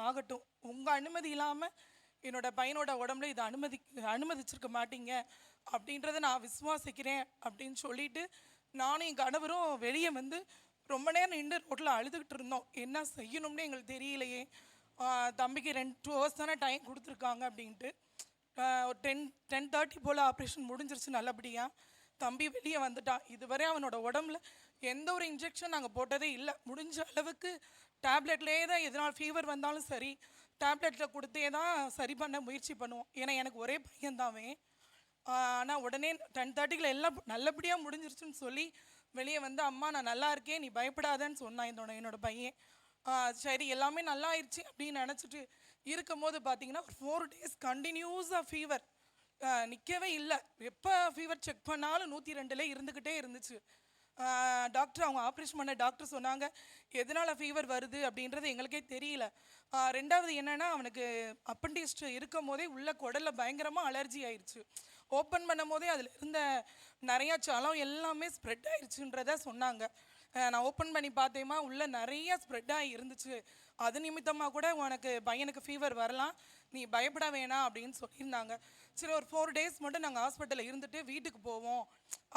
ஆகட்டும். உங்கள் அனுமதி இல்லாமல் என்னோட பையனோட உடம்புல இதை அனுமதிச்சிருக்க மாட்டீங்க அப்படின்றத நான் விசுவாசிக்கிறேன் அப்படின்னு சொல்லிட்டு நானும் என் கணவரும் வெளியே வந்து ரொம்ப நேரம் நின்று ரோட்டில் அழுதுகிட்டு இருந்தோம். என்ன செய்யணும்னு எங்களுக்கு தெரியலையே. தம்பிக்கு 2 ஹவர்ஸ் தானே டைம் கொடுத்துருக்காங்க அப்படின்ட்டு ஒரு 10:30 போல் ஆப்ரேஷன் முடிஞ்சிருச்சு நல்லபடியாக. தம்பி வெளியே வந்துட்டான். இதுவரை அவனோட உடம்புல எந்த ஒரு இன்ஜெக்ஷன் நாங்கள் போட்டதே இல்லை. முடிஞ்ச அளவுக்கு டேப்லெட்லேயே தான் எதனால் ஃபீவர் வந்தாலும் சரி டேப்லெட்டில் கொடுத்தே தான் சரி பண்ண முயற்சி பண்ணுவோம். ஏன்னா எனக்கு ஒரே பையன்தாவே. ஆனால் உடனே 10:30 எல்லாம் நல்லபடியாக முடிஞ்சிருச்சுன்னு சொல்லி வெளியே வந்து அம்மா நான் நல்லா இருக்கேன் நீ பயப்படாதன்னு சொன்னான் என்னோட பையன். சரி எல்லாமே நல்லா ஆயிடுச்சு அப்படின்னு நினச்சிட்டு இருக்கும் போது பார்த்தீங்கன்னா ஒரு 4 days கண்டினியூஸாக ஃபீவர் நிற்கவே இல்லை. எப்போ ஃபீவர் செக் பண்ணாலும் 102 இருந்துக்கிட்டே இருந்துச்சு. டாக்டர் அவங்க ஆப்ரேஷன் பண்ண டாக்டர் சொன்னாங்க எதனால் ஃபீவர் வருது அப்படின்றது எங்களுக்கே தெரியல. ரெண்டாவது என்னென்னா அவனுக்கு அப்பண்டிஸ்ட் இருக்கும் போதே உள்ள குடலில் பயங்கரமாக அலர்ஜி ஆயிடுச்சு. ஓப்பன் பண்ணும் போதே அதில் இருந்த நிறையா சலம் எல்லாமே ஸ்ப்ரெட் ஆயிடுச்சுன்றத சொன்னாங்க. நான் ஓப்பன் பண்ணி பார்த்தேமா உள்ளே நிறைய ஸ்ப்ரெட் ஆகி இருந்துச்சு. அது நிமித்தமாக கூட உனக்கு பையனுக்கு ஃபீவர் வரலாம், நீ பயப்பட வேணாம் அப்படின்னு சொல்லியிருந்தாங்க. சரி ஒரு 4 days மட்டும் நாங்கள் ஹாஸ்பிட்டலில் இருந்துட்டு வீட்டுக்கு போவோம்.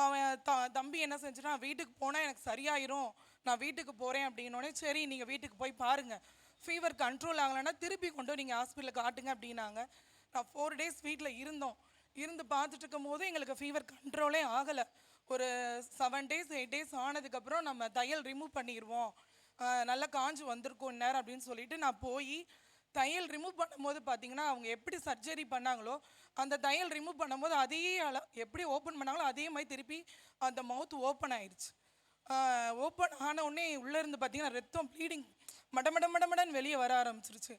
அவன் தம்பி என்ன செஞ்சுன்னா வீட்டுக்கு போனால் எனக்கு சரியாயிரும் நான் வீட்டுக்கு போகிறேன் அப்படின்னோடனே சரி நீங்கள் வீட்டுக்கு போய் பாருங்கள், ஃபீவர் கண்ட்ரோல் ஆகலைன்னா திருப்பி கொண்டு நீங்கள் ஹாஸ்பிட்டலில் காட்டுங்க அப்படின்னாங்க. நான் 4 days வீட்டில் இருந்து பார்த்துட்டு இருக்கும் போது எங்களுக்கு ஃபீவர் கண்ட்ரோலே ஆகலை. ஒரு 7 days 8 days ஆனதுக்கப்புறம் நம்ம தையல் ரிமூவ் பண்ணிடுவோம், நல்லா காஞ்சு வந்திருக்கும் இந்நேரம் அப்படின்னு சொல்லிட்டு நான் போய் தையல் ரிமூவ் பண்ணும்போது பார்த்தீங்கன்னா அவங்க எப்படி சர்ஜரி பண்ணாங்களோ அந்த தையல் ரிமூவ் பண்ணும்போது அதே எப்படி ஓப்பன் பண்ணாங்களோ அதே மாதிரி திருப்பி அந்த மவுத் ஓப்பன் ஆயிடுச்சு. ஓப்பன் ஆன உடனே உள்ளேருந்து பார்த்தீங்கன்னா ரத்தம் ப்ளீடிங் மடமடன்னு வெளியே வர ஆரம்பிச்சிருச்சு.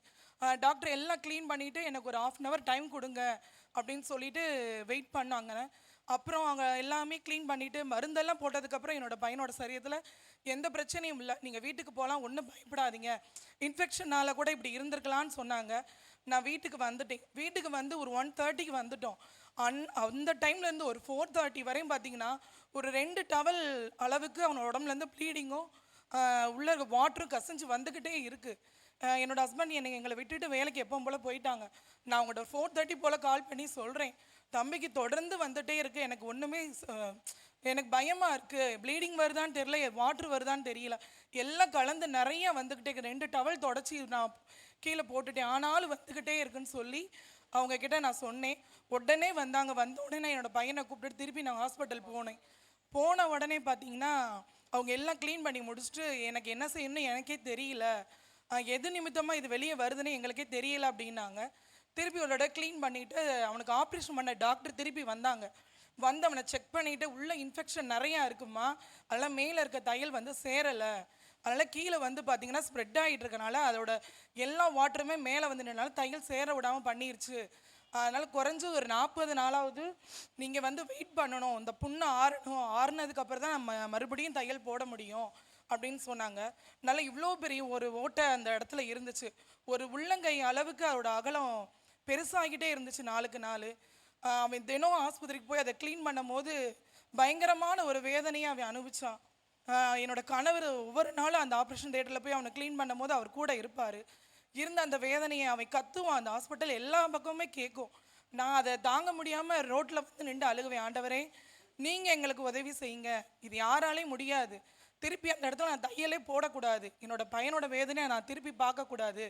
டாக்டர் எல்லாம் க்ளீன் பண்ணிவிட்டு எனக்கு ஒரு 1/2 hour டைம் கொடுங்க அப்படின்னு சொல்லிட்டு வெயிட் பண்ணாங்க. அப்புறம் அவங்க எல்லாமே க்ளீன் பண்ணிவிட்டு மருந்தெல்லாம் போட்டதுக்கப்புறம் என்னோடய பையனோட சரீரத்தில் எந்த பிரச்சனையும் இல்லை, நீங்கள் வீட்டுக்கு போகலாம் ஒன்றும் பயப்படாதீங்க, இன்ஃபெக்ஷனால் கூட இப்படி இருந்திருக்கலான்னு சொன்னாங்க. நான் வீட்டுக்கு வந்துட்டேன். வீட்டுக்கு வந்து ஒரு 1:30 வந்துட்டோம். அந்த டைம்லேருந்து ஒரு 4:30 வரையும் பார்த்தீங்கன்னா ஒரு 2 டவல் அளவுக்கு அவனோட உடம்புலேருந்து ப்ளீடிங்கும் உள்ள வாட்டரும் கசிஞ்சு வந்துக்கிட்டே இருக்குது. என்னோடய ஹஸ்பண்ட் எங்களை விட்டுட்டு வேலைக்கு எப்போ போல் போயிட்டாங்க. நான் அவங்கள்ட்ட 4:30 போல் கால் பண்ணி சொல்கிறேன் தம்பிக்கு தொடர்ந்து வந்துகிட்டே இருக்குது, எனக்கு ஒன்றுமே எனக்கு பயமாக இருக்குது, ப்ளீடிங் வருதான்னு தெரியல, வாட்ரு வருதான்னு தெரியல, எல்லாம் கலந்து நிறைய வந்துக்கிட்டே 2 டவல் தொடச்சி நான் கீழே போட்டுட்டேன் ஆனாலும் வந்துக்கிட்டே இருக்குன்னு சொல்லி அவங்கக்கிட்ட நான் சொன்னேன். உடனே வந்தாங்க. வந்த உடனே என்னோடய பையனை கூப்பிட்டு திருப்பி நான் ஹாஸ்பிட்டல் போனேன். போன உடனே பார்த்தீங்கன்னா அவங்க எல்லாம் க்ளீன் பண்ணி முடிச்சுட்டு எனக்கு என்ன செய்யணும்னு எனக்கே தெரியல, எது நிமித்தமாக இது வெளியே வருதுன்னு எங்களுக்கே தெரியல அப்படின்னாங்க. திருப்பி ஒரு இடம் க்ளீன் பண்ணிவிட்டு அவனுக்கு ஆப்ரேஷன் பண்ண டாக்டர் திருப்பி வந்தாங்க. வந்து அவனை செக் பண்ணிவிட்டு உள்ள இன்ஃபெக்ஷன் நிறையா இருக்குமா, அதெல்லாம் மேலே இருக்க தையல் வந்து சேரலை, அதனால் கீழே வந்து பார்த்திங்கன்னா ஸ்ப்ரெட் ஆகிட்டு இருக்கனால அதோட எல்லா வாட்டருமே மேலே வந்து நின்னால தையல் சேர விடாமல் பண்ணிருச்சு, அதனால் குறைஞ்சி ஒரு 40 நாளாவது நீங்கள் வந்து வெயிட் பண்ணணும், இந்த புண்ணு ஆறுனதுக்கப்புறம் தான் நம்ம மறுபடியும் தையல் போட முடியும் அப்படின்னு சொன்னாங்க. அதனால் இவ்வளோ பெரிய ஒரு ஓட்டை அந்த இடத்துல இருந்துச்சு. ஒரு உள்ளங்கை அளவுக்கு அதோட அகலம் பெருசாகிட்டே இருந்துச்சு நாளுக்கு நாள். அவன் தினம் ஆஸ்பத்திரிக்கு போய் அதை க்ளீன் பண்ணும் போது பயங்கரமான ஒரு வேதனையை அவன் அனுபவிச்சான். என்னோட கணவர் ஒவ்வொரு நாளும் அந்த ஆப்ரேஷன் தியேட்டரில் போய் அவனை க்ளீன் பண்ணும் போது அவர் கூட இருப்பார். இருந்த அந்த வேதனையை அவன் கத்துவான். அந்த ஹாஸ்பிட்டல் எல்லா பக்கமுமே கேட்கும். நான் அதை தாங்க முடியாமல் ரோட்டில் வந்து நின்று அழுகுவேன், ஆண்டவரே நீங்கள் எங்களுக்கு உதவி செய்யுங்க, இது யாராலையும் முடியாது, திருப்பி அந்த இடத்துல நான் தையலே போடக்கூடாது, என்னோட பையனோட வேதனையை நான் திருப்பி பார்க்கக்கூடாது,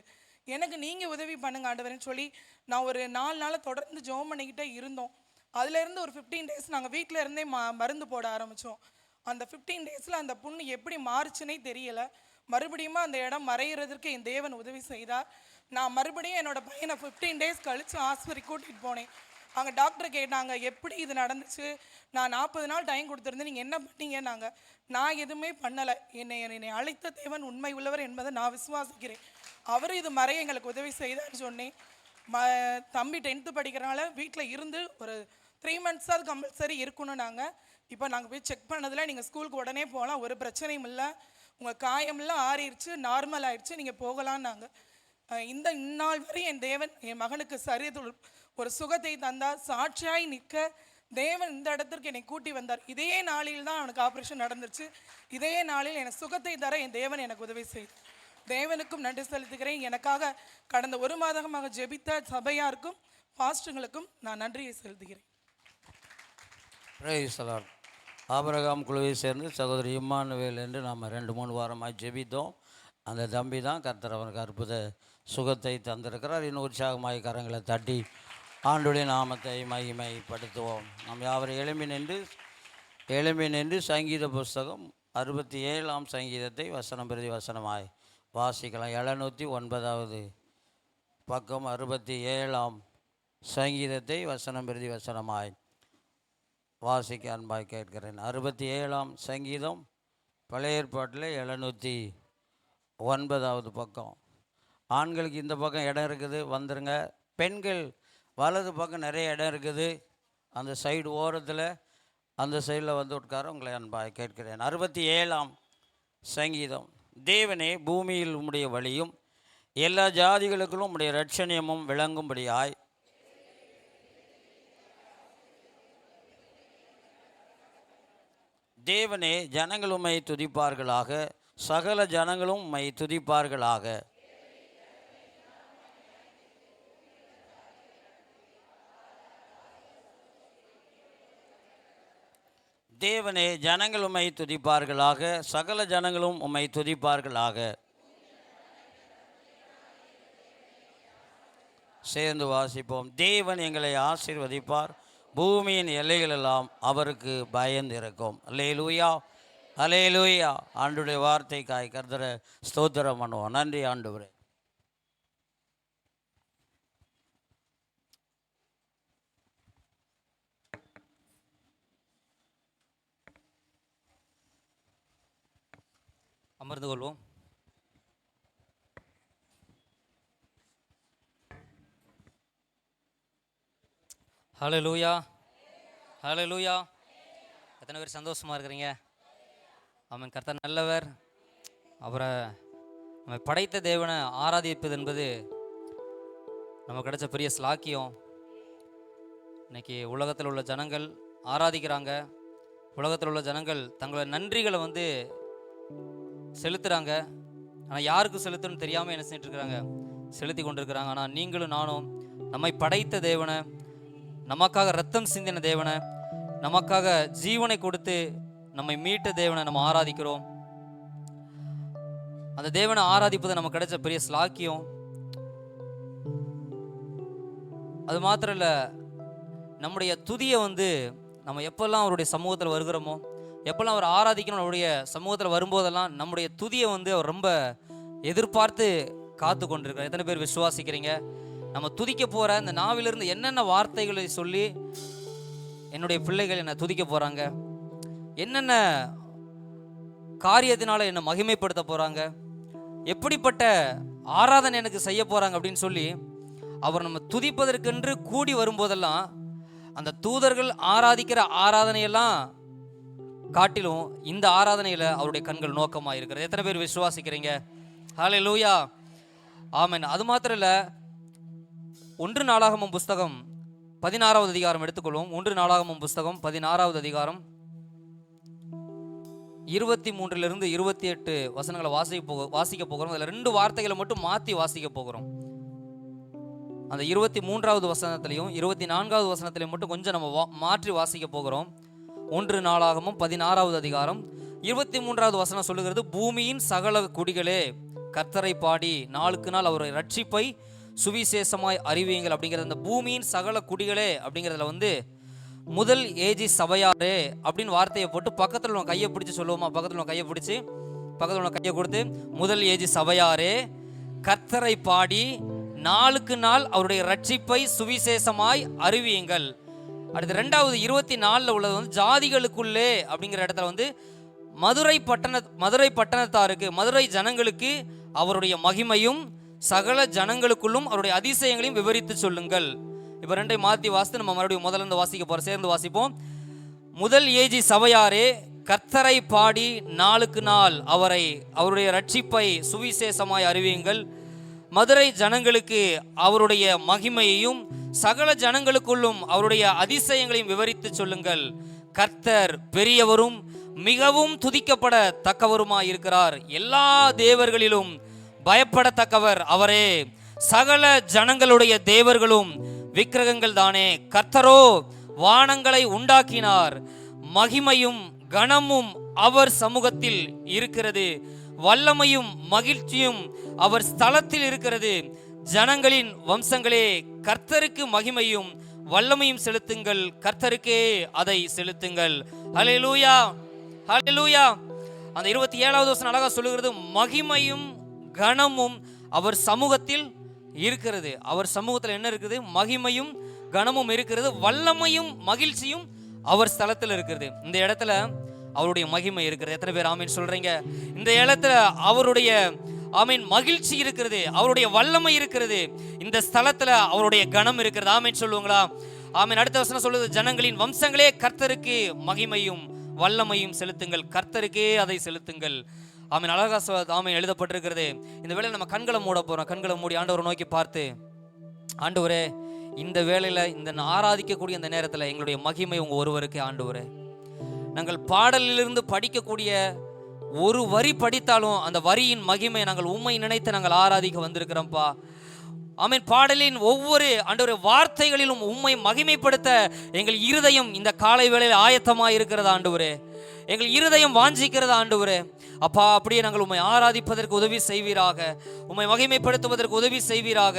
எனக்கு நீங்கள் உதவி பண்ணுங்க ஆண்டவரேன்னு சொல்லி நான் ஒரு 4 நாள் தொடர்ந்து ஜெபம் பண்ணிக்கிட்டே இருந்தோம். அதுலேருந்து ஒரு 15 days நாங்கள் வீட்டில் இருந்தே மருந்து போட ஆரம்பித்தோம். அந்த 15 daysல அந்த புண்ணு எப்படி மாறுச்சுன்னே தெரியலை. மறுபடியும் அந்த இடம் மறைகிறதுக்கு என் தேவன் உதவி செய்தார். நான் மறுபடியும் என்னோடய பையனை 15 days கழித்து ஆஸ்பத்திரி கூட்டிகிட்டு போனேன். அங்கே டாக்டர் கேட்டாங்க எப்படி இது நடந்துச்சு, நான் 40 நாள் டைம் கொடுத்துருந்தேன், நீங்கள் என்ன பண்ணீங்கன்னாங்க. நான் எதுவுமே பண்ணலை, என்னை அழைத்த தேவன் உண்மை உள்ளவர் என்பதை நான் விசுவாசிக்கிறேன், அவர் இது மறைய எங்களுக்கு உதவி செய்தார்னு சொன்னேன். தம்பி 10th படிக்கிறனால வீட்டில் இருந்து ஒரு 3 months கம்பல்சரி இருக்கணும். இப்போ நாங்கள் போய் செக் பண்ணதில் நீங்கள் ஸ்கூலுக்கு உடனே போகலாம், ஒரு பிரச்சனையும் இல்லை, உங்கள் காயமெல்லாம் ஆறிடுச்சு, நார்மல் ஆயிடுச்சு, நீங்கள் போகலான்னாங்க. இந்த இந்நாள் வரை என் தேவன் என் மகனுக்கு சரீரத்தில் ஒரு சுகத்தை தந்தார். சாட்சியாய் நிற்க தேவன் இந்த இடத்திற்கு என்னை கூட்டி வந்தார். இதே நாளில் தான் அவனுக்கு ஆப்ரேஷன் நடந்துருச்சு. இதே நாளில் எனக்கு சுகத்தை தர என் தேவன் எனக்கு உதவி செய்தார். தேவனுக்கும் நன்றி செலுத்துகிறேன். எனக்காக கடந்த 1 மாதமாக ஜெபித்த சபையாருக்கும் பாஸ்டர்களுக்கும் நான் நன்றியை செலுத்துகிறேன். Praise the Lord. ஆபிரகாம் குழுவை சேர்ந்து சகோதரி இம்மானுவேல் என்று நாம் 2-3 வாரமாக ஜெபித்தோம். அந்த தம்பி தான் கர்த்தர் அவனுக்கு அற்புத சுகத்தை தந்திருக்கிறார். இன்னும் உற்சாகமாய் கரங்களை தட்டி ஆண்டுடைய நாமத்தை மகிமைப்படுத்துவோம். நாம் யாவரும் எழும்பி நின்று சங்கீத புஸ்தகம் 67ஆம் சங்கீதத்தை வசனம் பிரதி வசனமாய் வாசிக்கலாம். 709வது பக்கம் 67ஆம் சங்கீதத்தை வசனம் பிரதி வசனமாய் வாசிக்க அன்பாய் கேட்கிறேன். 67ஆம் சங்கீதம் பழைய ஏற்பாட்டில் 709வது பக்கம். ஆண்களுக்கு இந்த பக்கம் இடம் இருக்குது, வந்துருங்க. பெண்கள் வலது பக்கம் நிறைய இடம் இருக்குது, அந்த சைடு ஓரத்தில் அந்த சைடில் வந்து உட்கார உங்களை அன்பாய் கேட்கிறேன். 67ஆம் சங்கீதம். தேவனே, பூமியில் உம்முடைய வழியும் எல்லா ஜாதிகளுக்கும் உம்முடைய இரட்சணியமும் விளங்கும்படியாய் தேவனே, ஜனங்கள் உம்மை துதிப்பார்களாக, சகல ஜனங்களும் உம்மை துதிப்பார்களாக. தேவனே, ஜனங்கள் உம்மை துதிப்பார்களாக, சகல ஜனங்களும் உம்மை துதிப்பார்களாக. சேர்ந்து வாசிப்போம். தேவன் எங்களை ஆசீர்வதிப்பார், பூமியின் எல்லைகளெல்லாம் அவருக்கு பயந்திருக்கும். அல்லேலூயா, அல்லேலூயா. ஆண்டுடைய வார்த்தைக்காய் கர்த்தரை ஸ்தோத்திரம் பண்ணுவோம். நன்றி ஆண்டவரே. அமர்ந்து கொள்வோம். ஹல்லேலூயா, ஹல்லேலூயா. எத்தனை பேர் சந்தோஷமாக இருக்கிறீங்க? ஆமென். கர்த்தர் நல்லவர். அவரை நம்ம படைத்த தேவனை ஆராதிப்பது என்பது நமக்கு கிடைச்ச பெரிய ஸ்லாக்கியம். இன்னைக்கு உலகத்தில் உள்ள ஜனங்கள் ஆராதிக்கிறாங்க. உலகத்தில் உள்ள ஜனங்கள் தங்களோட நன்றிகளை செலுத்துகிறாங்க. ஆனால் யாருக்கு செலுத்தணும்னு தெரியாமல் என்ன செஞ்சுட்டு இருக்கிறாங்க? செலுத்தி கொண்டிருக்கிறாங்க. ஆனால் நீங்களும் நானும் நம்மை படைத்த தேவனை, நமக்காக ரத்தம் சிந்தின தேவனை, நமக்காக ஜீவனை கொடுத்து நம்மை மீட்ட தேவனை நம்ம ஆராதிக்கிறோம். அந்த தேவனை ஆராதிப்பது நமக்கு கிடைச்ச பெரிய ஸ்லாக்கியம். அது மாத்திரம் இல்லை, நம்முடைய துதியை நம்ம எப்பெல்லாம் அவருடைய சமூகத்தில் வருகிறோமோ, எப்பெல்லாம் அவர் ஆராதிக்கணும், அவருடைய சமூகத்தில் வரும்போதெல்லாம் நம்முடைய துதியை அவர் ரொம்ப எதிர்பார்த்து காத்து கொண்டிருக்கிறார். எத்தனை பேர் விசுவாசிக்கிறீங்க? நம்ம துதிக்க போகிற இந்த நாவிலிருந்து என்னென்ன வார்த்தைகளை சொல்லி என்னுடைய பிள்ளைகள் என்னை துதிக்க போகிறாங்க, என்னென்ன காரியத்தினால என்னை மகிமைப்படுத்த போகிறாங்க, எப்படிப்பட்ட ஆராதனை எனக்கு செய்ய போகிறாங்க அப்படின்னு சொல்லி அவர் நம்ம துதிப்பதற்கென்று கூடி வரும்போதெல்லாம் அந்த தூதர்கள் ஆராதிக்கிற ஆராதனையெல்லாம் காட்டிலும் இந்த ஆராதனையில் அவருடைய கண்கள் நோக்கமாக இருக்கிறது. எத்தனை பேர் விசுவாசிக்கிறீங்க? ஹல்லேலூயா, ஆமென். அது மாத்திரம் இல்லை, 1 நாளாகமம் புஸ்தகம் 16வது அதிகாரம் எடுத்துக்கொள்வோம். 1 நாளாகமம் புஸ்தகம் 16வது அதிகாரம் 23 - 28 வசனங்களை வாசிக்க போகிறோம். அதில் 2 வார்த்தைகளை மட்டும் மாற்றி வாசிக்க போகிறோம். அந்த 23வது வசனத்திலையும் 24வது வசனத்திலையும் மட்டும் கொஞ்சம் நம்ம மாற்றி வாசிக்க போகிறோம். 1 நாளாகமம் 16வது அதிகாரம் 23வது வசனம் சொல்லுகிறது, பூமியின் சகல குடிகளே கர்த்தரை பாடி நாளுக்கு நாள் அவருடைய ரட்சிப்பை சுவிசேஷமாய் அறிவியுங்கள். அப்படிங்கிறது அந்த பூமியின் சகல குடிகளே அப்படிங்கிறதுல முதல் ஏஜி சபையாரே அப்படின்னு வார்த்தையை போட்டு பக்கத்தில் உள்ள கையை பிடிச்சி சொல்லுவோமா? பக்கத்தில் உள்ள கையை பிடிச்சி பக்கத்தில் உள்ள கையை கொடுத்து, முதல் ஏஜி சபையாரே கர்த்தரை பாடி நாளுக்கு நாள் அவருடைய ரட்சிப்பை சுவிசேஷமாய் அறிவியுங்கள். அடுத்து 2வது 24 உள்ளது ஜாதிகளுக்குள்ளே அப்படிங்கிற இடத்துல மதுரை பட்டணத்தாருக்கு, மதுரை ஜனங்களுக்கு அவருடைய மகிமையும் சகல ஜனங்களுக்குள்ளும் அவருடைய அதிசயங்களையும் விவரித்து சொல்லுங்கள். இப்போ 2 மாற்றி வாசித்து நம்ம மறுபடியும் முதல்ல இருந்து வாசிக்க போகிறோம். சேர்ந்து வாசிப்போம். முதல் ஏஜி சபையாரே கர்த்தரை பாடி நாளுக்கு நாள் அவருடைய ரட்சிப்பை சுவிசேஷமாய் அறிவியுங்கள். மதுரை ஜனங்களுக்கு அவருடைய மகிமையையும் சகல ஜனங்களுக்குள்ளும் அவருடைய அதிசயங்களையும் விவரித்து சொல்லுங்கள். கர்த்தர் பெரியவரும் மிகவும் துதிக்கப்பட தக்கவருமாய் இருக்கிறார். எல்லா தேவர்களிலும் பயப்படத்தக்கவர் அவரே. சகல ஜனங்களுடைய தேவர்களும் விக்கிரகங்கள் தானே. கர்த்தரோ வானங்களை உண்டாக்கினார். மகிமையும் கனமும் அவர் சமூகத்தில் இருக்கிறது. வல்லமையும் மகிழ்ச்சியும் அவர் ஸ்தலத்தில் இருக்கிறது. ஜனங்களின் வம்சங்களே, கர்த்தருக்கு மகிமையும் வல்லமையும் செலுத்துங்கள், கர்த்தருக்கே அதை செலுத்துங்கள். ஹல்லேலூயா, ஹல்லேலூயா. அந்த 27வது வசனம் அழகா சொல்லுகிறது, மகிமையும் கனமும் அவர் சமூகத்தில் இருக்கிறது. அவர் சமூகத்தில் என்ன இருக்குது? மகிமையும் கனமும் இருக்கிறது. வல்லமையும் மகிழ்ச்சியும் அவர் ஸ்தலத்தில் இருக்கிறது. இந்த இடத்துல அவருடைய மகிமை இருக்கிறது. எத்தனை பேர் ஆமீன் சொல்றீங்க? இந்த இடத்துல அவருடைய ஆமீன் மகிழ்ச்சி இருக்கிறது, அவருடைய வல்லமை இருக்கிறது. இந்த ஸ்தலத்துல அவருடைய கனம் இருக்கிறது. ஆமீன் சொல்லுவாங்களா? ஆமீன். அடுத்த வசனம் சொல்லுது, ஜனங்களின் வம்சங்களே, கர்த்தருக்கு மகிமையும் வல்லமையும் செலுத்துங்கள், கர்த்தருக்கே அதை செலுத்துங்கள். ஆமீன். அழகா ஆமீன் எழுதப்பட்டிருக்கிறது. இந்த வேளையில நம்ம கண்களை மூட போறோம். கண்களை மூடி ஆண்டவரை நோக்கி பார்த்து, ஆண்டவரே, இந்த வேளையில இந்த ஆராதிக்கக்கூடிய இந்த நேரத்துல எங்களுடைய மகிமை உங்க ஒருவருக்கு. ஆண்டவரே, நாங்கள் பாடலிலிருந்து படிக்கக்கூடிய ஒரு வரி படித்தாலும் அந்த வரியின் மகிமை நாங்கள் உம்மை நினைத்து நாங்கள் ஆராதிக்க வந்திருக்கிறோம்ப்பா. ஆமென். பாடலின் ஒவ்வொரு ஆண்டவரே வார்த்தைகளிலும் உம்மை மகிமைப்படுத்த எங்கள் இருதயம் இந்த காலை வேளையில் ஆயத்தமாக இருக்கிறது ஆண்டவரே. எங்கள் இருதயம் வாஞ்சிக்கிறது ஆண்டவரே. அப்பா, அப்படியே நாங்கள் உம்மை ஆராதிப்பதற்கு உதவி செய்வீராக, உம்மை மகிமைப்படுத்துவதற்கு உதவி செய்வீராக.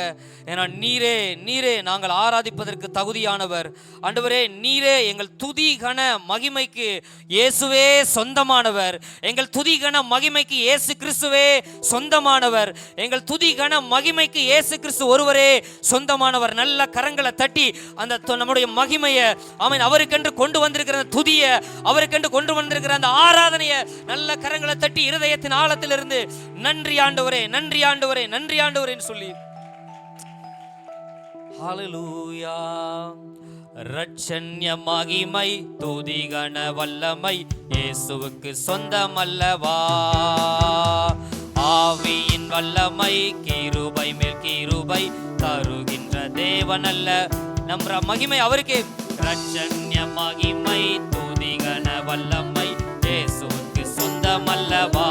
ஏன்னா நீரே நீரே நாங்கள் ஆராதிப்பதற்கு தகுதியானவர் ஆண்டவரே. நீரே எங்கள் துதி கன மகிமைக்கு இயேசுவே சொந்தமானவர். எங்கள் துதி கன மகிமைக்கு இயேசு கிறிஸ்துவே சொந்தமானவர். எங்கள் துதி கன மகிமைக்கு இயேசு கிறிஸ்து ஒருவரே சொந்தமானவர். நல்ல கரங்களை தட்டி அந்த நம்முடைய மகிமையை ஆமென் அவருக்கென்று கொண்டு வந்திருக்கிற துதியை, அவருக்கென்று கொண்டு வந்திருக்கிற அந்த ஆராதனையை நல்ல கரங்களை தட்டி இருதயத்தின் ஆழத்திலிருந்து நன்றி ஆண்டவரே, நன்றி ஆண்டவரே, நன்றி ஆண்டவரேன்னு சொல்லி ஹல்லேலூயா. ரட்சண்ய மகிமை துதிகன வல்லமை இயேசுவுக்கு சொந்தமல்லவா. ஆவியின் வல்லமை கிருபை மேல் கிருபை தருகின்ற தேவன் அல்ல. நம்ம மகிமை அவருக்கே. ரட்சண்ய மகிமை துதிகன வல்லமை இயேசுவுக்கு சொந்தமல்லவா.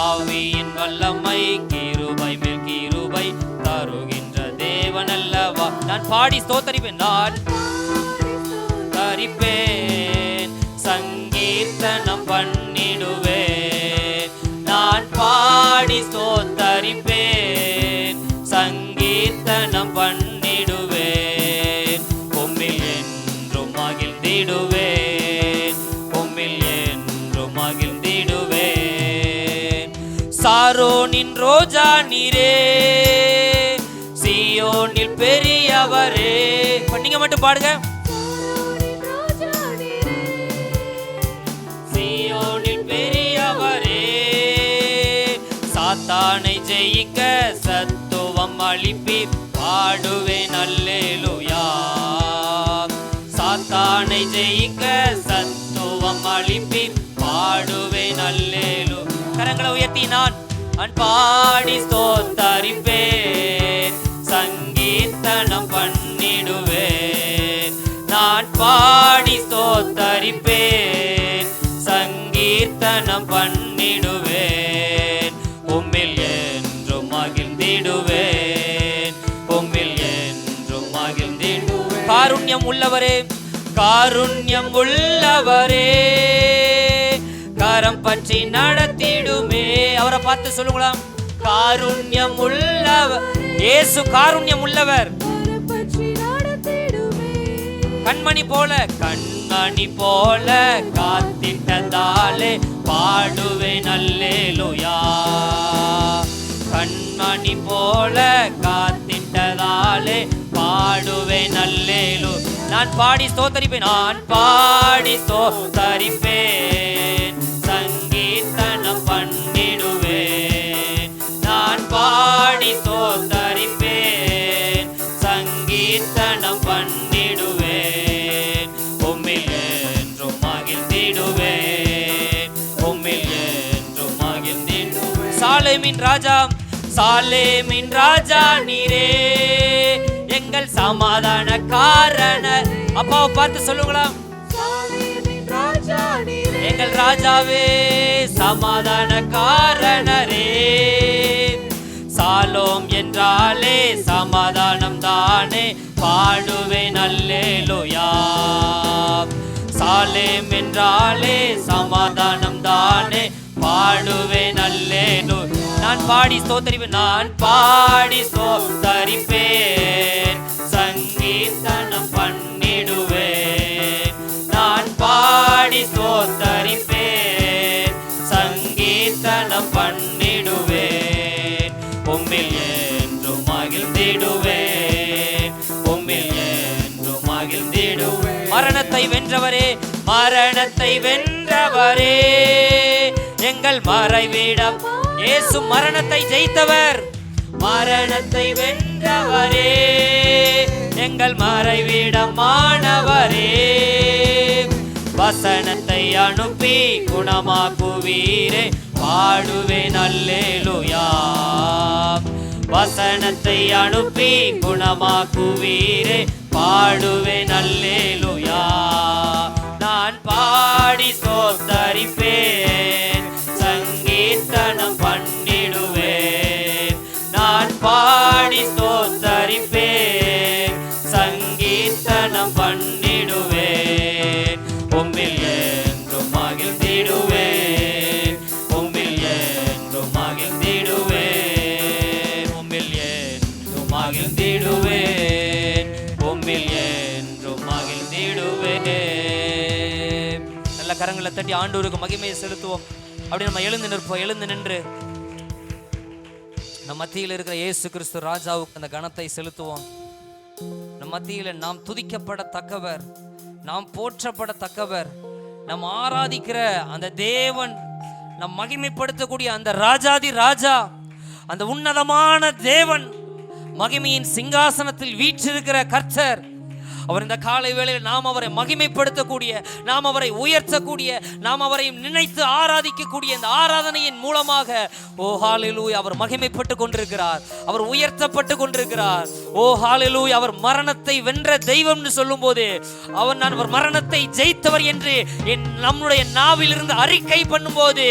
ஆவியின் வல்லமை கிருபை மேல் கிருபை தருகின்ற தேவன் அல்லவா. நான் பாடி ஸ்தோத்தரிப்பேன், நான் தரிப்பேன், சங்கீர்த்தனம் பண்ணிடுவேன். நான் பாடி ஸ்தோத்தரிப்பேன், சங்கீர்த்தனம் பண்ணிடுவேன். உம்மில் என்றும் மகிழ்ந்திடுவேன், உம்மில் என்றும் மகிழ்ந்திடுவேன். சாரோனின் ரோஜா நீரே, சீயோனில் பெரியவரே. நீங்க மட்டும் பாடுங்க. சீயோனில் பெரியவரே, சாத்தானை ஜெயிக்க சத்துவம் அளிப்பி பாடுவேன் அல்லேலூயா. சாத்தானை ஜெயிக்க சத்துவம் அளிப்பி பாடுவேன் அல்லேலூயா. கரங்களை உயர்த்தி நான் பாடி ஸ்தோத்தரிப்பேன், சங்கீர்த்தனம் பண்ணிடுவேன். நான் பாடி ஸ்தோத்தரிப்பேன், சங்கீர்த்தனம் பண்ணிடுவேன். உம்மில் என்றும் மகிழ்ந்திடுவேன், உம்மில் என்றும் மகிழ்ந்திடுவேன். காருண்யம் உள்ளவரே, காருண்யம் உள்ளவரே, கரம் பற்றி நடத்திடுமே. அவரை பார்த்து சொல்லுங்களா, காருண்யம் உள்ளவர் இயேசு, காருண்யம் உள்ளவர். கண்மணி போல, கண்மணி போல காத்திட்டதாலே பாடுவேன் அல்லேலூயா. கண்மணி போல காத்திட்டதாலே பாடுவேன் அல்லேலூயா. நான் பாடி ஸ்தோத்தரிப்பேன், நான் பாடி ஸ்தோத்தரிப்பேன், சங்கீர்த்தனம் பண்ணிடுவேன். நான் பாடி ஸ்தோத்தரிப்பேன், சங்கீர்த்தனம் பண்ணிடுவேன். உம்மில் என்றும் மகிழ்ந்திடுவேன், உம்மில் என்றும் மகிழ்ந்திடுவேன். சாலேமின் ராஜா, சாலேமின் ராஜா நீரே, எங்கள் சமாதான காரணர். அப்பாவை பார்த்து சொல்லுங்களா, எங்கள் ராஜாவே சமாதான காரணரே. சாலோம் என்றாலே சமாதானம் தானே, பாடுவேன் அல்லேலூயா. சாலேம் என்றாலே சமாதானம் தானே, பாடுவேன் அல்லேலூயா. நான் பாடி ஸ்தோத்தரிப்பேன், நான் பாடி ஸ்தோத்தரிப்பேன், சங்கீர்த்தனம் பண்ணிடுவேன். நான் பாடி ஸ்தோத்தரிப்பேன், சங்கீர்த்தனம் பண்ணிடுவேன். உம்மில் என்றும் மகிழ்ந்திடுவேன், உம்மில் என்றும் மகிழ்ந்திடுவேன். மரணத்தை வென்றவரே, மரணத்தை வென்றவரே, எங்கள் மறைவிடம் இயேசு மரணத்தை ஜெயித்தவர். மரணத்தை வென்றவரே, எங்கள் மறைவிடமானவரே. வசனத்தை அனுப்பி குணமாக்குவீரே, பாடுவேன் அல்லேலூயா. வசனத்தை அனுப்பி குணமாக்குவீரே, பாடுவேன் அல்லேலூயா. நான் பாடி ஸ்தோத்தரிப்பேன், சங்கீர்த்தனம் பண்ணிடுவேன். நான் பாடி ஸ்தோத்தரிப்பேன், சங்கீர்த்தனம் பண்ணிடுவேன். உம்மில் என்றும் மகிழ்ந்திடுவேன், உம்மில் என்றும் மகிழ்ந்திடுவேன், உம்மில் என்றும் மகிழ்ந்திடுவேன், உம்மில் என்றும் மகிழ்ந்திடுவேன். நல்ல கரங்களை தட்டி ஆண்டவருக்கு மகிமையை செலுத்துவோம். அப்படி நம்ம எழுந்து நிற்போம். எழுந்து நின்று நம் மத்தியில் இருக்கிற இயேசு கிறிஸ்து ராஜாவுக்கு அந்த கணத்தை செலுத்துவோம். நம் மத்தியில் நாம் துதிக்கப்படத்தக்கவர், நாம் போற்றப்படத்தக்கவர், நாம் ஆராதிக்கிற அந்த தேவன், நம் மகிமைப்படுத்தக்கூடிய அந்த ராஜாதி ராஜா, அந்த உன்னதமான தேவன், மகிமையின் சிங்காசனத்தில் வீற்றிருக்கிற கர்த்தர். அவர் இந்த காலை வேளையில் நாம் அவரை மகிமைப்படுத்தக்கூடிய, நாம் அவரை உயர்த்தக்கூடிய, நாம் அவரை நினைத்து ஆராதிக்கக்கூடிய இந்த ஆராதனையின் மூலமாக ஓ ஹalleluya அவர் மகிமைப்பட்டு கொண்டிருக்கிறார், அவர் உயர்த்தப்பட்டு கொண்டிருக்கிறார். ஓ ஹalleluya அவர் மரணத்தை வென்ற தெய்வம்னு சொல்லும்போது அவர் மரணத்தை ஜெயித்தவர் என்று நம்முடைய நாவிலிருந்து அறிக்கை பண்ணும்போது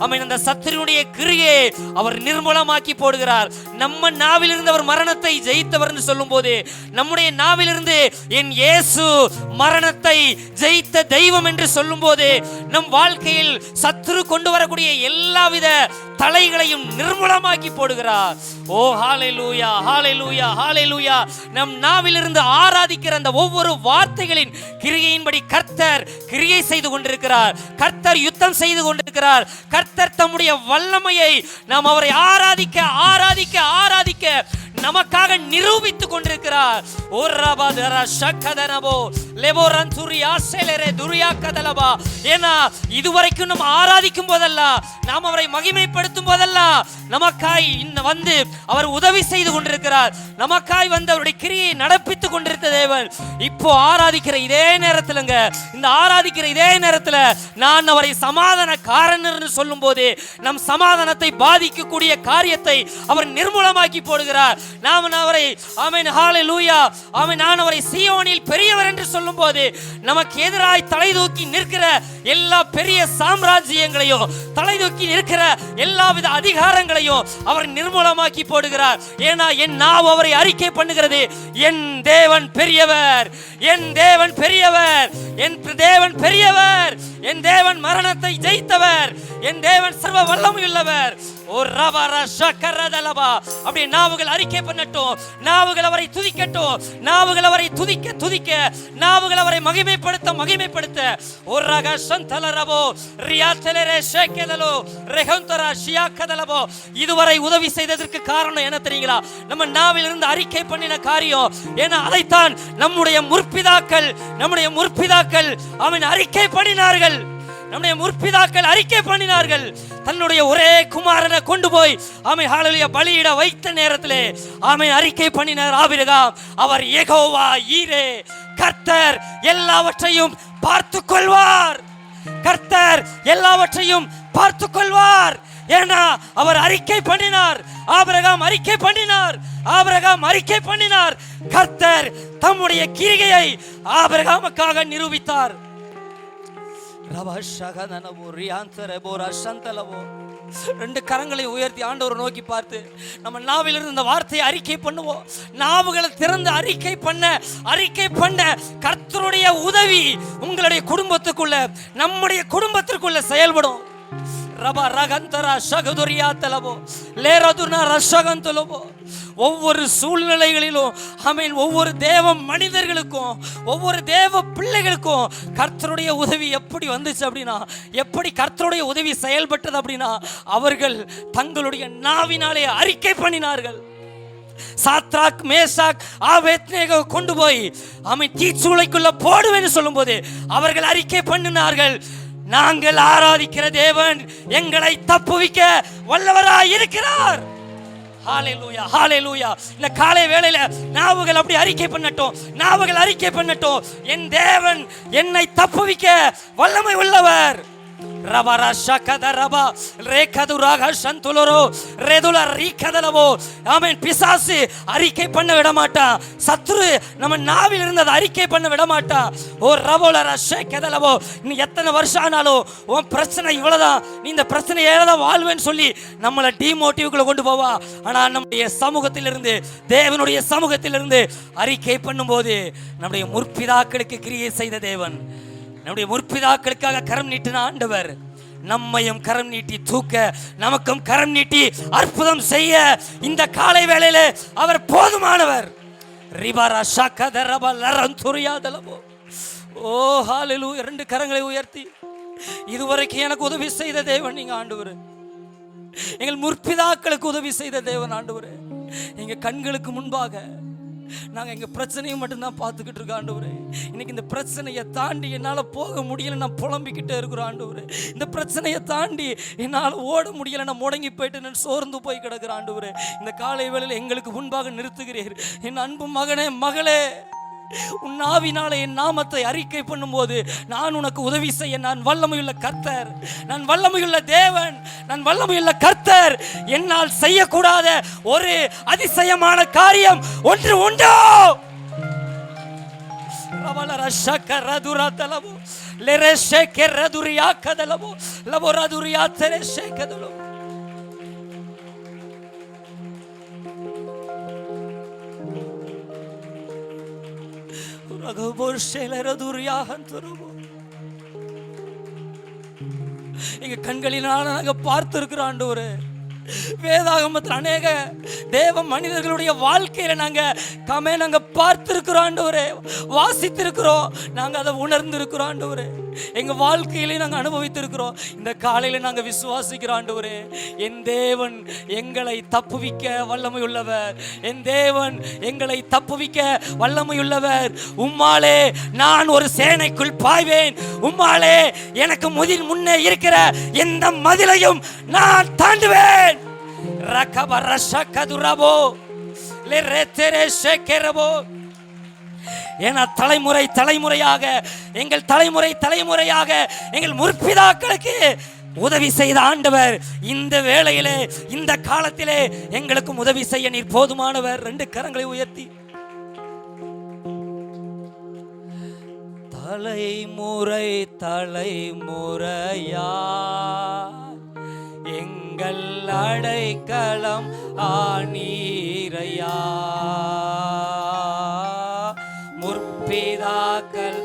அவன் அந்த சத்துருடைய கிரியை அவர் நிர்மூலமாக்கி போடுகிறார். நம்ம நாவிலிருந்து அவர் மரணத்தை ஜெயித்தவர்னு சொல்லும்போது நம்முடைய நாவிலிருந்து என் இயேசு மரணத்தை ஜெயித்த தெய்வம் என்று சொல்லும்போது நம் வாழ்க்கையில் சத்துரு கொண்டு வரக்கூடிய எல்லாவித தலைகளையும் நிர்மூலமாக்கி போடுகிறார். ஓ ஹalleluya ஹalleluya ஹalleluya. நம் நாவிலிருந்து ஆராதிக்கிற அந்த ஒவ்வொரு வார்த்தைகளின் கிரியையின்படி கர்த்தர் கிரியை செய்து கொண்டிருக்கிறார், கர்த்தர் யுத்தம் செய்து கொண்டிருக்கிறார். கர்த்தர் தம்முடைய வல்லமையை நாம் அவரை ஆராதிக்க ஆராதிக்க ஆராதிக்க நமக்காக நிரூபித்துக் கொண்டிருக்கிறார். ஏன்னா இதுவரைக்கும் நம்ம ஆராதிக்கும் போதெல்லாம், நாம் அவரை மகிமைப்படுத்தும் போதெல்லாம் நமக்காய் வந்து அவர் உதவி செய்து கொண்டிருக்கிறார், நமக்காய் வந்து அவருடைய கிரியை நடப்பித்துக் கொண்டிருந்த தேவன் இப்போ ஆராதிக்கிற இதே நேரத்திலங்க, இந்த ஆராதிக்கிற இதே நேரத்தில் நான் அவரை சமாதான காரணர்னு சொல்லும் போது நம் சமாதானத்தை பாதிக்கக்கூடிய காரியத்தை அவர் நிர்மூலமாக்கி போடுகிறார். நாம் அவரை ஆமென் ஹalleluya ஆமென் நான் அவரை சீயோனில் பெரியவர் என்று சொல்லும்போது நமக்கு எதிராய் தலை தூக்கி நிற்கிற எல்லா பெரிய சாம்ராஜ்யங்களையும், தலை தூக்கி நிற்கிற எல்லாவித அதிகாரங்களையும் அவர் நிர்மூலமாக்கி போடுகிறார். ஏன்னா என் நாவு அவரை அறிக்கை பண்ணுகிறது, என் தேவன் பெரியவர், என் தேவன் பெரியவர், என் தேவன் பெரியவர், என் தேவன் மரணத்தை ஜெயித்தவர், என் தேவன் சர்வ வல்லமையுள்ளவர். அப்படி நாவுகள் அறிக்கை பண்ணட்டும், நாவுகள் அவரை துதிக்கட்டும், நாவுகள் அவரை துதிக்க துதிக்க, நாவுகள் அவரை மகிமைப்படுத்த மகிமைப்படுத்த. இதுவரை உதவி செய்ததற்கு காரணம் என்ன தெரியுங்களா? நம்ம நாவில் இருந்து அறிக்கை பண்ணின காரியம். ஏன்னா அதைத்தான் நம்முடைய முற்பிதாக்கள் அவன் அறிக்கை பண்ணினார்கள். நம்முடைய முற்பிதாக்கள் அறிக்கை பண்ணினார்கள். தன்னுடைய ஒரே குமாரனை கொண்டு போய் ஆமென் ஹalleluya பலியிட வைத்த நேரத்திலே ஆமென் அறிக்கை பண்ணினார் ஆபிரகாம், அவர் யெகோவா ஈரே, கர்த்தர் எல்லாவற்றையும் பார்த்துக் கொள்வார், கர்த்தர் எல்லாவற்றையும் பார்த்துக் கொள்வார். ஏன்னா அவர் அறிக்கை பண்ணினார், ஆபிரகாம் அறிக்கை பண்ணினார், ஆபிரகாம் அறிக்கை பண்ணினார். கர்த்தர் தம்முடைய கிரியை ஆபிரகாமுக்காக நிரூபித்தார். ரெண்டு கரங்களை உயர்த்தி ஆண்டவரை நோக்கி பார்த்து நம்ம நாவிலிருந்து இந்த வார்த்தையை அறிக்கை பண்ணுவோம். நாவுகளை திறந்து அறிக்கை பண்ண கர்த்தருடைய உதவி உங்களுடைய குடும்பத்துக்குள்ள, நம்முடைய குடும்பத்திற்குள்ள செயல்படும். ஒவ்வொரு சூழ்நிலைகளிலும் ஒவ்வொரு தேவ மனிதர்களுக்கும், ஒவ்வொரு தேவ பிள்ளைகளுக்கும் கர்த்தருடைய உதவி எப்படி வந்துச்சு அப்படின்னா, எப்படி கர்த்தருடைய உதவி செயல்பட்டது அப்படின்னா, அவர்கள் தங்களுடைய நாவினாலே அறிக்கை பண்ணினார்கள். சாத்ராக், மேசாக், ஆபேத்நேகோ கொண்டு போய் தீச்சூளைக்குள்ள போடுவேன்னு சொல்லும் போது அவர்கள் அறிக்கை பண்ணினார்கள், நாங்கள் ஆராதிக்கிற தேவன் எங்களை தப்புவிக்க வல்லவராய் இருக்கிறார். ஹalleluya, ஹalleluya. இந்த காலை வேளையில நாவுகள் அப்படி அறிக்கை பண்ணட்டும், என் தேவன் என்னை தப்புவிக்க வல்லமை உள்ளவர். பிசாசு அறிக்கை பண்ண விட மாட்டான். சத்ரு நம்ம நாவில் இருந்ததை அறிக்கை பண்ண விட மாட்டான். இன்னும் எத்தனை வருஷம் ஆனாலும் உன் பிரச்சனை இவ்வளவுதான், நீ இந்த பிரச்சனையை தான் வாழ்வேன்னு சொல்லி நம்மளை டிமோட்டிவ்குள்ள கொண்டு போவா. ஆனா நம்முடைய சமூகத்திலிருந்து, தேவனுடைய சமூகத்திலிருந்து அறிக்கை பண்ணும்போது நம்முடைய முற்பிதாக்களுக்கு கிரியை செய்த தேவன், நம்முடைய முற்பிதாக்களுக்காக கரம் நீட்டின ஆண்டவர் நம்மையும் கரம் நீட்டி தூக்க, நமக்கும் கரம் நீட்டி அற்புதம் செய்ய இந்த காலை வேளையில அவர் போதுமானவர். ஓ ஹalleluya. ரெண்டு கரங்களை உயர்த்தி, இதுவரைக்கும் எனக்கு உதவி செய்த தேவன் நீங்க ஆண்டவரே, எங்கள் முற்பிதாக்களுக்கு உதவி செய்த தேவன் ஆண்டவரே, எங்க கண்களுக்கு முன்பாக நாங்கள் எங்கள் பிரச்சனையை மட்டும்தான் பார்த்துக்கிட்டு இருக்கோம் ஆண்டவரே. இன்னைக்கு இந்த பிரச்சனையை தாண்டி என்னால் போக முடியலை, நான் புலம்பிக்கிட்டே இருக்கிறோம் ஆண்டவரே. இந்த பிரச்சனையை தாண்டி என்னால் ஓட முடியலை, நான் முடங்கி போயிட்டு நான் சோர்ந்து போய் கிடக்கிறேன் ஆண்டவரே. இந்த காலை வேளையில் எங்களுக்கு முன்பாக நிறுத்துகிறீர். என் அன்பு மகனே, மகளே, உன் நாவினாலே என் நாமத்தை அறிக்கை பண்ணும்போது நான் உனக்கு உதவி செய்ய நான் வல்லமையுள்ள கர்த்தர், நான் வல்லமையுள்ள தேவன், நான் வல்லமையுள்ள கர்த்தர். என்னால் செய்யக்கூடாத ஒரு அதிசயமான காரியம் ஒன்று உண்டோ. எங்க கண்களினால நாங்க பார்த்திருக்கிறோம் ஆண்டவரே. வேதாகமத்தில் அநேக தேவ மனிதர்களுடைய வாழ்க்கையில நாங்க பார்த்திருக்கிறோம் ஆண்டவரே, வாசித்திருக்கிறோம், நாங்க அதை உணர்ந்திருக்கிறோம் ஆண்டவரே, எங்க வாழ்க்கையிலே நாங்க அனுபவித்திருக்கிறோம். இந்த காலையில நாங்க விசுவாசிக்கிறோம் ஆண்டவரே, என் தேவன் எங்களை தப்புவிக்க வல்லமை உள்ளவர், என் தேவன் எங்களை தப்புவிக்க வல்லமை உள்ளவர். உம்மாலே நான் ஒரு சேனைக்குள் பாய்வேன், உம்மாலே எனக்கு முன்னே இருக்கிற எந்த மதிலையும் நான் தாண்டுவேன். ஏன்னா தலைமுறையாக எங்கள் தலைமுறையாக எங்கள் முற்பிதாக்களுக்கு உதவி செய்த ஆண்டவர் இந்த வேளையிலே, இந்த காலத்திலே எங்களுக்கும் உதவி செய்ய நீர் போதுமானவர். ரெண்டு கரங்களை உயர்த்தி, தலைமுறையா எங்கள் அடைக்கலம் ஆனீரையா, முற்பிதாக்கள்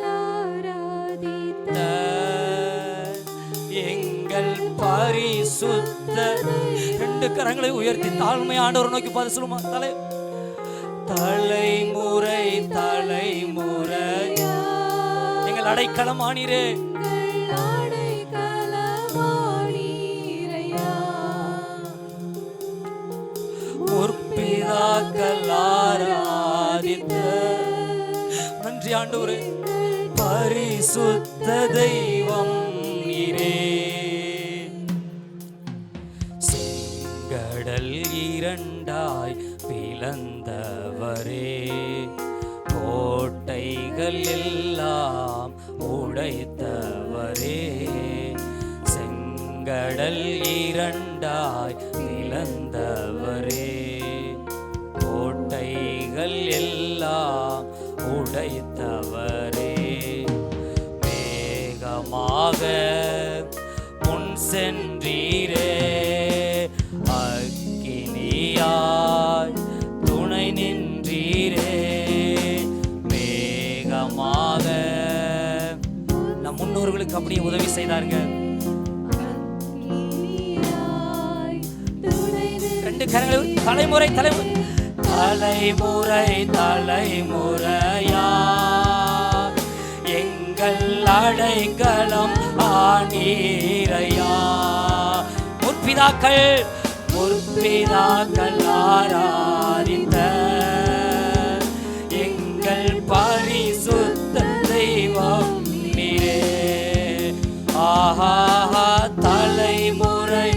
எங்கள் பரிசுத்த. ரெண்டு கரங்களை உயர்த்தி தாழ்மை ஆண்டவர் நோக்கி பார்த்து சொல்லுமா, தலைமுறை எங்கள் அடைக்கலம் ஆனீரே, முற்பிதாக்கள் ஆராதித்த. நன்றி ஆண்டவரே, பரிசுத்த தெய்வம் நீரே. செங்கடல் இரண்டாய் பிளந்தவரே, கோட்டைகள் எல்லாம் உடைத்தவரே, செங்கடல் இரண்டாய் பிளந்தவரே, கோட்டைகள் எல்லாம் உடைத்தவரே, மேகமாக அவர்களுக்கு அப்படியே உதவி செய்தார்கள். 2 கரங்களை தலைமுறை தலைமுறை தலைமுறை தலைமுறையா எங்கள் அடைக்கலம் ஆனீரையா. முற்பிதாக்கள் ஆராதித்த எங்கள் பரிசுத்த தெய்வம் நீரே. ஆஹா தலைமுறை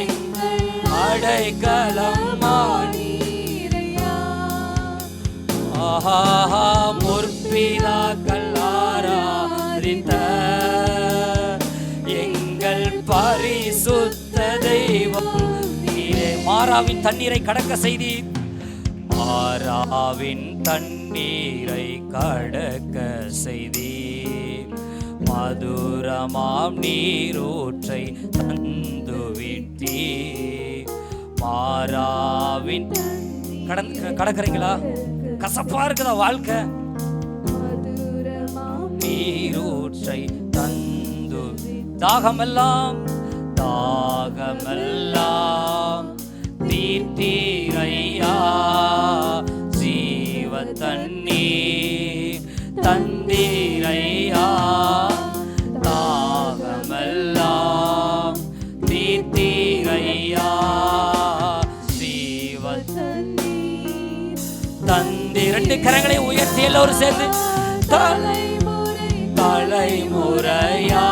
எங்கள் அடைக்கலம் ஆனீரையா. ஆஹா முற்பிதாக்கள் ஆராதித்த எங்கள் பரிசுத்த தெய்வம் நீரே. மாறாவின் தண்ணீரை கடக்க செய்தீர். மாறாவின் தண்ணீரை கடக்க செய்தீர். மதுரமாம் நீரூற்றை தந்து விட்டீர். மாறாவின் கடக்கிறீங்களா? கசப்பா இருக்குதா வாழ்க்கை? நீரூற்றை தந்து தாகமெல்லாம் தீர்த்தீரையா. ஜீவ தண்ணீர் தந்தீரையா. தாகமெல்லாம் தீர்த்தீரையா. ஜீவ தந்தி 2 கரங்களை உயர்த்தி எல்லோரும் சேர்ந்து தலைமுறையா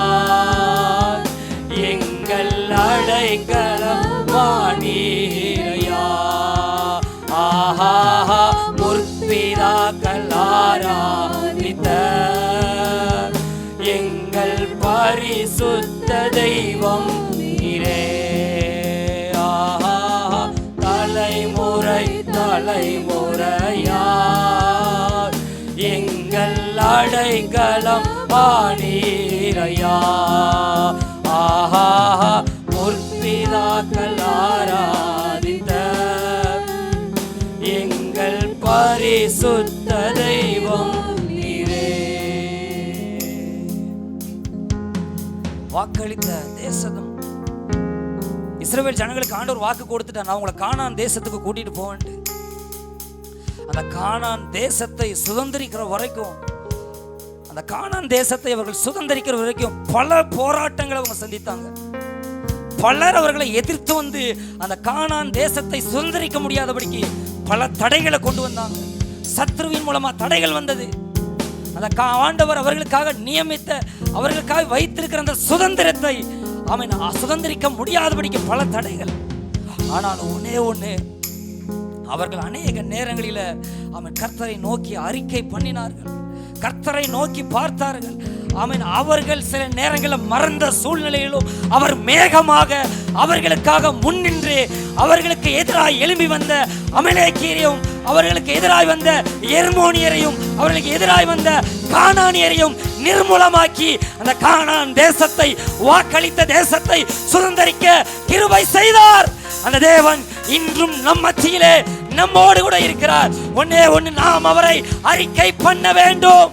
எங்கள் அடைக்கலம் ஆனீரையா. ஆஹா முற்பிதாக்கள் ஆராதித்த எங்கள் பரிசுத்த தெய்வம் நீரே. ஆஹா தலைமுறை தலைமுறையா எங்கள் அடைக்கலம் ஆனீரையா. ஆஹா முற்பிதாக்கள் ஆராதித்த எங்கள் பரிசுத்த தெய்வம் நீரே. வாக்களித்த தேசம் இஸ்ரவேல் ஜனங்களுக்கு ஆண்டவர் வாக்கு கொடுத்துட்டா, நான் உங்களை கானான் தேசத்துக்கு கூட்டிட்டு போவேன்ட்டு. அந்த கானான் தேசத்தை சுதந்திரிக்கிற வரைக்கும், அந்த கானான் தேசத்தை அவர்கள் சுதந்திரிக்கிற வரைக்கும் பல போராட்டங்களை அவங்க சந்தித்தாங்க. பலர் அவர்களை எதிர்த்து வந்து அந்த கானான் தேசத்தை சுதந்திரிக்க முடியாதபடிக்கு பல தடைகளை கொண்டு வந்தாங்க. சத்ருவின் மூலமா தடைகள் வந்தது. அந்த ஆண்டவர் அவர்களுக்காக நியமித்த, அவர்களுக்காக வைத்திருக்கிற அந்த சுதந்திரத்தை அவன் சுதந்திரிக்க முடியாதபடிக்கு பல தடைகள். ஆனால் ஒன்னே ஒன்று, அவர்கள் அநேக நேரங்களில் அவன் கர்த்தரை நோக்கி அறிக்கை பண்ணினார்கள், கர்த்தரை நோக்கி பார்த்தார்கள். ஆமென். அவர்கள் சில நேரங்களில் மறந்த சூழ்நிலையிலும் அவர் மேகமாக அவர்களுக்காக முன்னின்று அவர்களுக்கு எதிராக எழும்பி வந்த அமலேக்கியரையும், அவர்களுக்கு எதிராய் வந்த எர்மோனியரையும், அவர்களுக்கு எதிராய் வந்த கானானியரையும் நிர்மூலமாக்கி அந்த கானான் தேசத்தை, வாக்களித்த தேசத்தை சுதந்திரிக்க கிருபை செய்தார். அந்த தேவன் இன்றும் நம் மத்தியிலே நம்மோடு கூட இருக்கிறார். ஒன்னே ஒன்று, நாம் அவரை அறிக்கை பண்ண வேண்டும்.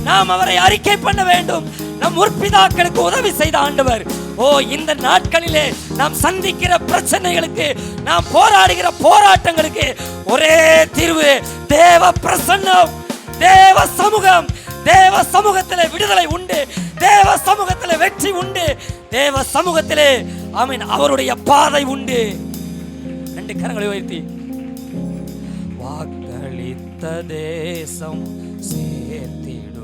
நாம் அவரை அறிக்கை பண்ண வேண்டும். நம் முற்பிதாக்களுக்கு உதவி செய்த ஆண்டவர், இந்த நாட்களிலே நாம் சந்திக்கிற பிரச்சனைகளுக்கு, நாம் போராடுகிற போராட்டங்களுக்கு ஒரே தீர்வு தேவ பிரசன்னம், தேவ சமூகம். தேவ சமூகத்திலே விடுதலை உண்டு, தேவ சமூகத்திலே வெற்றி உண்டு, தேவ சமூகத்திலே ஆமென் அவருடைய பாதை உண்டு. 2 கரங்களை உயர்த்தி, வாக்களித்த தேசம் சேர்த்திடுவீர்,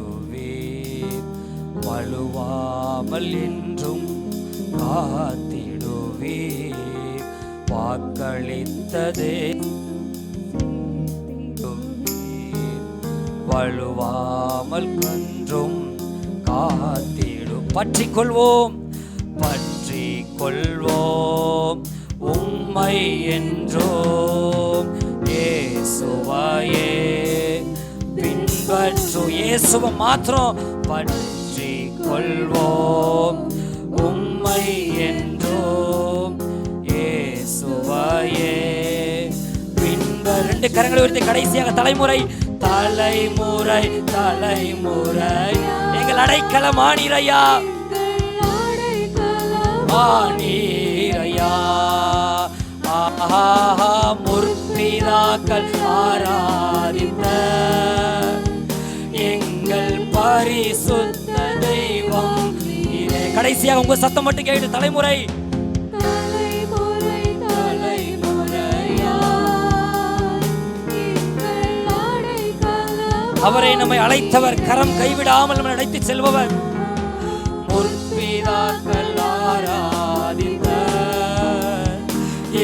வலுவாமல் என்றும் காத்திடுவீர். வாக்களித்ததே வலுவாமல் கன்றும் காத்திடும். பற்றிக் கொள்வோம், பற்றிக் கொள்வோம் உம்மை என்றோம். இயேசுவையே பின்பற்று, இயேசுவை மாத்திரம் பற்றிக் கொள்வோம் உம்மை என்றோம். இயேசுவையே பின்பற்று. 2 கரங்களை உயர்த்தி கடைசியாக தலைமுறை தலைமுறை தலைமுறை எங்கள் அடைக்கலமானீரையா, ஆனீரையா. ஆஹா, முற்பிதாக்கள் ஆராதித்த எங்கள் பரிசுத்த தெய்வம். கடைசியாக உங்க சத்தம் மட்டும் கேட்டு, தலைமுறை அவரை நம்மை அழைத்தவர், கரம் கைவிடாமல் நம்மை அழைத்து செல்பவர். முற்பிதாக்கள் ஆராதித்த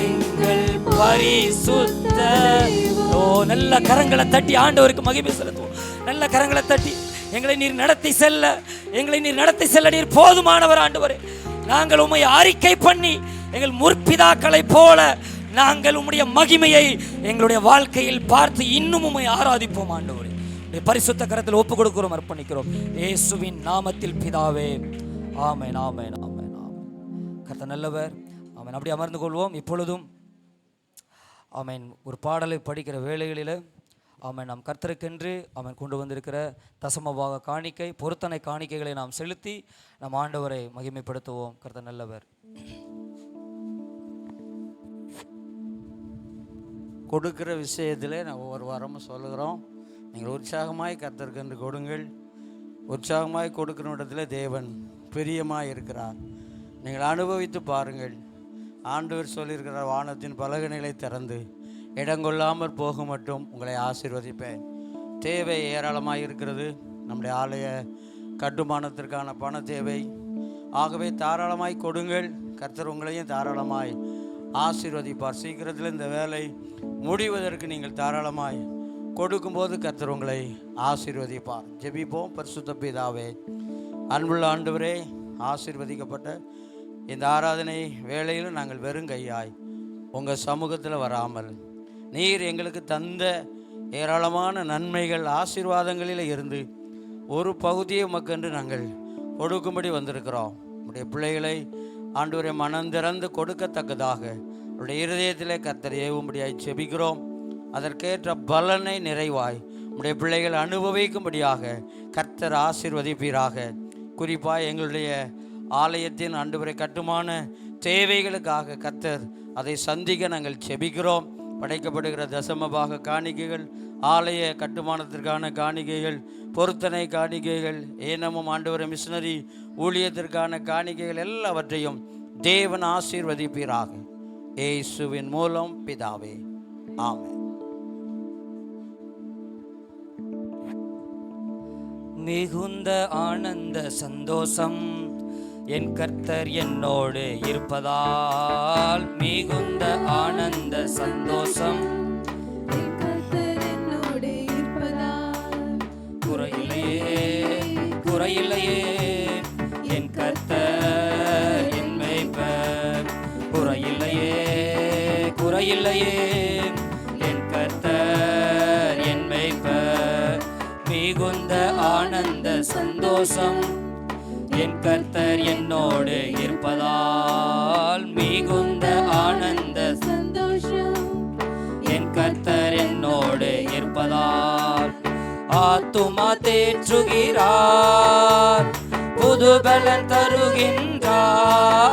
எங்கள் பரிசுத்த. ஓ, நல்ல கரங்களை தட்டி ஆண்டவருக்கு மகிமை செலுத்துவோம். நல்ல கரங்களை தட்டி, எங்களை நீர் நடத்தி செல்ல, எங்களை நீர் நடத்தி செல்ல நீர் போதுமானவர் ஆண்டவரே. நாங்கள் உம்மை அறிக்கை பண்ணி எங்கள் முற்பிதாக்களை போல நாங்கள் உம்முடைய மகிமையை எங்களுடைய வாழ்க்கையில் பார்த்து இன்னும் உம்மை ஆராதிப்போம் ஆண்டவரே. பரிசுத்த கரத்தில் ஒப்பு கொடுக்கிறோம், அர்ப்பணிக்கிறோம் இயேசுவின் நாமத்தில் பிதாவே, ஆமென், ஆமென், ஆமென், ஆமென். கர்த்தர் நல்லவர், ஆமென். அப்படி அமர்ந்து கொள்வோம். இப்பொழுதும் ஆமென் ஒரு பாடலை படிக்கிற வேளைகளில் ஆமென் நாம் கர்த்தருக்கென்று ஆமென் கொண்டு வந்திருக்கிற தசமபாக காணிக்கை, பொருத்தனை காணிக்கைகளை நாம் செலுத்தி நம் ஆண்டவரை மகிமைப்படுத்துவோம். கர்த்தர் நல்லவர். கொடுக்கிற விஷயத்தில் நான் ஒவ்வொரு வாரமும் சொல்லுகிறோம், நீங்கள் உற்சாகமாய் கர்த்தருக்கென்று கொடுங்கள். உற்சாகமாய் கொடுக்கிற இடத்துல தேவன் பிரியமாய் இருக்கிறார். நீங்கள் அனுபவித்து பாருங்கள். ஆண்டவர் சொல்லியிருக்கிறார், வானத்தின் பலகணிகளை திறந்து இடங்கொள்ளாமற் போக மட்டும் உங்களை ஆசீர்வதிப்பேன். தேவை ஏராளமாக இருக்கிறது. நம்முடைய ஆலய கட்டுமானத்திற்கான பண தேவை. ஆகவே தாராளமாய் கொடுங்கள். கர்த்தர் உங்களையும் தாராளமாய் ஆசீர்வதிப்பார். சீக்கிரத்தில் இந்த வேலை முடிவதற்கு நீங்கள் தாராளமாய் கொடுக்கும்போது கர்த்தர் உங்களை ஆசீர்வதிப்பார். ஜெபிப்போம். பரிசுத்த பிதாவே, அன்புள்ள ஆண்டவரே, ஆசீர்வதிக்கப்பட்ட இந்த ஆராதனை வேளையில் நாங்கள் வெறுங்கையாய் உங்கள் சமூகத்தில் வராமல் நீர் எங்களுக்கு தந்த ஏராளமான நன்மைகள் ஆசீர்வாதங்களில் இருந்து ஒரு பகுதியை உமக்கென்று நாங்கள் கொடுக்கும்படி வந்திருக்கிறோம். உடைய பிள்ளைகளை ஆண்டவரை மனம் திறந்து கொடுக்கத்தக்கதாக உடைய இருதயத்திலே கர்த்தர் ஏவும்படியாய் செபிக்கிறோம். அதற்கேற்ற பலனை நிறைவாய் உடைய பிள்ளைகள் அனுபவிக்கும்படியாக கர்த்தர் ஆசீர்வதிப்பீராக. குறிப்பாக எங்களுடைய ஆலயத்தின் ஆண்டவரை கட்டுமான தேவைகளுக்காக கர்த்தர் அதை சந்திக்க நாங்கள் செபிக்கிறோம். படைக்கப்படுகிற தசமபாக காணிக்கைகள், ஆலய கட்டுமானத்திற்கான காணிக்கைகள், பொருத்தனை காணிக்கைகள், ஏனமும் ஆண்டவரை மிஷனரி ஊழியத்திற்கான காணிக்கைகள் எல்லாவற்றையும் தேவன் ஆசீர்வதிப்பீராக. இயேசுவின் மூலம் பிதாவே, ஆமென். மிகுந்த ஆனந்த சந்தோஷம் என் கர்த்தர் என்னோடு இருப்பதால், மிகுந்த ஆனந்த சந்தோஷம் என் கர்த்தர் என்னோடு இருப்பதால், குறையில்லையே குறையில்லையே என் கர்த்தர் என் மேய்ப்பர். குறையில்லையே குறையில்லையே என் கர்த்தர் என் மேய்ப்பர். மிகுந்த ஆனந்த சந்தோஷம் என் கர்த்தர் என்னோடு இருப்பதால், மிகுந்த ஆனந்த சந்தோஷம் என் கர்த்தர் என்னோடு இருப்பதால். ஆத்துமா தேற்றுகிறார், புது பலன் தருகின்றார்.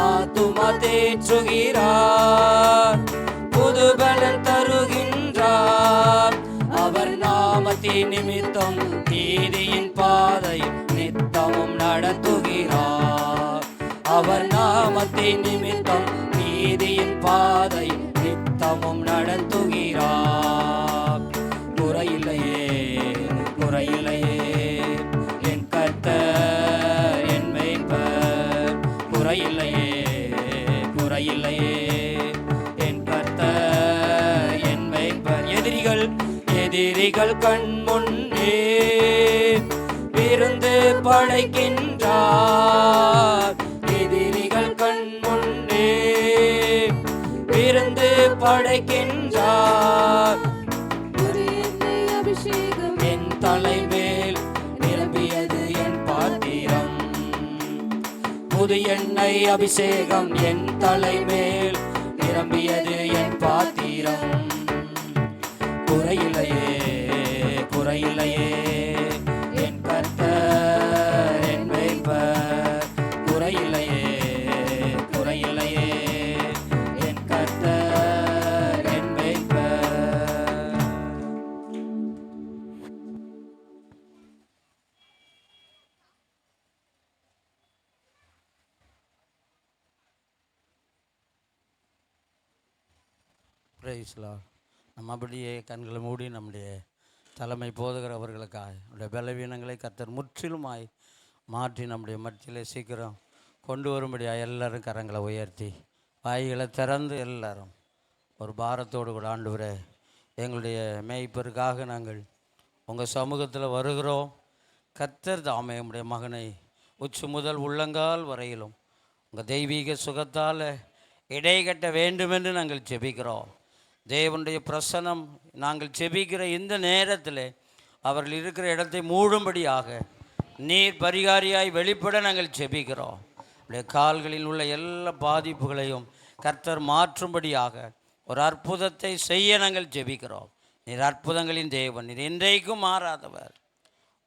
ஆத்துமா தேற்றுகிறார், புது பலன் தருகின்றார். அவர் நாமத்தின் நிமித்தம் நீதியின் பாதை நித்தமும் நடத்துகிறார். அவர் நாமத்தின் நிமித்தம் நீதியின் பாதை நித்தமும் நடத்துகிறார். குறையில்லையே குறையில்லையே என் கர்த்தர் என் மேய்ப்பர். குறையில்லையே குறையில்லையே என் கர்த்தர் என் மேய்ப்பர். எதிரிகள் எதிரிகள் கண் முன்னே விருந்து படைக்கின்றார். எதிரிகள் கண் முன்னே விருந்து படைக்கின்றார். ஒரு எண்ணெய் அபிஷேகம் என் தலைமேல் நிரம்பியது என் பாத்திரம். புது எண்ணெய் அபிஷேகம் என் தலைமேல் நிரம்பியது என் பாத்திரம். குறையில்லையே பிரைஸ்லாம் நம்ம அப்படியே கண்களை மூடி நம்முடைய தலைமை போதுகிற அவர்களுக்காக நம்முடைய பலவீனங்களை கர்த்தர் முற்றிலுமாய் மாற்றி நம்முடைய மத்தியிலே சீக்கிரம் கொண்டு வரும்படியாக எல்லாரும் கரங்களை உயர்த்தி வாய்களை திறந்து எல்லாரும் ஒரு பாரத்தோடு கூட ஆண்டவரே எங்களுடைய மேய்ப்பருக்காக நாங்கள் உங்கள் சமூகத்தில் வருகிறோம். கர்த்தர் தாமே உம்முடைய மகனை உச்சி முதல் உள்ளங்கால் வரையிலும் உங்கள் தெய்வீக சுகத்தால் இடைகட்ட வேண்டுமென்று நாங்கள் ஜெபிக்கிறோம். தேவனுடைய பிரசனம் நாங்கள் ஜெபிக்கிற இந்த நேரத்தில் அவர்கள் இருக்கிற இடத்தை மூடும்படியாக நீர் பரிகாரியாய் வெளிப்பட நாங்கள் ஜெபிக்கிறோம். உடைய கால்களில் உள்ள எல்லா பாதிப்புகளையும் கர்த்தர் மாற்றும்படியாக ஒரு அற்புதத்தை செய்ய நாங்கள் ஜெபிக்கிறோம். நீர் அற்புதங்களின் தேவன், நீர் இன்றைக்கும் மாறாதவர்.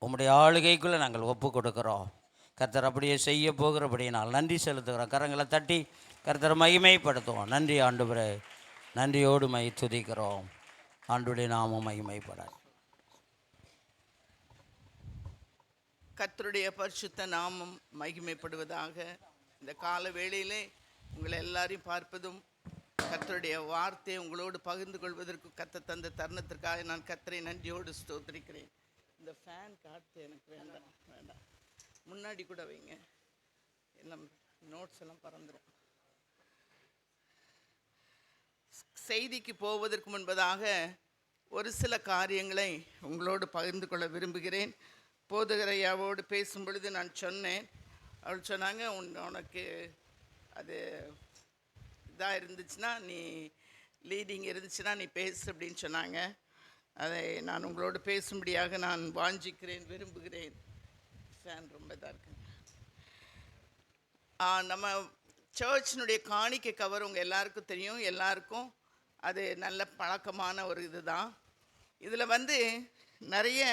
உம்முடைய ஆளுகைக்குள்ளே நாங்கள் ஒப்பு கொடுக்கிறோம். கர்த்தர் அப்படியே செய்ய போகிறபடியினால் நன்றி செலுத்துகிறோம். கரங்களை தட்டி கர்த்தரை மகிமைப்படுத்துவோம். நன்றி ஆண்டவரே, நன்றியோடு துதிக்கிறோம். ஆண்டுடைய நாமம் மகிமைப்பட. கர்த்தருடைய பரிசுத்த நாமம் மகிமைப்படுவதாக. இந்த கால வேளையிலே உங்களை எல்லாரையும் பார்ப்பதும் கர்த்தருடைய வார்த்தையை உங்களோடு பகிர்ந்து கொள்வதற்கு கர்த்தர் தந்த தருணத்திற்காக நான் கர்த்தரை நன்றியோடு ஸ்தோத்திரிக்கிறேன். இந்த ஃபேன் காற்று எனக்கு வேண்டாம். முன்னாடி கூட வைங்க, எல்லாம் நோட்ஸ் எல்லாம் பறந்துடும். செய்திக்கு போவதற்கு முன்பதாக ஒரு சில காரியங்களை உங்களோடு பகிர்ந்து கொள்ள விரும்புகிறேன். போதகரையாவோடு பேசும் பொழுது நான் சொன்னேன். அவள் சொன்னாங்க, உனக்கு அது இதாக இருந்துச்சுன்னா, நீ லீடிங் இருந்துச்சுன்னா நீ பேசு அப்படின்னு சொன்னாங்க. அதை நான் உங்களோடு பேசும்படியாக நான் வாஞ்சிக்கிறேன், விரும்புகிறேன். ஃபேன் ரொம்ப இதாக இருக்குங்க. நம்ம சர்ச்சினுடைய காணிக்கை கவர் உங்கள் எல்லாருக்கும் தெரியும். எல்லாருக்கும் அது நல்ல பழக்கமான ஒரு இது தான். இதில் நிறைய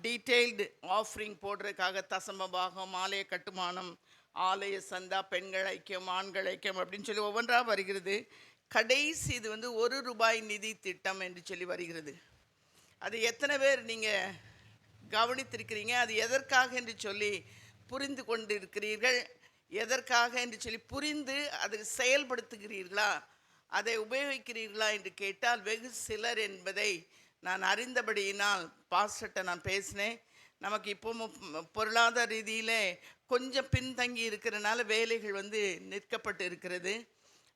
டீட்டெயில்டு ஆஃபரிங் போடுறதுக்காக தசமபாகம், ஆலய கட்டுமானம், ஆலய சந்தா, பெண்கள் ஐக்கியம், ஆண்கள் ஐக்கியம் அப்படின்னு சொல்லி ஒவ்வொன்றாக வருகிறது. கடைசி இது ₹1 நிதி திட்டம் என்று சொல்லி வருகிறது. அது எத்தனை பேர் நீங்கள் கவனித்திருக்கிறீங்க? அது எதற்காக என்று சொல்லி புரிந்து கொண்டிருக்கிறீர்கள்? எதற்காக என்று சொல்லி புரிந்து அதை செயல்படுத்துகிறீர்களா, அதை உபயோகிக்கிறீர்களா என்று கேட்டால் வெகு சிலர் என்பதை நான் அறிந்தபடியினால் பாஸ்டர்கிட்ட நான் பேசினேன். நமக்கு இப்போ பொருளாதார ரீதியில் கொஞ்சம் பின்தங்கி இருக்கிறனால வேலைகள் நிற்கப்பட்டு இருக்கிறது.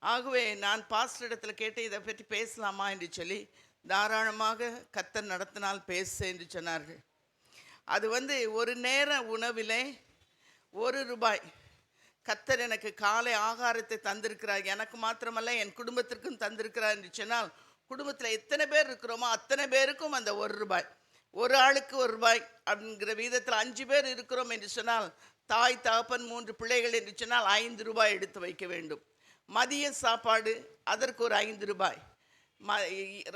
ஆகவே நான் பாஸ்டர் இடத்துல கேட்டு இதை பற்றி பேசலாமா என்று சொல்லி, தாராளமாக கர்த்தர் நடத்தினால் பேச என்று சொன்னார்கள். அது ஒரு நேர உணவிலே ₹1 கர்த்தர் எனக்கு காலை ஆகாரத்தை தந்திருக்கிறார். எனக்கு மாத்திரமல்ல, என் குடும்பத்திற்கும் தந்திருக்கிறார் என்று சொன்னால், குடும்பத்தில் எத்தனை பேர் இருக்கிறோமோ அத்தனை பேருக்கும் அந்த ₹1, ஒரு ஆளுக்கு ₹1 அப்படிங்கிற வீதத்தில் 5 பேர் இருக்கிறோம் என்று சொன்னால், தாய் தகப்பன் 3 பிள்ளைகள் என்று சொன்னால் ₹5 எடுத்து வைக்க வேண்டும். மதிய சாப்பாடு அதற்கு ஒரு ₹5,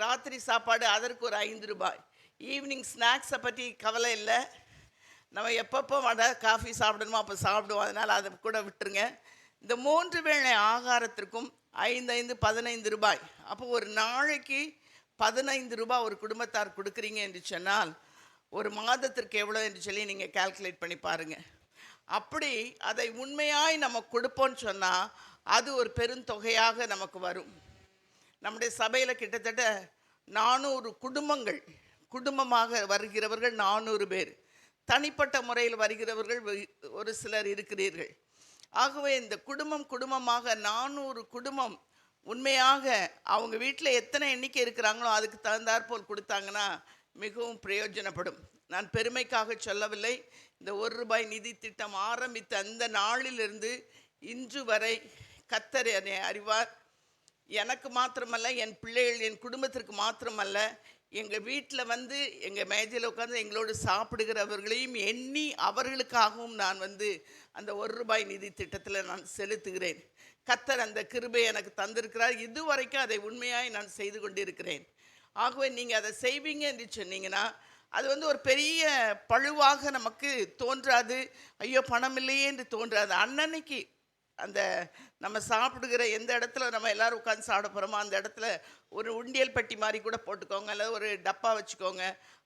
ராத்திரி சாப்பாடு அதற்கு ஒரு ₹5. ஈவினிங் ஸ்நாக்ஸை பற்றி கவலை இல்லை, நம்ம எப்பப்போ வடை காஃபி சாப்பிடணுமோ அப்போ சாப்பிடுவோம், அதனால் அதை கூட விட்டுருங்க. இந்த 3 வேளை ஆகாரத்திற்கும் 5 15 அப்போ ஒரு நாளைக்கு ₹15 ஒரு குடும்பத்தார் கொடுக்குறீங்க என்று சொன்னால், ஒரு மாதத்திற்கு எவ்வளோ என்று சொல்லி நீங்கள் கால்குலேட் பண்ணி பாருங்கள். அப்படி அதை உண்மையாய் நம்ம கொடுப்போன்னு சொன்னால் அது ஒரு பெருந்தொகையாக நமக்கு வரும். நம்முடைய சபையில் கிட்டத்தட்ட 400 குடும்பமாக வருகிறவர்கள் 400 பேர், தனிப்பட்ட முறையில் வருகிறவர்கள் ஒரு சிலர் இருக்கிறீர்கள். ஆகவே இந்த குடும்பமாக 400 குடும்பம் உண்மையாக அவங்க வீட்டில் எத்தனை எண்ணிக்கை இருக்கிறாங்களோ அதுக்கு தகுந்தாற்போல் கொடுத்தாங்கன்னா மிகவும் பிரயோஜனப்படும். நான் பெருமைக்காக சொல்லவில்லை. இந்த ₹1 நிதி திட்டம் ஆரம்பித்த அந்த நாளிலிருந்து இன்று வரை கர்த்தர் என்னை அறிவார். எனக்கு மாத்திரமல்ல, என் பிள்ளைகள், என் குடும்பத்திற்கு மாத்திரமல்ல, எங்கள் வீட்டில் எங்கள் மேஜையில் உட்காந்து எங்களோடு சாப்பிடுகிறவர்களையும் எண்ணி அவர்களுக்காகவும் நான் அந்த ₹1 நிதி திட்டத்தில் நான் செலுத்துகிறேன். கர்த்தர் அந்த கிருபை எனக்கு தந்திருக்கிறார். இதுவரைக்கும் அதை உண்மையாய் நான் செய்து கொண்டிருக்கிறேன். ஆகவே நீங்கள் அதை செய்வீங்க என்று சொன்னீங்கன்னா அது ஒரு பெரிய பழுவாக நமக்கு தோன்றாது. ஐயோ பணம் இல்லையே என்று தோன்றாது. அன்னன்னைக்கு அந்த நம்ம சாப்பிடுகிற எந்த இடத்துல நம்ம எல்லோரும் உட்காந்து சாப்பிட போகிறோமோ அந்த இடத்துல ஒரு உண்டியல் பெட்டி மாதிரி கூட போட்டுக்கோங்க, அல்லது ஒரு டப்பா வச்சுக்கோங்க.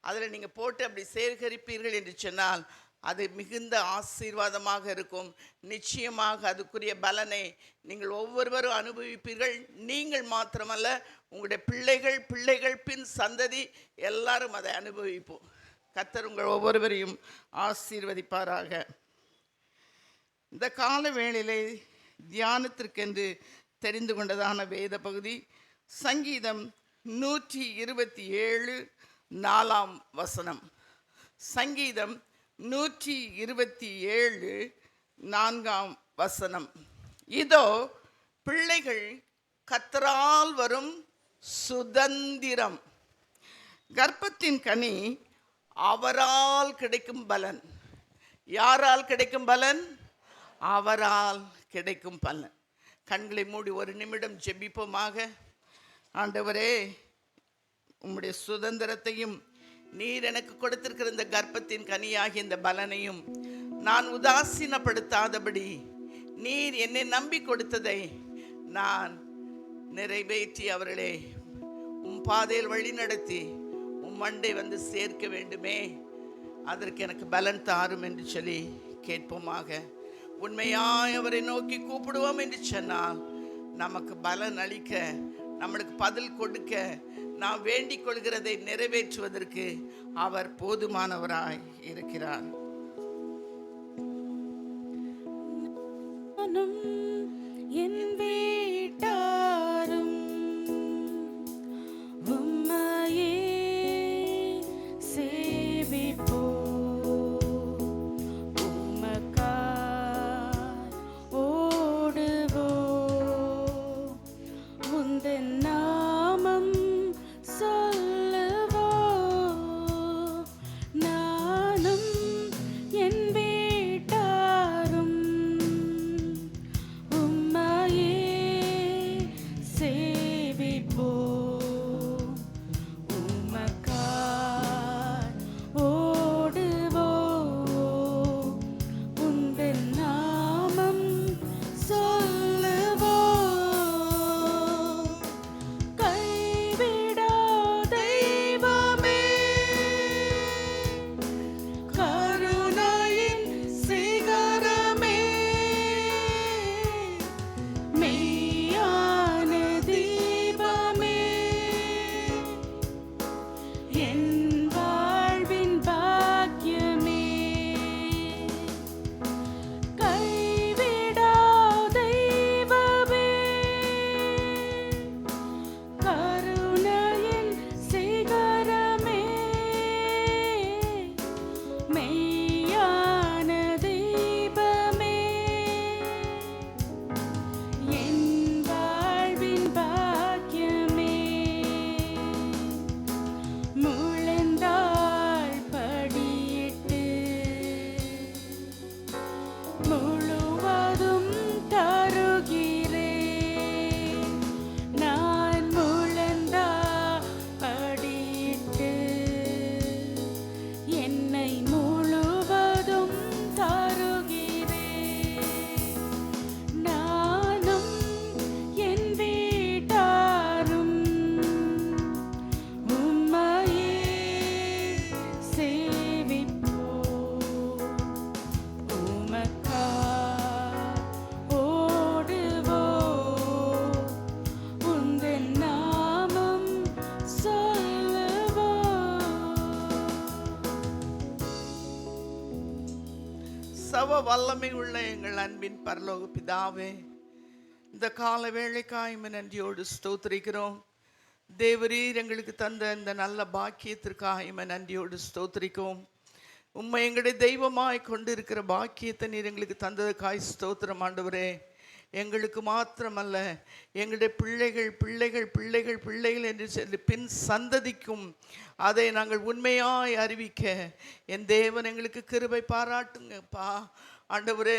அதில் நீங்கள் போட்டு அப்படி சேகரிப்பீர்கள் என்று சொன்னால் அது மிகுந்த ஆசீர்வாதமாக இருக்கும். நிச்சயமாக அதுக்குரிய பலனை நீங்கள் ஒவ்வொருவரும் அனுபவிப்பீர்கள். நீங்கள் மாத்திரமல்ல, உங்களுடைய பிள்ளைகள், பிள்ளைகள் பின் சந்ததி எல்லாரும் அதை அனுபவிப்போம். கர்த்தர் உங்கள் ஒவ்வொருவரையும் ஆசீர்வதிப்பாராக. இந்த கால வேளையிலே தியானத்திற்கென்று தெரிந்து கொண்டதான வேத பகுதி சங்கீதம் 127 4 சங்கீதம் 127 4. இதோ பிள்ளைகள் கர்த்தரால் வரும் சுதந்திரம், கர்ப்பத்தின் கனி அவரால் கிடைக்கும் பலன். யாரால் கிடைக்கும் பலன்? அவரால் கிடைக்கும் பலன். கண்களை மூடி ஒரு நிமிடம் ஜெபிப்போமாக. ஆண்டவரே, உம்முடைய சுதந்திரத்தையும் நீர் எனக்கு கொடுத்திருக்கிற இந்த கர்ப்பத்தின் கனியாகிய இந்த பலனையும் நான் உதாசீனப்படுத்தாதபடி நீர் என்னை நம்பி கொடுத்ததை நான் நிறைவேற்றி அவர்களே உம் பாதையில் வழி நடத்தி உம் மண்டை வந்து சேர்க்க வேண்டுமே. அதற்கு எனக்கு பலன் தாரும் என்று சொல்லி கேட்போமாக. உண்மையாய் அவரை நோக்கி கூப்பிடுவோம் என்று சொன்னால் நமக்கு பலன் அளிக்க, நம்மளுக்கு பதில் கொடுக்க, நாம் வேண்டிக் கொள்கிறதை நிறைவேற்றுவதற்கு அவர் போதுமானவராய் இருக்கிறார். என் வீட்டாரும் உம்மையே சேவிப்போ, உமக்காய் ஓடுவோ, உந்தன் நாமம் சொல்லுவோ. நானும் என் வீட்டாரும் உம்மையே சேவிப்போ, உமக்காய் ஓடுவோ, உந்தன் நாமம் சொல்லுவோ. கைவிடா தெய்வமே, கருணையின் சிகரமே, மெய்யான தீபமே, என் வாழ்வின் பாக்கியமே. கைவிடா தெய்வமே, கருணையின் சிகரமே, மெய்யான தீபமே, என் வாழ்வின் பாக்கியமே. முழந்தாள் படியிட்டு முழுவதும் தருகிறேன். நான் முழந்தாள் படியிட்டு என்னை முழுவதும் தருகிறேன். நானும் என் வீட்டாரும் உம்மையே சேவிப்போ, உமக்காய் ஓடுவோ, உந்தன் நாமம் சொல்லுவோ. சர்வ வல்லமை உள்ள எங்கள் அன்பின் பரலோக பிதாவே, இந்த கால வேளைக்காய் நன்றியோடு ஸ்தோத்திரிக்கிறோம். தேவரீர் எங்களுக்கு தந்த இந்த நல்ல பாக்கியத்திற்காக நன்றியோடு ஸ்தோத்திரிக்கிறோம். உம்மை எங்களுடைய தெய்வமாய் கொண்டிருக்கிற பாக்கியத்தை நீர் எங்களுக்கு தந்ததுக்காய் ஸ்தோத்திரம் ஆண்டவரே. எங்களுக்கு மாத்திரமல்ல, எங்களுடைய பிள்ளைகள் பிள்ளைகள் பிள்ளைகள் பிள்ளைகள் என்று சொல்லி பின் சந்ததிக்கும் அதை நாங்கள் உண்மையாய் அறிவிக்க என் தேவன் எங்களுக்கு கிருபை பாராட்டுங்கப்பா ஆண்டவரே.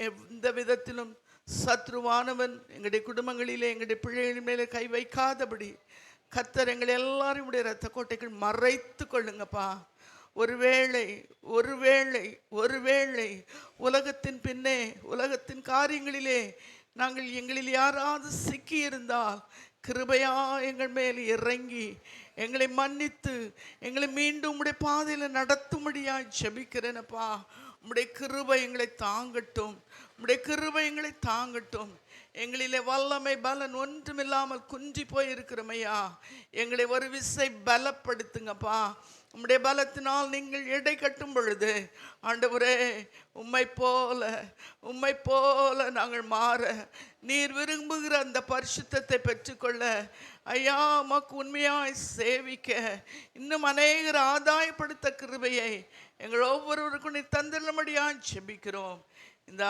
எந்த விதத்திலும் சத்ருவானவன் எங்களுடைய குடும்பங்களிலே எங்களுடைய பிள்ளைகளின் மேலே கை வைக்காதபடி கர்த்தர் எங்களை எல்லாரும் உடைய இரத்த கோட்டைகள் மறைத்து கொள்ளுங்கப்பா. ஒருவேளை ஒருவேளை ஒருவேளை உலகத்தின் பின்னே உலகத்தின் காரியங்களிலே நாங்கள் எங்களில் யாராவது சிக்கி இருந்தால் கிருபையா எங்கள் மேல் இறங்கி எங்களை மன்னித்து எங்களை மீண்டும் உடைய பாதையில் நடத்தும்படியாய் ஜெபிக்கிறேனப்பா. உம்முடைய கிருபை எங்களை தாங்கட்டும், உம்முடைய கிருபை எங்களை தாங்கட்டும். எங்களிலே வல்லமை பலன் ஒன்றுமில்லாமல் குன்றி போய் இருக்கிறோமையா, எங்களை ஒரு விசை பலப்படுத்துங்கப்பா. உம்முடைய பலத்தினால் நீங்கள் எடை கட்டும் பொழுது ஆண்டவரே, உம்மை போல நாங்கள் மாற, நீர் விரும்புகிற அந்த பரிசுத்தத்தை பெற்றுக்கொள்ள ஐயா, உமக்கு உண்மையாய் சேவிக்க, இன்னும் அநேகர் ஆதாயப்படுத்த கிருபையை எங்கள் ஒவ்வொருவருக்கும் நீ தந்துள்ளபடியாய் ஜெபிக்கிறோம். இந்த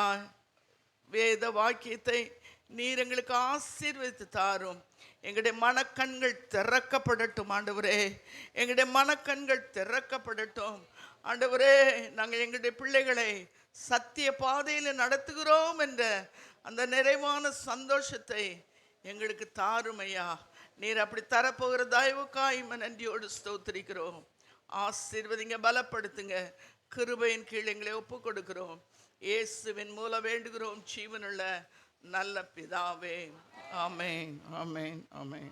வேத வாக்கியத்தை நீர் எங்களுக்கு ஆசீர்வதித்து தாரும். எங்களுடைய மனக்கண்கள் திறக்கப்படட்டும் ஆண்டவரே, எங்களுடைய மனக்கண்கள் திறக்கப்படட்டும் ஆண்டவரே. நாங்கள் எங்களுடைய பிள்ளைகளை சத்திய பாதையில் நடத்துகிறோம் என்ற அந்த நிறைவான சந்தோஷத்தை எங்களுக்கு தாரும் ஐயா. நீர் அப்படி தரப்போகிற தயவுக்காய் நன்றியோடு ஸ்தோத்திரிக்கிறோம். ஆசீர்வதிங்க, பலப்படுத்துங்க, கிருபையின் கீழ் எங்களை ஒப்பு கொடுக்கிறோம். இயேசுவின் மூலம் வேண்டுகிறோம் ஜீவனுள்ள நல்ல பிதாவே, ஆமென், ஆமென், ஆமென்.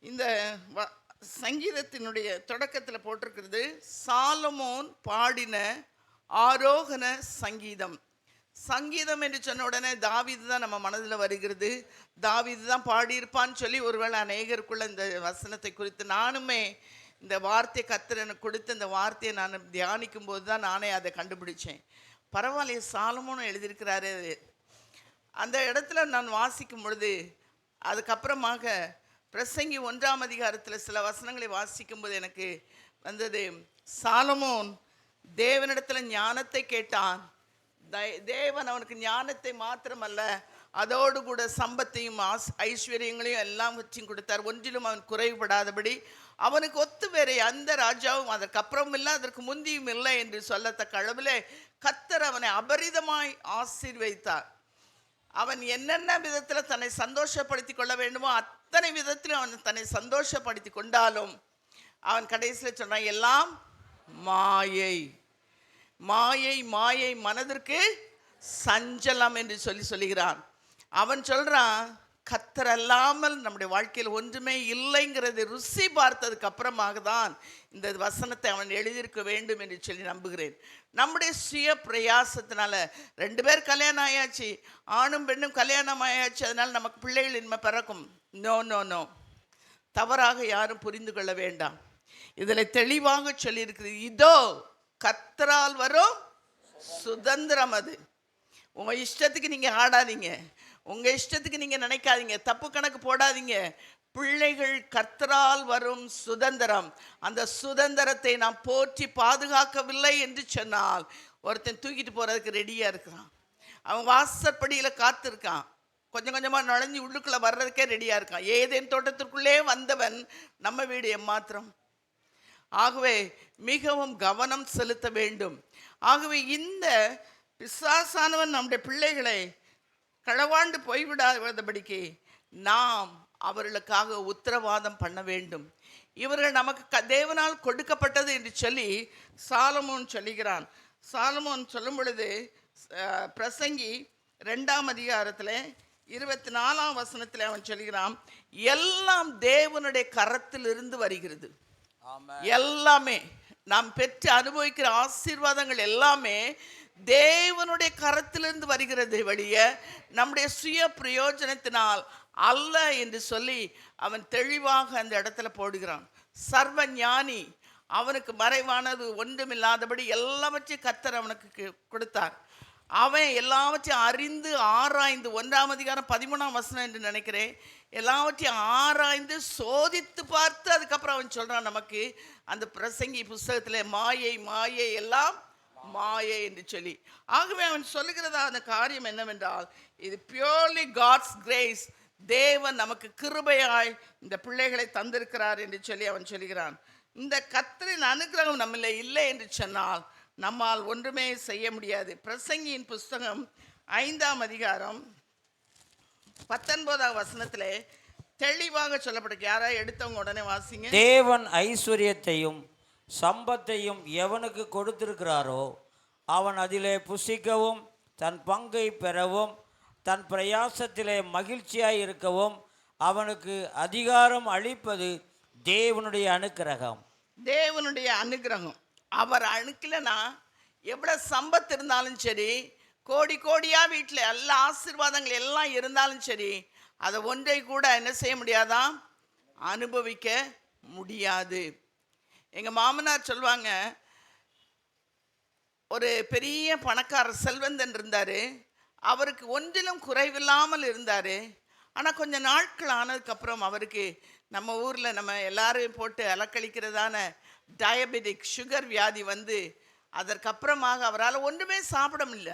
இந்த சங்கீதத்தினுடைய தொடக்கத்தில் போட்டிருக்கிறது சாலமோன் பாடின ஆரோகண சங்கீதம். சங்கீதம் என்று சொன்ன உடனே தாவீது தான் நம்ம மனதில் வருகிறது. தாவீது தான் பாடியிருப்பான்னு சொல்லி ஒருவேளை அநேகருக்குள்ள இந்த வசனத்தை குறித்து நானுமே இந்த வார்த்தையை கர்த்தர் எனக்கு கொடுத்து இந்த வார்த்தையை நான் தியானிக்கும் போது தான் நானே அதை கண்டுபிடிச்சேன். பரவாயில்லையே, சாலமோன் எழுதியிருக்கிறாரு. அந்த இடத்துல நான் வாசிக்கும் பொழுது அதுக்கப்புறமாக பிரசங்கி 1ஆம் அதிகாரத்தில் சில வசனங்களை வாசிக்கும்போது எனக்கு வந்தது, சாலமோன் தேவனிடத்தில் ஞானத்தை கேட்டான். தேவன் அவனுக்கு ஞானத்தை மாத்திரமல்ல, அதோடு கூட சம்பத்தையும் ஐஸ்வர்யங்களையும் எல்லாம் வச்சும் கொடுத்தார். ஒன்றிலும் அவன் குறைவுபடாதபடி அவனுக்கு ஒத்து வேற அந்த ராஜாவும் அதற்கப்புறம் இல்லை, அதற்கு முந்தியும் இல்லை என்று சொல்லத்தக்க அளவில் கர்த்தர் அவனை அபரிதமாய் ஆசீர்வதித்தார். அவன் என்னென்ன விதத்தில் தன்னை சந்தோஷப்படுத்தி கொள்ள வேண்டுமோ அத்தனை விதத்திலும் அவன் தன்னை சந்தோஷப்படுத்தி கொண்டாலும் அவன் கடைசியில் சொன்னான், எல்லாம் மாயை, மாயை, மாயை, மனதிற்கு சஞ்சலம் என்று சொல்லுகிறான். அவன் சொல்றான், கர்த்தர் அல்லாமல் நம்முடைய வாழ்க்கையில் ஒன்றுமே இல்லைங்கிறது ருசி பார்த்ததுக்கு அப்புறமாக தான் இந்த வசனத்தை அவன் எழுதியிருக்க வேண்டும் என்று சொல்லி நம்புகிறேன். நம்முடைய சுய பிரயாசத்தினால 2 பேர் கல்யாணம் ஆயாச்சு, ஆணும் பெண்ணும் கல்யாணம் ஆயாச்சு, அதனால் நமக்கு பிள்ளைகள் இனிமே பிறக்கும். நோ நோ நோ, தவறாக யாரும் புரிந்து கொள்ள வேண்டாம். இதில் தெளிவாக சொல்லியிருக்கிறது, இதோ கர்த்தரால் வரும் சுதந்திரம். அது உங்கள் இஷ்டத்துக்கு நீங்கள் ஆடாதீங்க, உங்கள் இஷ்டத்துக்கு நீங்கள் நினைக்காதீங்க, தப்பு கணக்கு போடாதீங்க. பிள்ளைகள் கர்த்தரால் வரும் சுதந்திரம். அந்த சுதந்திரத்தை நாம் போற்றி பாதுகாக்கவில்லை என்று சொன்னால் ஒருத்தன் தூக்கிட்டு போகிறதுக்கு ரெடியாக இருக்கிறான். அவன் வாசற்படியில் காத்திருக்கான், கொஞ்சம் கொஞ்சமாக நுழைஞ்சி உள்ளுக்குள்ளே வர்றதுக்கே ரெடியாக இருக்கான். ஏதேன் தோட்டத்திற்குள்ளே வந்தவன் நம்ம வீடு எம்மாத்திரம். ஆகவே மிகவும் கவனம் செலுத்த வேண்டும். ஆகவே இந்த பிசாசானவன் நம்முடைய பிள்ளைகளை களவாண்டு போய்விடாதபடிக்கு நாம் அவர்களுக்காக உத்தரவாதம் பண்ண வேண்டும். இவர்கள் நமக்கு தேவனால் கொடுக்கப்பட்டது என்று சொல்லி சாலமோன் சொல்லுகிறான். சாலமோன் சொல்லும் பொழுது பிரசங்கி 2ஆம் அதிகாரத்தில் 24ஆம் வசனத்தில் அவன் சொல்லுகிறான், எல்லாம் தேவனுடைய கரத்தில் இருந்து வருகிறது. எல்லாமே நாம் பெற்று அனுபவிக்கிற ஆசீர்வாதங்கள் எல்லாமே தேவனுடைய கரத்திலிருந்து வருகிறது வழிய நம்முடைய சுய பிரயோஜனத்தினால் அல்ல என்று சொல்லி அவன் தெளிவாக அந்த இடத்துல போடுகிறான். சர்வ ஞானி, அவனுக்கு மறைவானது ஒன்றுமில்லாதபடி எல்லாவற்றையும் கர்த்தர் அவனுக்கு கொடுத்தார். அவன் எல்லாவற்றையும் அறிந்து ஆராய்ந்து 1ஆம் அதிகாரம் 13ஆம் வசனம் என்று நினைக்கிறேன், எல்லாவற்றையும் ஆராய்ந்து சோதித்து பார்த்து அதுக்கப்புறம் அவன் சொல்றான் நமக்கு அந்த பிரசங்கி புஸ்தகத்தில், மாயை மாயை எல்லாம் மாயை என்று சொல்லி. ஆகவே அவன் சொல்லுகிறதா அந்த காரியம் என்னவென்றால், இது பியூர்லி காட்ஸ் கிரேஸ், தேவன் நமக்கு கிருபையாய் இந்த பிள்ளைகளை தந்திருக்கிறார் என்று சொல்லி அவன் சொல்லுகிறான். இந்த கர்த்தரின் அனுகிரகம் நம்மள இல்லை என்று சொன்னால் நம்மால் ஒன்றுமே செய்ய முடியாது. பிரசங்கியின் புஸ்தகம் 5ஆம் அதிகாரம் 19ஆம் வசனத்திலே தெளிவாக சொல்லப்பட்டிருக்கு. யாராவது எடுத்தவங்க உடனே வாசிங்க. தேவன் ஐஸ்வர்யத்தையும் சம்பத்தையும் எவனுக்கு கொடுத்திருக்கிறாரோ அவன் அதிலே புசிக்கவும் தன் பங்கை பெறவும் தன் பிரயாசத்திலே மகிழ்ச்சியாய் இருக்கவும் அவனுக்கு அதிகாரம் அளிப்பது தேவனுடைய அனுக்கிரகம். தேவனுடைய அனுக்கிரகம். அவர் அனுக்கலைன்னா எவ்வளோ சம்பத்து இருந்தாலும் சரி, கோடி கோடியாக வீட்டில் எல்லா ஆசீர்வாதங்கள் எல்லாம் இருந்தாலும் சரி, அதை ஒன்றை கூட என்ன செய்ய முடியாதான், அனுபவிக்க முடியாது. எங்கள் மாமனார் சொல்லுவாங்க, ஒரு பெரிய பணக்காரர் செல்வந்தன் இருந்தார். அவருக்கு ஒன்றிலும் குறைவில்லாமல் இருந்தார். ஆனால் கொஞ்சம் நாட்கள் ஆனதுக்கப்புறம் அவருக்கு நம்ம ஊரில் நம்ம எல்லாரையும் போட்டு அலக்கழிக்கிறதான டயபெட்டிக் சுகர் வியாதி வந்து அதற்கப்புறமாக அவரால் ஒன்றுமே சாப்பிட முடியல.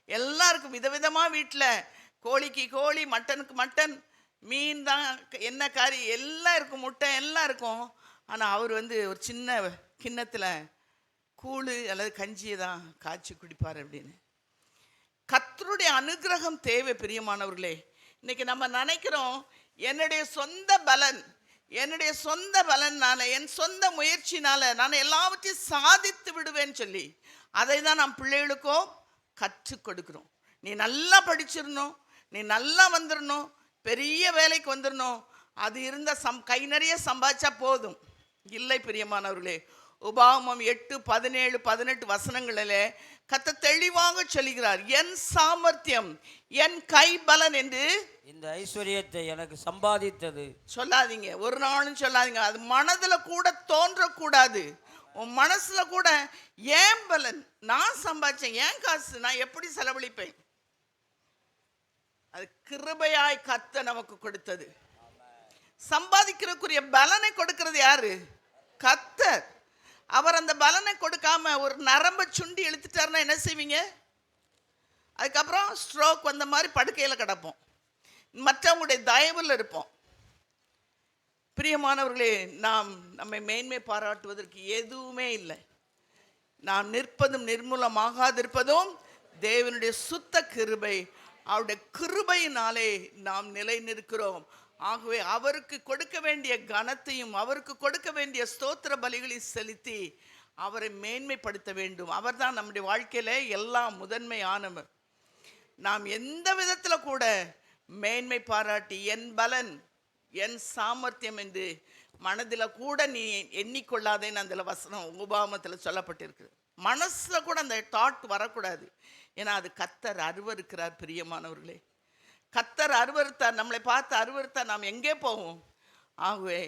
எல்லாருக்கும் விதவிதமாக வீட்டில் கோழிக்கு கோழி, மட்டனுக்கு மட்டன், மீன் தான், என்ன கறி எல்லாம் இருக்கும், முட்டை எல்லாம் இருக்கும். ஆனால் அவர் வந்து ஒரு சின்ன கிண்ணத்தில் கூழ் அல்லது கஞ்சியை தான் காய்ச்சி குடிப்பார் அப்படின்னு. கர்த்தருடைய அனுகிரகம் தேவை பிரியமானவர்களே. இன்னைக்கு நம்ம நினைக்கிறோம், என்னுடைய சொந்த பலனால என் சொந்த முயற்சினால நான் எல்லாவற்றையும் சாதித்து விடுவேன்னு சொல்லி அதை தான் நாம் பிள்ளைகளுக்கும் கற்றுக் கொடுக்குறோம். நீ நல்லா படிச்சிடணும், நீ நல்லா வந்துடணும், பெரிய வேலைக்கு வந்துடணும், அது இருந்த கை நிறைய சம்பாதிச்சா போதும். இல்லை பிரியமானவர்களே, உபாகமம் 8, 17, 18 வசனங்களிலே கர்த்தர் தெளிவாக சொல்லுகிறார், என் சாமர்த்தியம் என் கை பலன் என்று இந்த ஐஸ்வர்யத்தை எனக்கு சம்பாதித்தது. சொல்லாதீங்க, ஒரு நாளும் சொல்லாதீங்க. அது மனதில் கூட தோன்றக்கூடாது. உன் மனசுல கூட ஏன் பலன், நான் சம்பாதிச்சேன், ஏன் காசு நான் எப்படி செலவழிப்பேன். அது கிருபையாய் கர்த்தர் நமக்கு கொடுத்தது. சம்பாதிக்கிறதுக்குரிய பலனை கொடுக்கிறது யாரு? கர்த்தர். அவர் அந்த பலனை கொடுக்காம ஒரு நரம்பை சுண்டி இழுத்துட்டாருன்னா என்ன செய்வீங்க? அதுக்கப்புறம் ஸ்ட்ரோக் வந்த மாதிரி படுக்கையில் கிடப்போம், மற்றவங்களுடைய தயவில் இருப்போம். பிரியமானவர்களே, நாம் நம்மை மேன்மை பாராட்டுவதற்கு எதுவுமே இல்லை. நாம் நிற்பதும் நிர்மூலமாகாதிருப்பதும் தேவனுடைய சுத்த கிருபை. அவருடைய கிருபையினாலே நாம் நிலை நிற்கிறோம். ஆகவே அவருக்கு கொடுக்க வேண்டிய கனத்தையும் அவருக்கு கொடுக்க வேண்டிய ஸ்தோத்திர பலிகளை செலுத்தி அவரை மேன்மைப்படுத்த வேண்டும். அவர்தான் நம்முடைய வாழ்க்கையில எல்லாம் முதன்மையானவர். நாம் எந்த விதத்தில் கூட மேன்மை பாராட்டி என் பலன் என் சாமர்த்தியம் என்று மனதில் கூட நீ எண்ணிக்கொள்ளாதேன்னு அந்த வசனம் உபாகமத்தில் சொல்லப்பட்டிருக்கு. மனசில் கூட அந்த தாட் வரக்கூடாது. ஏன்னா அது கர்த்தர் அருவருக்கிறார். பிரியமானவர்களே, கர்த்தர் அருவருத்தார். நம்மளை பார்த்து அருவருத்தார், நாம் எங்கே போவோம்? ஆகவே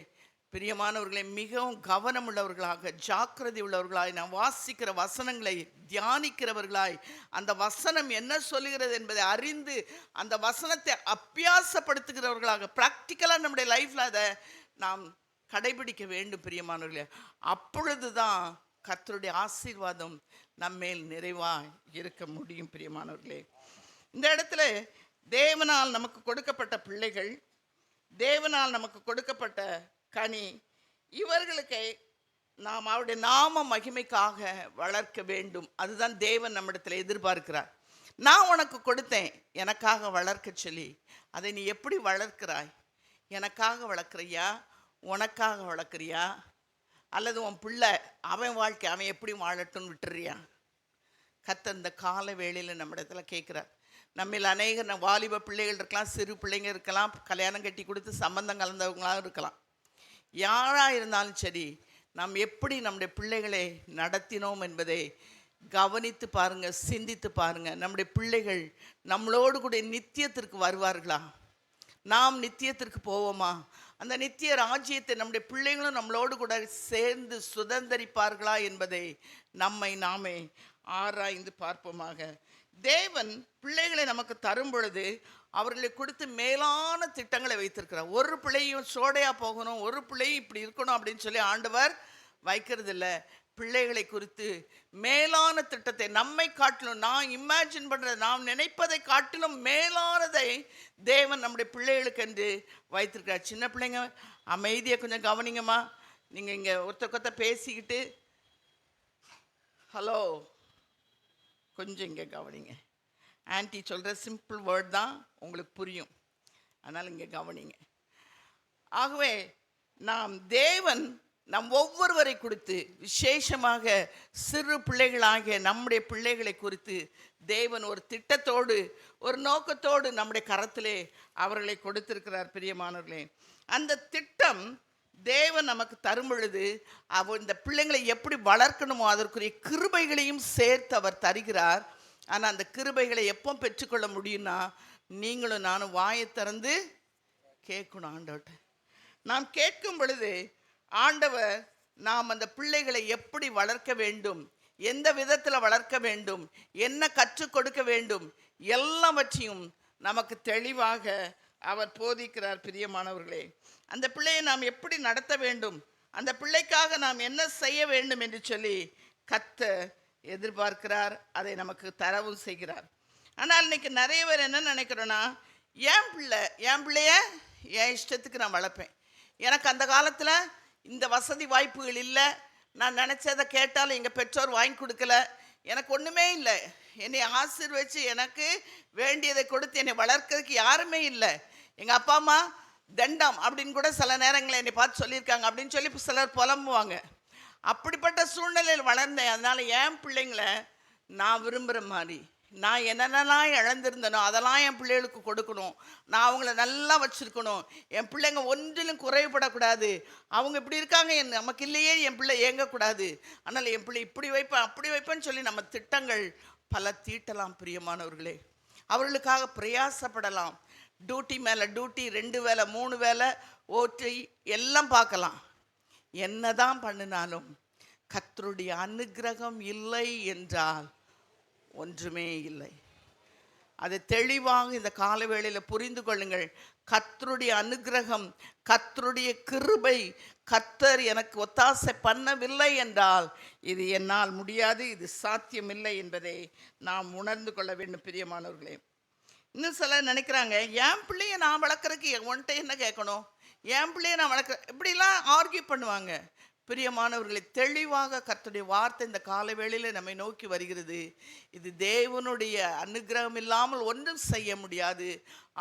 பிரியமானவர்களே, மிகவும் கவனம் உள்ளவர்களாக, ஜாக்கிரதை உள்ளவர்களாய், நாம் வாசிக்கிற வசனங்களை தியானிக்கிறவர்களாய், அந்த வசனம் என்ன சொல்லுகிறது என்பதை அறிந்து அந்த வசனத்தை அபியாசப்படுத்துகிறவர்களாக, ப்ராக்டிக்கலாக நம்முடைய லைஃப்பில் அதை நாம் கடைபிடிக்க வேண்டும் பிரியமானவர்களே. அப்பொழுது தான் கர்த்தருடைய ஆசீர்வாதம் நம்மேல் நிறைவாக இருக்க முடியும். பிரியமானவர்களே, இந்த இடத்துல தேவனால் நமக்கு கொடுக்கப்பட்ட பிள்ளைகள், தேவனால் நமக்கு கொடுக்கப்பட்ட கனி, இவர்களுக்கு நாம் அவருடைய நாம மகிமைக்காக வளர்க்க வேண்டும். அதுதான் தேவன் நம்மிடத்தில் எதிர்பார்க்கிறார். நான் உனக்கு கொடுத்தேன் எனக்காக வளர்க்க சொல்லி, அதை நீ எப்படி வளர்க்கிறாய்? எனக்காக வளர்க்குறியா, உனக்காக வளர்க்குறியா, அல்லது உன் பிள்ளை அவன் வாழ்க்கை அவன் எப்படி வாழட்டும்னு விட்டுறியா? கர்த்தர் இந்த கால வேளையில் நம்மிடத்தில் கேட்குறார். நம்மில் அநேக வாலிப பிள்ளைகள் இருக்கலாம், சிறு பிள்ளைங்க இருக்கலாம், கல்யாணம் கட்டி கொடுத்து சம்பந்தம் கலந்தவங்களாக இருக்கலாம். யாராக இருந்தாலும் சரி, நாம் எப்படி நம்முடைய பிள்ளைகளை நடத்தினோம் என்பதை கவனித்து பாருங்க, சிந்தித்து பாருங்க. நம்முடைய பிள்ளைகள் நம்மளோடு கூட நித்தியத்திற்கு வருவார்களா? நாம் நித்தியத்திற்கு போவோமா? அந்த நித்திய ராஜ்யத்தை நம்முடைய பிள்ளைகளும் நம்மளோடு கூட சேர்ந்து சுதந்திரிப்பார்களா என்பதை நம்மை நாமே ஆராய்ந்து பார்ப்போமாக. தேவன் பிள்ளைகளை நமக்கு தரும் பொழுது அவர்களை கொடுத்து மேலான திட்டங்களை வைத்திருக்கிறார். ஒரு பிள்ளையும் சோடையா போகணும், ஒரு பிள்ளையும் இப்படி இருக்கணும் அப்படின்னு சொல்லி ஆண்டவர் வைக்கிறது இல்லை. பிள்ளைகளை குறித்து மேலான திட்டத்தை, நம்மை காட்டிலும், நான் இமேஜின் பண்ணுறது, நாம் நினைப்பதை காட்டிலும் மேலானதை தேவன் நம்முடைய பிள்ளைகளுக்கு என்று வைத்திருக்கிறார். சின்ன பிள்ளைங்க அமைதியை கொஞ்சம் கவனிங்கம்மா. நீங்கள் இங்கே ஒருத்தர் பேசிக்கிட்டு ஹலோ கொஞ்சம் இங்கே கவனிங்க. ஆன்ட்டி சொல்கிற சிம்பிள் வேர்ட் தான் உங்களுக்கு புரியும், அதனால் இங்கே கவனிங்க. ஆகவே நாம் தேவன் நம் ஒவ்வொருவரை குறித்து, விசேஷமாக சிறு பிள்ளைகளாகிய நம்முடைய பிள்ளைகளை குறித்து தேவன் ஒரு திட்டத்தோடு, ஒரு நோக்கத்தோடு நம்முடைய கரத்திலே அவர்களை கொடுத்திருக்கிறார். பிரியமானவர்களே, அந்த திட்டம் தேவன் நமக்கு தரும் பொழுது இந்த பிள்ளைங்களை எப்படி வளர்க்கணுமோ அதற்குரிய கிருபைகளையும் சேர்த்து அவர் தருகிறார். ஆனால் அந்த கிருபைகளை எப்போ பெற்றுக்கொள்ள முடியும்னா, நீங்களும் நானும் வாயை திறந்து கேட்கணும் ஆண்டவர்கிட்ட. நாம் கேட்கும் பொழுது ஆண்டவர் நாம் அந்த பிள்ளைகளை எப்படி வளர்க்க வேண்டும், எந்த விதத்தில் வளர்க்க வேண்டும், என்ன கற்றுக் கொடுக்க வேண்டும், எல்லாவற்றையும் நமக்கு தெளிவாக அவர் போதிக்கிறார். பிரியமானவர்களே, அந்த பிள்ளையை நாம் எப்படி நடத்த வேண்டும், அந்த பிள்ளைக்காக நாம் என்ன செய்ய வேண்டும் என்று சொல்லி கர்த்தர் எதிர்பார்க்கிறார். அதை நமக்கு தரவும் செய்கிறார். ஆனால் இன்னைக்கு நிறைய பேர் என்ன நினைக்கிறோன்னா, என் பிள்ளைய என் இஷ்டத்துக்கு நான் வளர்ப்பேன், எனக்கு அந்த காலத்தில் இந்த வசதி வாய்ப்புகள் இல்லை, நான் நினச்சதை கேட்டாலும் எங்கள் பெற்றோர் வாங்கி கொடுக்கல, எனக்கு ஒன்றுமே இல்லை, என்னை ஆசீர்வதிச்சு எனக்கு வேண்டியதை கொடுத்து என்னை வளர்க்கறதுக்கு யாருமே இல்லை, எங்கள் அப்பா அம்மா தண்டம் அப்படின்னு கூட சில நேரங்களில் என்னை பார்த்து சொல்லியிருக்காங்க அப்படின்னு சொல்லி சிலர் புலம்புவாங்க. அப்படிப்பட்ட சூழ்நிலையில் வளர்ந்தேன். அதனால் என் பிள்ளைங்களை நான் விரும்புகிற மாதிரி, நான் என்னென்னலாம் இழந்திருந்தனோ அதெல்லாம் என் பிள்ளைகளுக்கு கொடுக்கணும், நான் அவங்கள நல்லா வச்சுருக்கணும், என் பிள்ளைங்க ஒன்றிலும் குறைவுபடக்கூடாது, அவங்க இப்படி இருக்காங்க நமக்கு இல்லையே என் பிள்ளை ஏங்கக்கூடாது, அதனால் என் பிள்ளை இப்படி வைப்பேன் அப்படி வைப்பேன்னு சொல்லி நம்ம திட்டங்கள் பல தீட்டலாம். பிரியமானவர்களே, அவர்களுக்காக பிரயாசப்படலாம். டியூட்டி மேலே டியூட்டி, 2 வேலை 3 வேலை ஓட்டி எல்லாம் பார்க்கலாம். என்னதான் பண்ணினாலும் கர்த்தருடைய அனுக்கிரகம் இல்லை என்றால் ஒன்றுமே இல்லை. அதை தெளிவாக இந்த காலவேளையில் புரிந்து கொள்ளுங்கள். கர்த்தருடைய அனுக்கிரகம், கர்த்தருடைய கிருபை, கர்த்தர் எனக்கு ஒத்தாசை பண்ணவில்லை என்றால் இது என்னால் முடியாது, இது சாத்தியமில்லை என்பதை நாம் உணர்ந்து கொள்ள வேண்டும். பிரியமானவர்களே, இன்னும் சிலர் நினைக்கிறாங்க, என் பிள்ளைய நான் வளர்க்குறதுக்கு உன்கிட்ட என்ன கேட்கணும், என் பிள்ளைய நான் வளர்க்குற, இப்படிலாம் ஆர்கியூ பண்ணுவாங்க. பிரியமானவர்களை, தெளிவாக கர்த்தருடைய வார்த்தை இந்த காலவேளையில் நம்மை நோக்கி வருகிறது. இது தேவனுடைய அனுக்கிரகம் இல்லாமல் ஒன்றும் செய்ய முடியாது.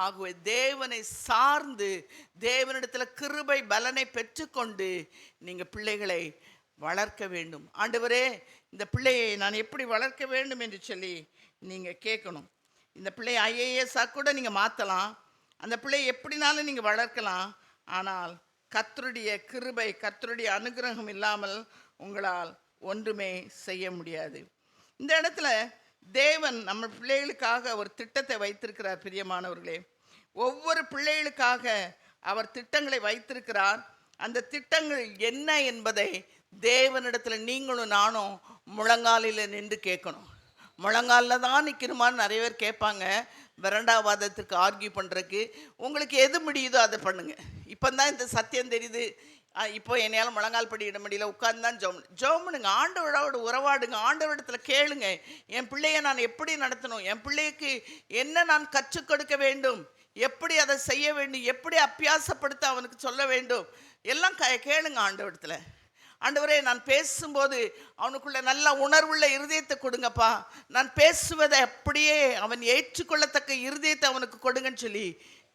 ஆகவே தேவனை சார்ந்து தேவனிடத்தில் கிருபை பலனை பெற்றுக்கொண்டு நீங்கள் பிள்ளைகளை வளர்க்க வேண்டும். ஆண்டவரே, இந்த பிள்ளையை நான் எப்படி வளர்க்க வேண்டும் என்று சொல்லி நீங்கள் கேட்கணும். இந்த பிள்ளையை ஐஏஎஸ்ஸாக கூட நீங்கள் மாற்றலாம், அந்த பிள்ளையை எப்படினாலும் நீங்கள் வளர்க்கலாம். ஆனால் கர்த்தருடைய கிருபை, கர்த்தருடைய அனுக்கிரகம் இல்லாமல் உங்களால் ஒன்றுமே செய்ய முடியாது. இந்த இடத்துல தேவன் நம்ம பிள்ளைகளுக்காக ஒரு திட்டத்தை வைத்திருக்கிறார். பிரியமானவர்களே, ஒவ்வொரு பிள்ளைகளுக்காக அவர் திட்டங்களை வைத்திருக்கிறார். அந்த திட்டங்கள் என்ன என்பதை தேவனிடத்தில் நீங்களும் நானும் முழங்காலில் நின்று கேட்கணும். முழங்காலில் தான் நிற்கணுமான்னு நிறைய பேர் கேட்பாங்க. விரண்டாவாதத்துக்கு ஆர்கியூ பண்ணுறதுக்கு உங்களுக்கு எது முடியுதோ அதை பண்ணுங்க. இப்போ தான் இந்த சத்தியம் தெரியுது, இப்போ என்னையால் முழங்கால் படியிட முடியல, உட்கார்ந்து தான் ஜெபம் பண்ணுங்க, ஆண்டவரோட உறவாடுங்க, ஆண்டவரிடத்தில் கேளுங்க. என் பிள்ளையை நான் எப்படி நடத்தணும், என் பிள்ளைக்கு என்ன நான் கற்றுக் கொடுக்க வேண்டும், எப்படி அதை செய்ய வேண்டும், எப்படி அபியாசப்படுத்த அவனுக்கு சொல்ல வேண்டும், எல்லாம் கேளுங்க ஆண்டவரிடத்தில். ஆண்டவரே, நான் பேசும்போது அவனுக்குள்ள நல்ல உணர்வுள்ள இருதயத்தை கொடுங்கப்பா, நான் பேசுவதை அப்படியே அவன் ஏற்றுக்கொள்ளத்தக்க இருதயத்தை அவனுக்கு கொடுங்கன்னு சொல்லி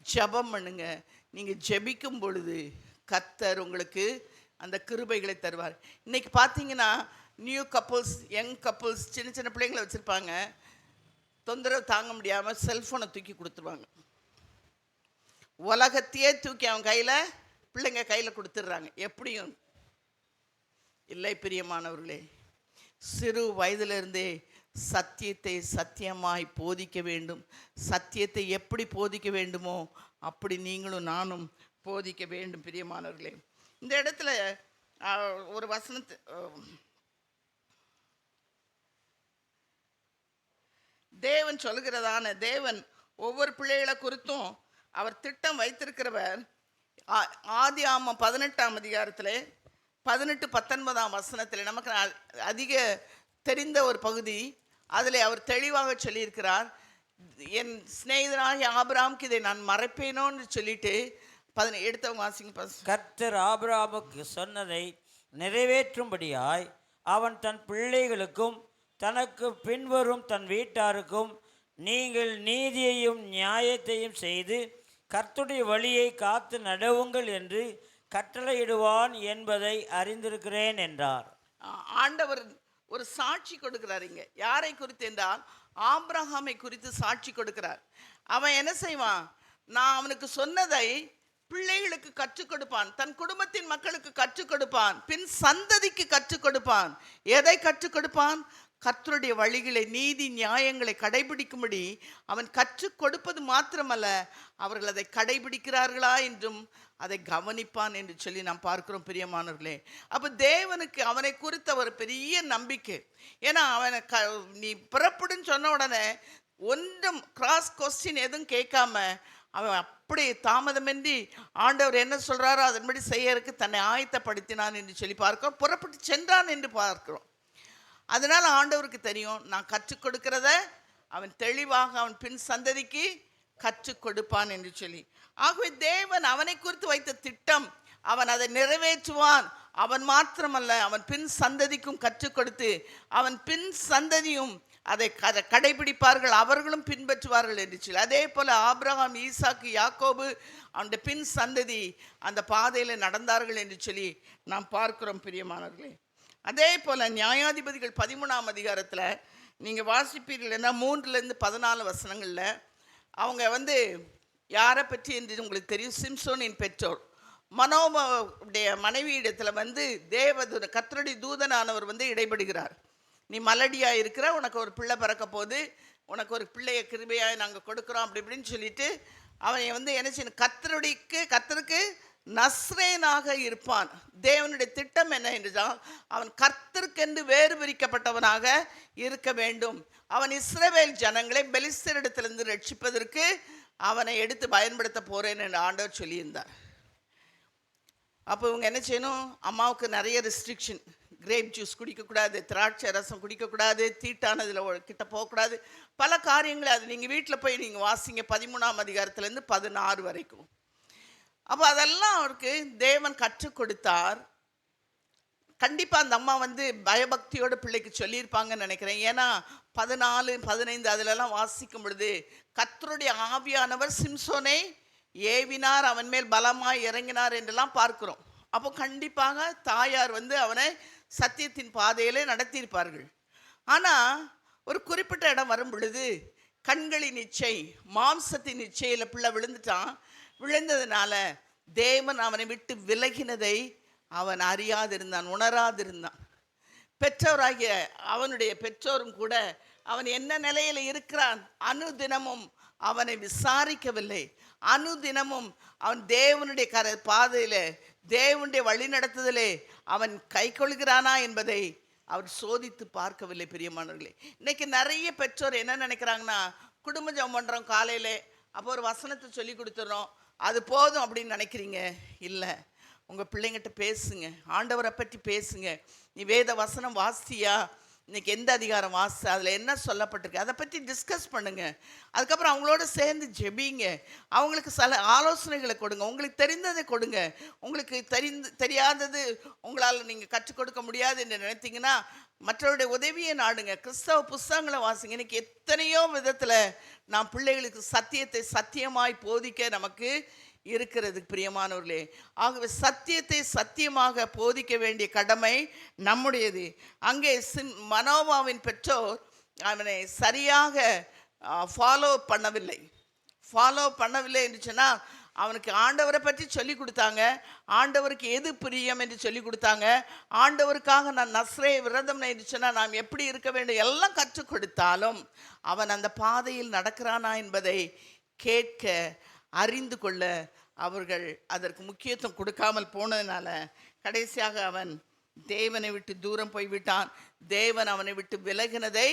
ஜெபம் பண்ணுங்க. நீங்கள் ஜெபிக்கும் பொழுது கர்த்தர் உங்களுக்கு அந்த கிருபைகளை தருவார். இன்றைக்கி பார்த்தீங்கன்னா நியூ கப்புள்ஸ், யங் கப்புள்ஸ், சின்ன சின்ன பிள்ளைங்களை வச்சுருப்பாங்க, தொந்தரவு தாங்க முடியாமல் செல்ஃபோனை தூக்கி கொடுத்துருவாங்க. உலகத்தையே தூக்கி அவன் கையில், பிள்ளைங்க கையில் கொடுத்துட்றாங்க. எப்படியும் இல்லை. பிரியமானவர்களே, சிறு வயதிலிருந்தே சத்தியத்தை சத்தியமாய் போதிக்க வேண்டும். சத்தியத்தை எப்படி போதிக்க வேண்டுமோ அப்படி நீங்களும் நானும் போதிக்க வேண்டும். பிரியமானவர்களே, இந்த இடத்துல ஒரு வசனத்தை தேவன் சொல்கிறதான, தேவன் ஒவ்வொரு பிள்ளைகளை குறித்தும் அவர் திட்டம் வைத்திருக்கிறவர். ஆதியாகமம் 18ஆம் அதிகாரத்தில் 18-19 வசனத்தில் நமக்கு அதிக தெரிந்த ஒரு பகுதி. அதில் அவர் தெளிவாக சொல்லியிருக்கிறார், என் சிநேகிதனாகிய ஆபிரகாமுக்கு இதை நான் மறைப்பேனோன்னு சொல்லிட்டு எடுத்தவங்க வாசிங்க. கர்த்தர் ஆபிரகாமுக்கு சொன்னதை நிறைவேற்றும்படியாய் அவன் தன் பிள்ளைகளுக்கும் தனக்கு பின்வரும் தன் வீட்டாருக்கும் நீங்கள் நீதியையும் நியாயத்தையும் செய்து கர்த்தருடைய வழியை காத்து நடவுங்கள் என்று கட்டளையிடுவான் என்பதை அறிந்திருக்கிறேன் என்றார். ஆண்டவர் ஒரு சாட்சி கொடுக்கிறார். இங்க யாரை குறித்து என்றால் ஆபிரகாமை குறித்து சாட்சி கொடுக்கிறார். அவன் என்ன செய்வான், நான் அவனுக்கு சொன்னதை பிள்ளைகளுக்கு கற்றுக் கொடுப்பான், தன் குடும்பத்தின் மக்களுக்கு கற்றுக் கொடுப்பான், பின் சந்ததிக்கு கற்றுக் கொடுப்பான். எதை கற்றுக் கொடுப்பான்? கர்த்தருடைய வழிகளை, நீதி நியாயங்களை கடைபிடிக்கும்படி அவன் கற்றுக் கொடுப்பது மாத்திரமல்ல, அவர்கள் அதை கடைபிடிக்கிறார்களா என்றும் அதை கவனிப்பான் என்று சொல்லி நாம் பார்க்கிறோம் பிரியமானவர்களே. அப்போ தேவனுக்கு அவனை குறித்த ஒரு பெரிய நம்பிக்கை. ஏன்னா அவனை நீ பிறப்புடுன்னு சொன்ன உடனே ஒன்றும் கிராஸ் கொஸ்டின் எதுவும் கேட்காம அவன் அப்படி தாமதமின்றி ஆண்டவர் என்ன சொல்கிறாரோ அதன்படி செய்யறதுக்கு தன்னை ஆயத்தப்படுத்தினான் என்று சொல்லி பார்க்கிறோம். புறப்பட்டு சென்றான் என்று பார்க்கிறோம். அதனால் ஆண்டவருக்கு தெரியும், நான் கற்றுக் கொடுக்கிறத அவன் தெளிவாக அவன் பின் சந்ததிக்கு கற்றுக் கொடுப்பான் என்று சொல்லி. ஆகவே தேவன் அவனை குறித்து வைத்த திட்டம், அவன் அதை நிறைவேற்றுவான். அவன் மாத்திரமல்ல, அவன் பின் சந்ததிக்கும் கற்றுக் கொடுத்து அவன் பின் சந்ததியும் அதை கடைபிடிப்பார்கள், அவர்களும் பின்பற்றுவார்கள் என்று சொல்லி. அதே போல் ஆபிரகாம், ஈசாக்கு, யாக்கோபு அவனுடைய பின் சந்ததி அந்த பாதையில் நடந்தார்கள் என்று சொல்லி நாம் பார்க்கிறோம் பிரியமானவர்களே. அதே போல் நியாயாதிபதிகள் 13ஆம் அதிகாரத்தில் நீங்கள் வாசிப்பீர்கள்னா 3-14 வசனங்களில் அவங்க யாரை பற்றி என்று உங்களுக்கு தெரியும். சிம்சோனின் பெற்றோர் மனோபாவுடைய மனைவியிடத்தில் கர்த்தருடைய தூதனானவர் இடைபடுகிறார். நீ மலடியாக இருக்கிற, உனக்கு ஒரு பிள்ளை பிறக்க போது, உனக்கு ஒரு பிள்ளையை கிருபையாக நாங்கள் கொடுக்குறோம் அப்படி இப்படின்னு சொல்லிட்டு அவன் என்ன செய்யணும், கர்த்தருக்கு நஸ்ரேனாக இருப்பான். தேவனுடைய திட்டம் என்ன என்றால் அவன் கர்த்தருக்கென்று வேறு பிரிக்கப்பட்டவனாக இருக்க வேண்டும். அவன் இஸ்ரவேல் ஜனங்களை பெலிஸ்தரிடத்திலிருந்து ரட்சிப்பதற்கு அவனை எடுத்து பயன்படுத்த போறேன் என்று ஆண்டவர் சொல்லியிருந்தார். அப்போ இவங்க என்ன செய்யணும், அம்மாவுக்கு நிறைய ரெஸ்ட்ரிக்ஷன், கிரேப் ஜூஸ் குடிக்கக்கூடாது, திராட்சை ரசம் குடிக்கக்கூடாது, தீட்டானதில் கிட்ட போகக்கூடாது, பல காரியங்கள். அது நீங்கள் வீட்டில் போய் நீங்கள் வாசிங்க 13ஆம் அதிகாரத்துலேருந்து 16 வரைக்கும். அப்போ அதெல்லாம் அவருக்கு தேவன் கற்றுக் கொடுத்தார். கண்டிப்பாக அந்த அம்மா பயபக்தியோட பிள்ளைக்கு சொல்லியிருப்பாங்கன்னு நினைக்கிறேன். ஏன்னா 14, 15 அதிலெல்லாம் வாசிக்கும் பொழுது கர்த்தருடைய ஆவியானவர் சிம்சோனை ஏவினார், அவன் மேல் பலமாய் இறங்கினார் என்றெல்லாம் பார்க்கிறோம். அப்போ கண்டிப்பாக தாயார் அவனை சத்தியத்தின் பாதையிலே நடத்தியிருப்பார்கள். ஆனால் ஒரு குறிப்பிட்ட இடம் வரும் பொழுது கண்களின் இச்சை, மாம்சத்தின் இச்சையில் பிள்ளை விழுந்ததுனால தேவன் அவனை விட்டு விலகினதை அவன் அறியாதிருந்தான், உணராதிருந்தான். பெற்றோராகிய அவனுடைய பெற்றோரும் கூட அவன் என்ன நிலையில் இருக்கிறான் அனுதினமும் அவனை விசாரிக்கவில்லை. அனுதினமும் அவன் தேவனுடைய பாதையில், தேவனுடைய வழி நடத்துதலே அவன் கை கொள்கிறானா என்பதை அவர் சோதித்து பார்க்கவில்லை பிரியமானவர்களே. இன்னைக்கு நிறைய பெற்றோர் என்ன நினைக்கிறாங்கன்னா, குடும்ப ஜெபம் பண்ணுறோம் காலையில், அப்போ ஒரு வசனத்தை சொல்லி கொடுத்துட்றோம், அது போதும் அப்படின்னு நினைக்கிறீங்க. இல்லை, உங்கள் பிள்ளைங்கிட்ட பேசுங்க, ஆண்டவரை பற்றி பேசுங்க. நீ வேத வசனம் வாசியா, இன்றைக்கி எந்த அதிகாரம் வாசி, அதில் என்ன சொல்லப்பட்டிருக்கு, அதை பற்றி டிஸ்கஸ் பண்ணுங்கள். அதுக்கப்புறம் அவங்களோட சேர்ந்து ஜெபிங்க, அவங்களுக்கு சில ஆலோசனைகளை கொடுங்க, உங்களுக்கு தெரிந்ததை கொடுங்க. உங்களுக்கு தெரியாதது உங்களால் நீங்கள் கற்றுக் கொடுக்க முடியாது என்று நினைத்தீங்கன்னா மற்றவருடைய உதவியை நாடுங்க. கிறிஸ்தவ புஸ்தகங்களை வாசிங்க. இன்றைக்கி எத்தனையோ விதத்தில் நாம் பிள்ளைகளுக்கு சத்தியத்தை சத்தியமாய் போதிக்க நமக்கு இருக்கிறது பிரியமானவர்களே. ஆகவே சத்தியத்தை சத்தியமாக போதிக்க வேண்டிய கடமை நம்முடையது. அங்கே மனோபாவின் பெற்றோர் அவனை சரியாக ஃபாலோ பண்ணவில்லை என்று சொன்னால் அவனுக்கு ஆண்டவரை பற்றி சொல்லி கொடுத்தாங்க, ஆண்டவருக்கு எது பிரியம் என்று சொல்லி கொடுத்தாங்க, ஆண்டவருக்காக நான் நஸ்ரே விரதம் என்று சொன்னால் நாம் எப்படி இருக்க வேண்டும் எல்லாம் கற்றுக் கொடுத்தாலும் அவன் அந்த பாதையில் நடக்கிறானா என்பதை கேட்க அறிந்து கொள்ள அவர்கள் அதற்கு முக்கியத்துவம் கொடுக்காமல் போனதுனால கடைசியாக அவன் தேவனை விட்டு தூரம் போய்விட்டான். தேவன் அவனை விட்டு விலகினதை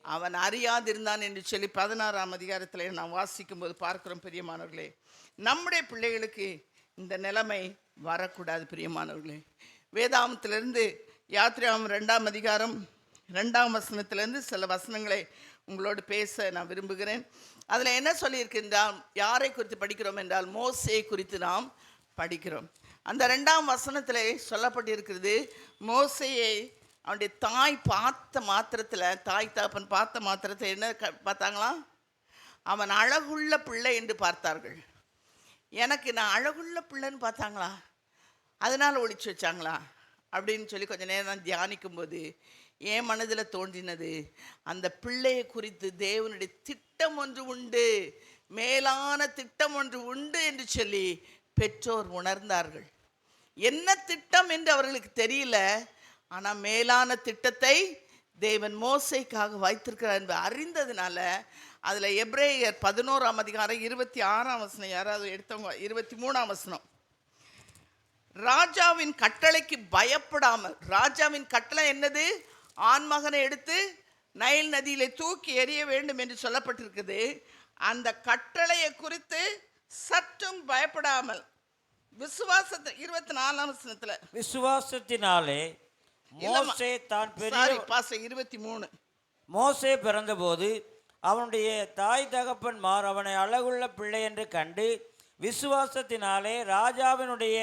அவன் அறியாதிருந்தான் என்று சொல்லி 16ஆம் அதிகாரத்தில் நாம் வாசிக்கும் போது பார்க்கிறோம் பிரியமானவர்களே. நம்முடைய பிள்ளைகளுக்கு இந்த நிலைமை வரக்கூடாது பிரியமானவர்களே. வேதாமத்திலிருந்து யாத்திராமம் 2ஆம் அதிகாரம் 2ஆம் வசனத்திலிருந்து சில வசனங்களை உங்களோடு பேச நான் விரும்புகிறேன். அதில் என்ன சொல்லியிருக்கின்றால், யாரை குறித்து படிக்கிறோம் என்றால் மோசே குறித்து நாம் படிக்கிறோம். அந்த 2ஆம் வசனத்தில் சொல்லப்பட்டிருக்கிறது, மோசேயை அவனுடைய தாய் தகப்பன் பார்த்த மாத்திரத்தில் என்ன பார்த்தாங்களாம், அவன் அழகுள்ள பிள்ளை என்று பார்த்தார்கள். எனக்கு நான் அழகுள்ள பிள்ளைன்னு பார்த்தாங்களா, அதனால் ஒழிச்சு வச்சாங்களா அப்படின்னு சொல்லி கொஞ்சம் நேரம் தியானிக்கும் போது என் மனதில் தோன்றினது, அந்த பிள்ளையை குறித்து தேவனுடைய திட்டம் ஒன்று உண்டு, மேலான திட்டம் ஒன்று உண்டு என்று சொல்லி பெற்றோர் உணர்ந்தார்கள். என்ன திட்டம் என்று அவர்களுக்கு தெரியல, ஆனால் மேலான திட்டத்தை தேவன் மோசேக்காக வைத்திருக்கிறார் என்று அறிந்ததுனால அதில் எபிரேயர் 11ஆம் அதிகாரம் 26ஆம் வசனம், யாராவது எடுத்தவங்க 23ஆம் வசனம், ராஜாவின் கட்டளைக்கு பயப்படாமல், ராஜாவின் கட்டளை என்னது? ஆண்மகனை எடுத்து நைல் நதியிலே தூக்கி எறிய வேண்டும் என்று சொல்லப்பட்டிருக்குது. அந்த கட்டளையை குறித்து சற்றும் பயப்படாமல் விசுவாசத்தை 24ஆம் வசனத்துல, விசுவாசத்தினாலே மோசே தான் பெரிய 23 மோசே பிறந்தபோது அவனுடைய தாய் தகப்பன்மார் அவனை அழகுள்ள பிள்ளை என்று கண்டு விசுவாசத்தினாலே ராஜாவினுடைய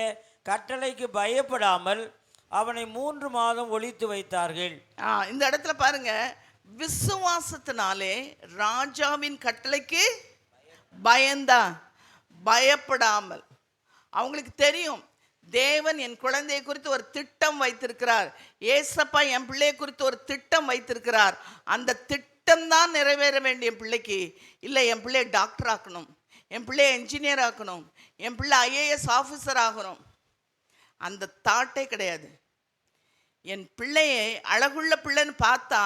கட்டளைக்கு பயப்படாமல் அவனை 3 மாதம் ஒளித்து வைத்தார்கள். இந்த இடத்துல பாருங்க, விசுவாசத்தினாலே ராஜாவின் கட்டளைக்கு பயப்படாமல். அவங்களுக்கு தெரியும், தேவன் என் குழந்தையை குறித்து ஒரு திட்டம் வைத்திருக்கிறார், ஏசப்பா என் பிள்ளையை குறித்து ஒரு திட்டம் வைத்திருக்கிறார். அந்த திட்டம் தான் நிறைவேற வேண்டிய என் பிள்ளைக்கு. இல்லை, என் பிள்ளையை டாக்டர் ஆக்கணும், என் பிள்ளையை என்ஜினியர் ஆக்கணும், என் பிள்ளை IAS ஆஃபீஸர் ஆகணும், அந்த தாட்டே கிடையாது. என் பிள்ளையை அழகுள்ள பிள்ளைன்னு பார்த்தா,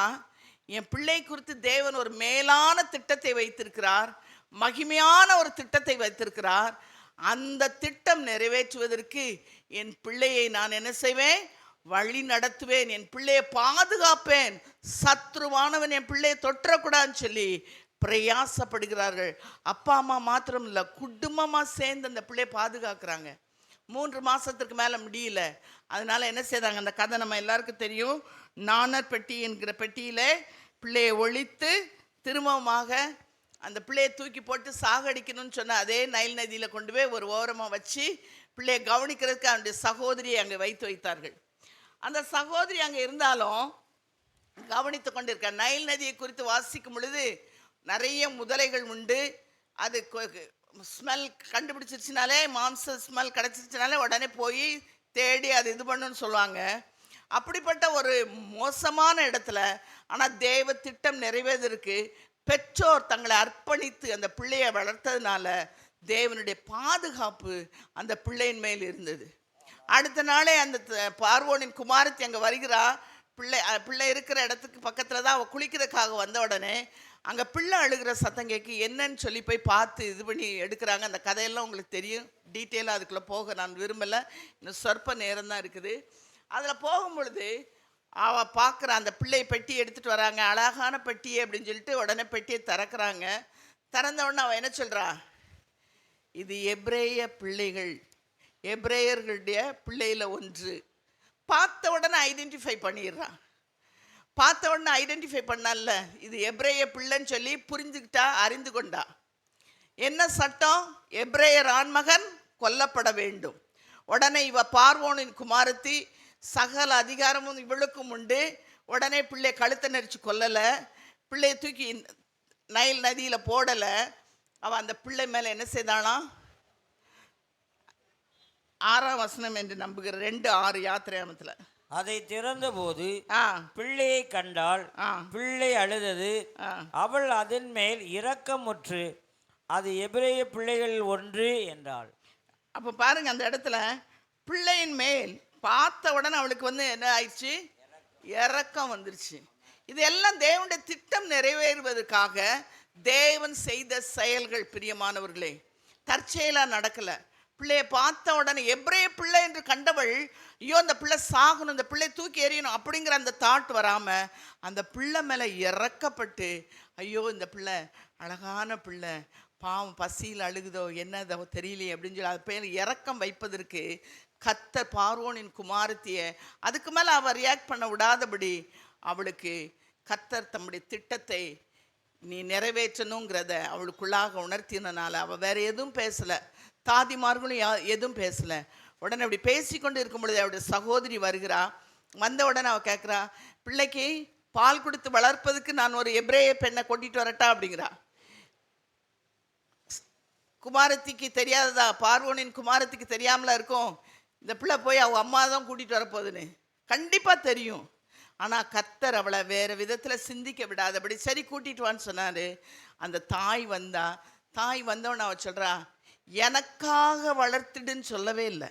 என் பிள்ளை குறித்து தேவன் ஒரு மேலான திட்டத்தை வைத்திருக்கிறார், மகிமையான ஒரு திட்டத்தை வைத்திருக்கிறார். அந்த திட்டம் நிறைவேற்றுவதற்கு என் பிள்ளையை நான் என்ன செய்வேன்? வழி நடத்துவேன், என் பிள்ளையை பாதுகாப்பேன், சத்ருவானவன் என் பிள்ளையை தொற்றக்கூடாதுன்னு சொல்லி பிரயாசப்படுகிறார்கள். அப்பா அம்மா மாத்திரம் இல்லை, குடும்பமாக சேர்ந்து அந்த பிள்ளையை பாதுகாக்கிறாங்க. 3 மாதத்துக்கு மேலே முடியல. அதனால என்ன செய்தாங்க? அந்த கதை நம்ம எல்லாருக்கும் தெரியும். நாணர் பெட்டி என்கிற பெட்டியில் பிள்ளையை ஒழித்து திரும்பமாக அந்த பிள்ளையை தூக்கி போட்டு சாகடிக்கணும்னு சொன்ன அதே நைல் நதியில் கொண்டு போய் ஒரு ஓரமாக வச்சு பிள்ளையை கவனிக்கிறதுக்கு அவனுடைய சகோதரியை அங்கே வைத்தார்கள். அந்த சகோதரி அங்கே இருந்தாலும் கவனித்து கொண்டிருக்க. நைல் நதியை குறித்து வாசிக்கும் பொழுது நிறைய முதலைகள் உண்டு. அது ஸ்மெல் கண்டுபிடிச்சிருச்சுனாலே, மாம்ச ஸ்மெல் கிடச்சிருச்சுனாலே உடனே போய் தேடி அது இது பண்ணுன்னு சொல்லுவாங்க. அப்படிப்பட்ட ஒரு மோசமான இடத்துல, ஆனால் தேவ திட்டம் நிறைவேறதற்கு பெற்றோர் தங்களை அர்ப்பணித்து அந்த பிள்ளையை வளர்த்ததுனால தேவனுடைய பாதுகாப்பு அந்த பிள்ளையின் மேல் இருந்தது. அடுத்த நாளே அந்த பார்வோனின் குமாரத்தி அங்கே வருகிறா. பிள்ளை இருக்கிற இடத்துக்கு பக்கத்தில் தான் அவள் குளிக்கிறதுக்காக வந்த உடனே அங்கே பிள்ளை அழுகிற சத்தம் கேட்கு. என்னன்னு சொல்லி போய் பார்த்து இது பண்ணி எடுக்கிறாங்க. அந்த கதையெல்லாம் உங்களுக்கு தெரியும், டீட்டெயிலாக அதுக்குள்ளே போக நான் விரும்பலை, இன்னும் சொற்ப நேரம் தான் இருக்குது. அதில் போகும்பொழுது அவள் பார்க்குற அந்த பிள்ளை பெட்டி எடுத்துகிட்டு வராங்க, அழகான பெட்டியே அப்படின்னு சொல்லிட்டு உடனே பெட்டியை திறக்கிறாங்க. திறந்த உடனே அவள் என்ன சொல்கிறா? இது எபிரேய பிள்ளைகள், எபிரேயர்களுடைய பிள்ளையில் ஒன்று. பார்த்த உடனே ஐடென்டிஃபை பண்ணிடுறான். பார்த்த உடனே ஐடென்டிஃபை பண்ணல, இது எபிரேய பிள்ளைன்னு சொல்லி புரிஞ்சுக்கிட்டா, அறிந்து கொண்டா. என்ன சட்டம்? எபிரேயர் ஆண்மகன் கொல்லப்பட வேண்டும். உடனே இவ பார்வோனின் குமாரத்தி, சகல அதிகாரமும் இவளுக்கும் உண்டு. உடனே பிள்ளை கழுத்தை நெரிச்சு கொல்லலை, பிள்ளையை தூக்கி நைல் நதியில் போடலை. அவள் அந்த பிள்ளை மேலே என்ன செய்தாளாம்? 6ஆம் வசனம் என்று நம்புகிற 2:6 யாத்திரையாமத்தில். அதை திறந்தபோது பிள்ளையை கண்டாள், பிள்ளை அழுதது, அவள் அதன் மேல் இரக்கமுற்று அது எபிரேய பிள்ளைகளில் ஒன்று என்றாள். அப்போ பாருங்க, அந்த இடத்துல பிள்ளையின் மேல் பார்த்த உடனே அவளுக்கு என்ன ஆயிடுச்சு? இரக்கம் வந்துருச்சு. இதெல்லாம் தேவனுடைய திட்டம் நிறைவேறுவதற்காக தேவன் செய்த செயல்கள். பிரியமானவர்களே, தற்செயலாக நடக்கலை. பிள்ளையை பார்த்த உடனே எபிரேய பிள்ளை என்று கண்டவள், ஐயோ அந்த பிள்ளை சாகணும், இந்த பிள்ளை தூக்கி எறியணும் அப்படிங்கிற அந்த தாட் வராமல் அந்த பிள்ளை மேலே இறக்கப்பட்டு, ஐயோ இந்த பிள்ளை அழகான பிள்ளை, பாவம் பசியில் அழுகுதோ என்னதோ தெரியலையே அப்படின்னு சொல்லி அது பேர் இறக்கம் வைப்பதற்கு கர்த்தர் பார்வோனின் குமாரத்தியை அதுக்கு மேலே அவள் ரியாக்ட் பண்ண விடாதபடி அவளுக்கு கர்த்தர் தம்முடைய திட்டத்தை நீ நிறைவேற்றணுங்கிறத அவளுக்குள்ளாக உணர்த்தினால அவள் வேற எதுவும் பேசலை, தாதிமார்களும் எதுவும் பேசலை. உடனே அப்படி பேசிக்கொண்டு இருக்கும் பொழுது அவருடைய சகோதரி வருகிறா. வந்த உடனே அவள் கேட்குறா, பிள்ளைக்கு பால் கொடுத்து வளர்ப்பதுக்கு நான் ஒரு எபிரேய பெண்ணை கொட்டிட்டு வரட்டா அப்படிங்கிறா. குமாரத்திக்கு தெரியாததா? பார்வோனின் குமாரத்திக்கு தெரியாமலா இருக்கும் இந்த பிள்ளை போய் அவங்க அம்மா தான் கூட்டிகிட்டு வரப்போகுதுன்னு? கண்டிப்பாக தெரியும். ஆனால் கர்த்தர் அவளை வேறு விதத்தில் சிந்திக்க விடாதபடி சரி கூட்டிகிட்டு வான்னு சொன்னார். அந்த தாய் வந்தா. தாய் வந்தோன்னு அவள் சொல்கிறா, எனக்காக வளர்த்துடுன்னு சொல்லவே இல்லை.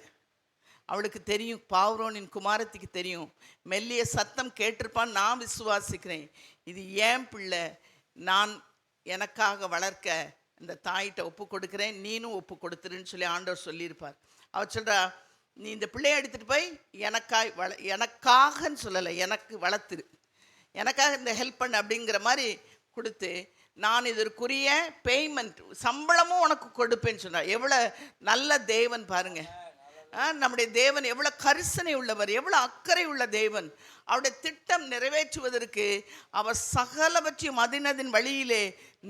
அவளுக்கு தெரியும், பார்வோனின் குமாரத்திக்கு தெரியும், மெல்லிய சத்தம் கேட்டிருப்பான், நான் விசுவாசிக்கிறேன், இது ஏன் பிள்ளை, நான் எனக்காக வளர்க்க இந்த தாயிட்ட ஒப்பு கொடுக்குறேன், நீனும் ஒப்பு கொடுத்துருன்னு சொல்லி ஆண்டவர் சொல்லியிருப்பார். அவர் சொல்கிறா, நீ இந்த பிள்ளையை எடுத்துகிட்டு போய் எனக்காகன்னு சொல்லலை, எனக்கு வளர்த்துரு, எனக்காக இந்த ஹெல்ப் பண்ணு அப்படிங்கிற மாதிரி கொடுத்து, நான் இதற்குரிய பேய்மெண்ட் சம்பளமும் உனக்கு கொடுப்பேன்னு சொன்னார். எவ்வளோ நல்ல தேவன் பாருங்க. நம்முடைய தேவன் எவ்வளோ கரிசனை உள்ளவர், எவ்வளோ அக்கறை உள்ள தேவன். அவருடைய திட்டம் நிறைவேற்றுவதற்கு அவர் சகலவற்றையும் அதினதின் வழியிலே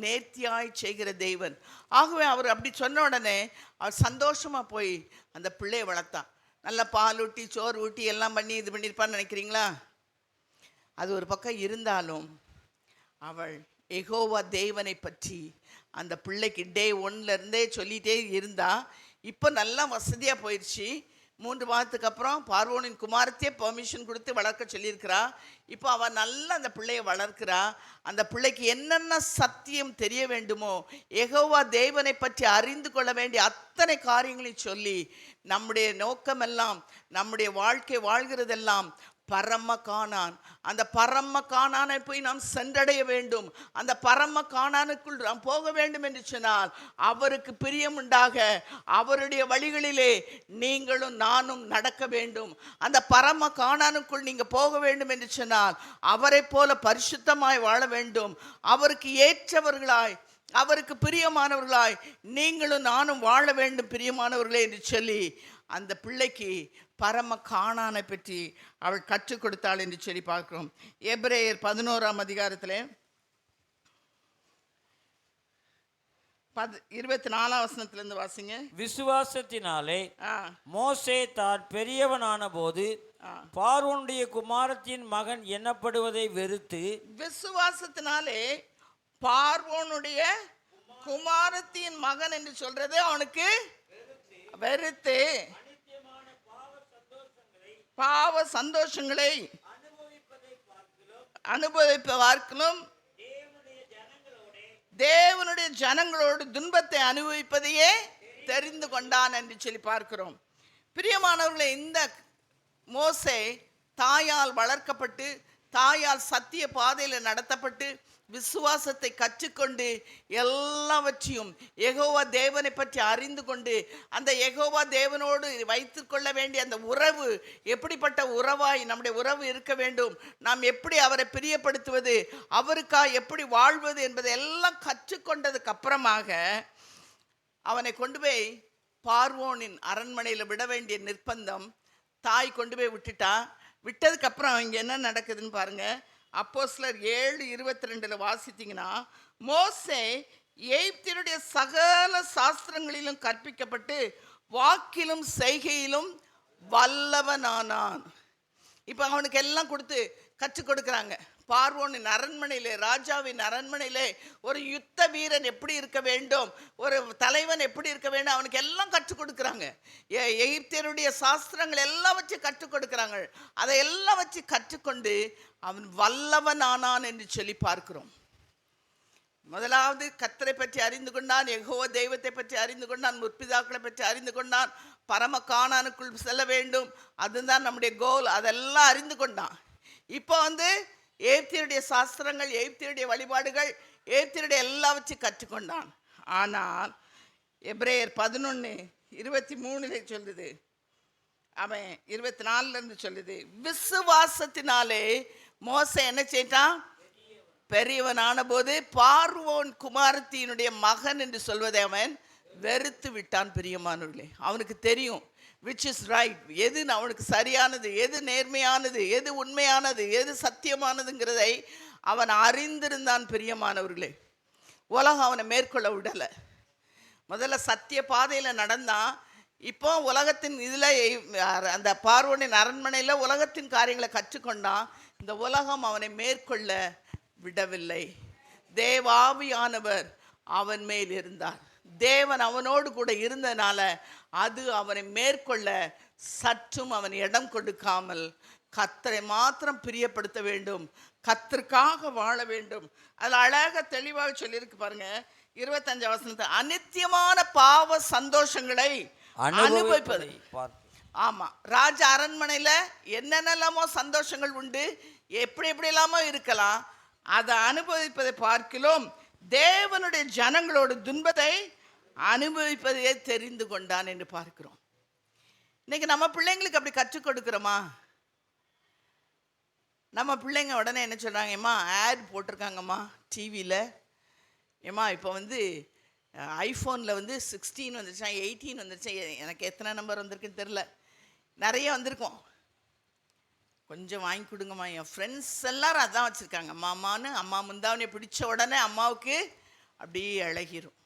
நேர்த்தியாய் செய்கிற தேவன். ஆகவே அவர் அப்படி சொன்ன உடனே அவர் சந்தோஷமாக போய் அந்த பிள்ளையை வளர்த்தான். நல்லா பால் ஊட்டி சோறு ஊட்டி எல்லாம் பண்ணி இது பண்ணியிருப்பான்னு நினைக்கிறீங்களா? அது ஒரு பக்கம் இருந்தாலும் அவள் யெகோவா தேவனை பற்றி அந்த பிள்ளைக்கு டே 1லேருந்தே சொல்லிகிட்டே இருந்தா. இப்போ நல்லா வசதியாக போயிடுச்சு. 3 மாதத்துக்கு அப்புறம் பார்வோனின் குமாரத்தையே பெர்மிஷன் கொடுத்து வளர்க்க சொல்லியிருக்கிறா. இப்போ அவள் நல்லா அந்த பிள்ளையை வளர்க்கிறா. அந்த பிள்ளைக்கு என்னென்ன சத்தியம் தெரிய வேண்டுமோ, யெகோவா தேவனை பற்றி அறிந்து கொள்ள வேண்டிய அத்தனை காரியங்களையும் சொல்லி, நம்முடைய நோக்கமெல்லாம், நம்முடைய வாழ்க்கை வாழ்கிறதெல்லாம் பரம கானான். அந்த பரம கானானை போய் நாம் சென்றடைய வேண்டும். அந்த பரம கானானுக்குள் நாம் போக வேண்டும் என்று சொன்னால் அவருக்கு பிரியம் உண்டாக அவருடைய வழிகளிலே நீங்களும் நானும் நடக்க வேண்டும். அந்த பரம கானானுக்குள் நீங்கள் போக வேண்டும் என்று சொன்னால் அவரை போல பரிசுத்தமாய் வாழ வேண்டும். அவருக்கு ஏற்றவர்களாய், அவருக்கு பிரியமானவர்களாய் நீங்களும் நானும் வாழ வேண்டும் பிரியமானவர்களே என்று சொல்லி அந்த பிள்ளைக்கு பரம கானானை பற்றி அவள் கற்றுக் கொடுத்தாள் என்று சொல்லி பார்க்கிறோம். எபிரேயர் 11ஆம் அதிகாரத்தில் 24ஆம் வசனத்திலிருந்து வாசிங்க. விசுவாசத்தினாலே மோசே தான் பெரியவனான போது பார்வோனுடைய குமாரத்தின் மகன் எண்ணப்படுவதை வெறுத்து, விசுவாசத்தினாலே பார்வோனுடைய குமாரத்தின் மகன் என்று சொல்றது அவனுக்கு வெறுத்து பாவ சந்தோஷங்களை அனுபவிப்பதற்கும் தேவனுடைய ஜனங்களோடு துன்பத்தை அனுபவிப்பதையே தெரிந்து கொண்டான் என்று சொல்லி பார்க்கிறோம். பிரியமானவர்களே, இந்த மோசே தாயால் வளர்க்கப்பட்டு, தாயால் சத்திய பாதையில் நடத்தப்பட்டு, விசுவாசத்தை கற்றுக்கொண்டு, எல்லாவற்றையும் யெகோவா தேவனை பற்றி அறிந்து கொண்டு, அந்த யெகோவா தேவனோடு வைத்து கொள்ள வேண்டிய அந்த உறவு எப்படிப்பட்ட உறவாய் நம்முடைய உறவு இருக்க வேண்டும், நாம் எப்படி அவரை பிரியப்படுத்துவது, அவருக்காக எப்படி வாழ்வது என்பதை எல்லாம் கற்றுக்கொண்டதுக்கு அப்புறமாக அவனை கொண்டு போய் பார்வோனின் அரண்மனையில் விட வேண்டிய நிர்பந்தம். தாய் கொண்டு போய் விட்டுட்டா. விட்டதுக்கப்புறம் இங்கே என்ன நடக்குதுன்னு பாருங்க. அப்போஸ்தலர் 7:22 வாசித்தீங்கன்னா, மோசே எகிப்தியருடைய சகல சாஸ்திரங்களிலும் கற்பிக்கப்பட்டு வாக்கிலும் செய்கையிலும் வல்லவனானான். இப்போ அவனுக்கு எல்லாம் கொடுத்து கற்றுக் கொடுக்குறாங்க. பார்வோனின் அரண்மனையிலே, ராஜாவின் அரண்மனையிலே ஒரு யுத்த வீரன் எப்படி இருக்க வேண்டும், ஒரு தலைவன் எப்படி இருக்க வேண்டும், அவனுக்கு எல்லாம் கற்றுக் கொடுக்குறாங்க. எகிப்தியருடைய சாஸ்திரங்கள் எல்லாம் வச்சு கற்றுக் கொடுக்குறாங்க. அதை எல்லாம் வச்சு கற்றுக்கொண்டு அவன் வல்லவன் ஆனான் என்று சொல்லி பார்க்கிறோம். முதலாவது கர்த்தரை பற்றி அறிந்து கொண்டான், யெகோவா தெய்வத்தை பற்றி அறிந்து கொண்டான், முற்பிதாக்களை பற்றி அறிந்து கொண்டான், பரம கானானுக்குள் செல்ல வேண்டும், அதுதான் நம்முடைய கோல். அதெல்லாம் அறிந்து கொண்டான். இப்போ எகிப்தியருடைய சாஸ்திரங்கள், எகிப்தியருடைய வழிபாடுகள், எகிப்தியருடைய எல்லாவற்றையும் கற்றுக்கொண்டான். ஆனால் எபிரேயர் 11:23 சொல்லுது, அவன் 24 சொல்லுது, விசுவாசத்தினாலே மோசே என்ன செய்தான், பெரியவனான போது பார்வோன் குமாரத்தினுடைய மகன் என்று சொல்வதை அவன் வெறுத்து விட்டான். பிரியமானவர்களே, அவனுக்கு தெரியும் which is right, எது அவனுக்கு சரியானது, எது நேர்மையானது, எது உண்மையானது, எது சத்தியமானதுங்கிறதை அவன் அறிந்திருந்தான். பிரியமானவர்களே, உலகம் அவனை மேற்கொள்ள விடலை. முதல்ல சத்திய பாதையில் நடந்தான். இப்போ உலகத்தின் இதில் அந்த பார்வோனின் அரண்மனையில் உலகத்தின் காரியங்களை கற்றுக்கொண்டான். இந்த உலகம் அவனை மேற்கொள்ள விடவில்லை. தேவாவியானவர் அவன் மேல் இருந்தார். தேவன் அவனோடு கூட இருந்தனால அது அவனை மேற்கொள்ள சற்றும் அவன் இடம் கொடுக்காமல் கர்த்தரை மாத்திரம் பிரியப்படுத்த வேண்டும், கர்த்தருக்காக வாழ வேண்டும். அதில் அழகாக தெளிவாக சொல்லியிருக்கு பாருங்க. 25 வசனத்தை, அநித்தியமான பாவ சந்தோஷங்களை அனுபவிப்பது. ஆமா, ராஜ அரண்மனையில என்னென்னலாமோ சந்தோஷங்கள் உண்டு, எப்படி எப்படிலாமோ இருக்கலாம். அதை அனுபவிப்பதை பார்க்கிலும் தேவனுடைய ஜனங்களோடு துன்பத்தை அனுபவிப்பதையே தெரிந்து கொண்டான் என்று பார்க்கிறோம். இன்னைக்கு நம்ம பிள்ளைங்களுக்கு அப்படி கற்றுக் கொடுக்குறோமா? நம்ம பிள்ளைங்க உடனே என்ன சொல்கிறாங்க, ஏம்மா ஆட் போட்டிருக்காங்கம்மா டிவியில், ஏம்மா இப்போ வந்து ஐஃபோனில் வந்து 16 வந்துருச்சா 18 வந்துருச்சா, எனக்கு எத்தனை நம்பர் வந்திருக்குன்னு தெரில, நிறைய வந்திருக்கோம், கொஞ்சம் வாங்கி கொடுங்கம்மா. என் ஃப்ரெண்ட்ஸ் எல்லாரும் அதான் வச்சுருக்காங்க அம்மான்னு. அம்மா முந்தாவனை பிடிச்ச உடனே அம்மாவுக்கு அப்படியே அழகிரும்.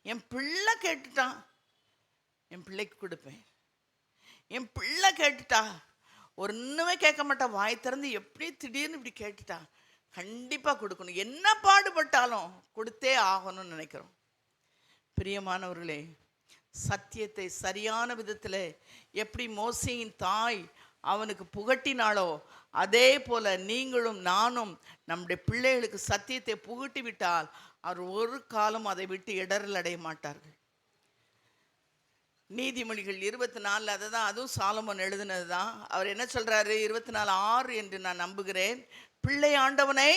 என் பிள்ளை கேட்டுட்டான், என் பிள்ளைக்கு கொடுப்பேன். என் பிள்ளை கேட்டுட்டா, ஒன்றுமே கேட்க மாட்டா, வாய் திறந்து எப்படி திடீர்னு இப்படி கேட்டுட்டா, கண்டிப்பாக கொடுக்கணும், என்ன பாடுபட்டாலும் கொடுத்தே ஆகணும்னு நினைக்கிறோம். பிரியமானவர்களே, சத்தியத்தை சரியான விதத்தில் எப்படி மோசேயின் தாய் அவனுக்கு புகட்டினாலோ அதே போல நீங்களும் நானும் நம்முடைய பிள்ளைகளுக்கு சத்தியத்தை புகட்டி விட்டால் அவர் ஒரு காலம் அதை விட்டு இடரல் அடைய மாட்டார்கள். நீதிமொழிகள் 24 அதை தான், அதுவும் சாலமோன் எழுதினது தான். அவர் என்ன சொல்றாரு, 24:6 என்று நான் நம்புகிறேன், பிள்ளை ஆண்டவனை